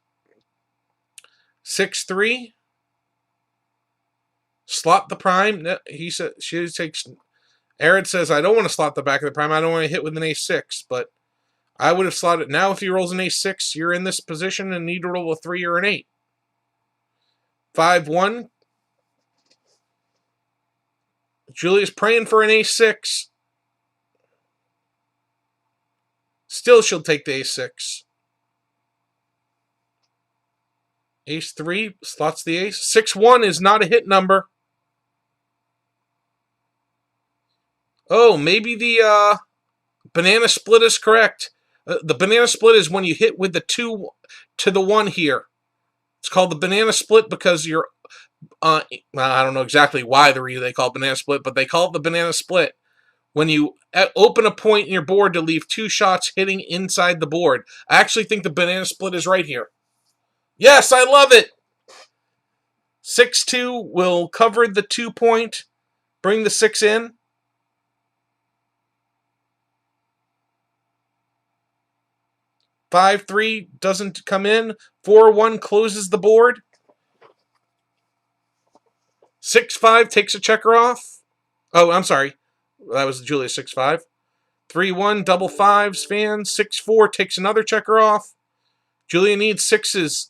6-3. Slot the prime. He said she takes. Arid says I don't want to slot the back of the prime. I don't want to hit with an ace-6, but I would have slotted. Now if he rolls an ace-6, you're in this position and need to roll a 3 or an 8. 5-1. Julia's praying for an ace-6. Still, she'll take the ace-6. Ace 3 slots the ace. 6-1 is not a hit number. Oh, maybe the banana split is correct. The banana split is when you hit with the 2 to the 1 here. It's called the banana split because you're, I don't know exactly why they call it banana split, but they call it the banana split when you open a point in your board to leave 2 shots hitting inside the board. I actually think the banana split is right here. Yes, I love it. 6-2 will cover the 2 point, bring the 6 in. 5-3 doesn't come in. 4-1 closes the board. 6-5 takes a checker off. Oh, I'm sorry. That was Julia 6-5. 3-1 double fives, fans. 6-4 takes another checker off. Julia needs 6s.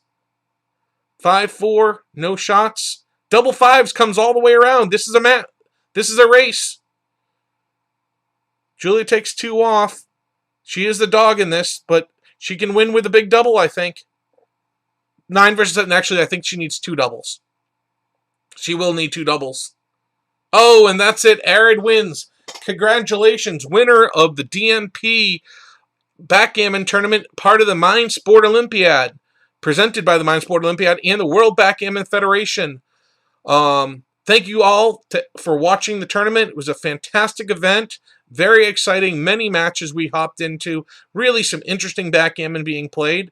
5-4, no shots. Double fives comes all the way around. This is a race. Julia takes 2 off. She is the dog in this, but she can win with a big double, I think. 9 versus 7. Actually, I think she needs 2 doubles. She will need 2 doubles. Oh, and that's it. Arid wins. Congratulations. Winner of the DMP Backgammon Tournament, part of the Mind Sport Olympiad. Presented by the Mind Sport Olympiad and the World Backgammon Federation. Thank you all for watching the tournament. It was a fantastic event. Very exciting. Many matches we hopped into. Really some interesting backgammon being played.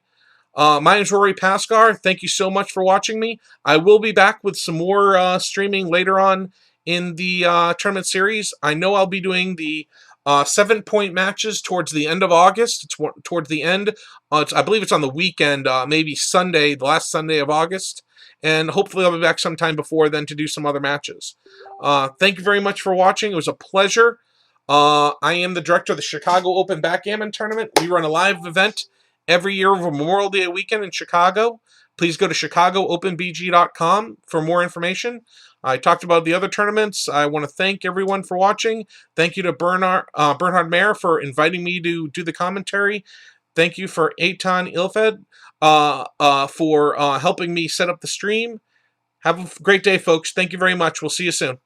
My name is Rory Pascar. Thank you so much for watching me. I will be back with some more streaming later on in the tournament series. I know I'll be doing the 7-point matches towards the end of August. It's towards the end. I believe it's on the weekend, maybe Sunday, the last Sunday of August. And hopefully I'll be back sometime before then to do some other matches. Thank you very much for watching. It was a pleasure. I am the director of the Chicago Open Backgammon Tournament. We run a live event every year over Memorial Day weekend in Chicago. Please go to ChicagoOpenBG.com for more information. I talked about the other tournaments. I want to thank everyone for watching. Thank you to Bernhard Mayer for inviting me to do the commentary. Thank you for Eitan Ilfed for helping me set up the stream. Have a great day, folks. Thank you very much. We'll see you soon.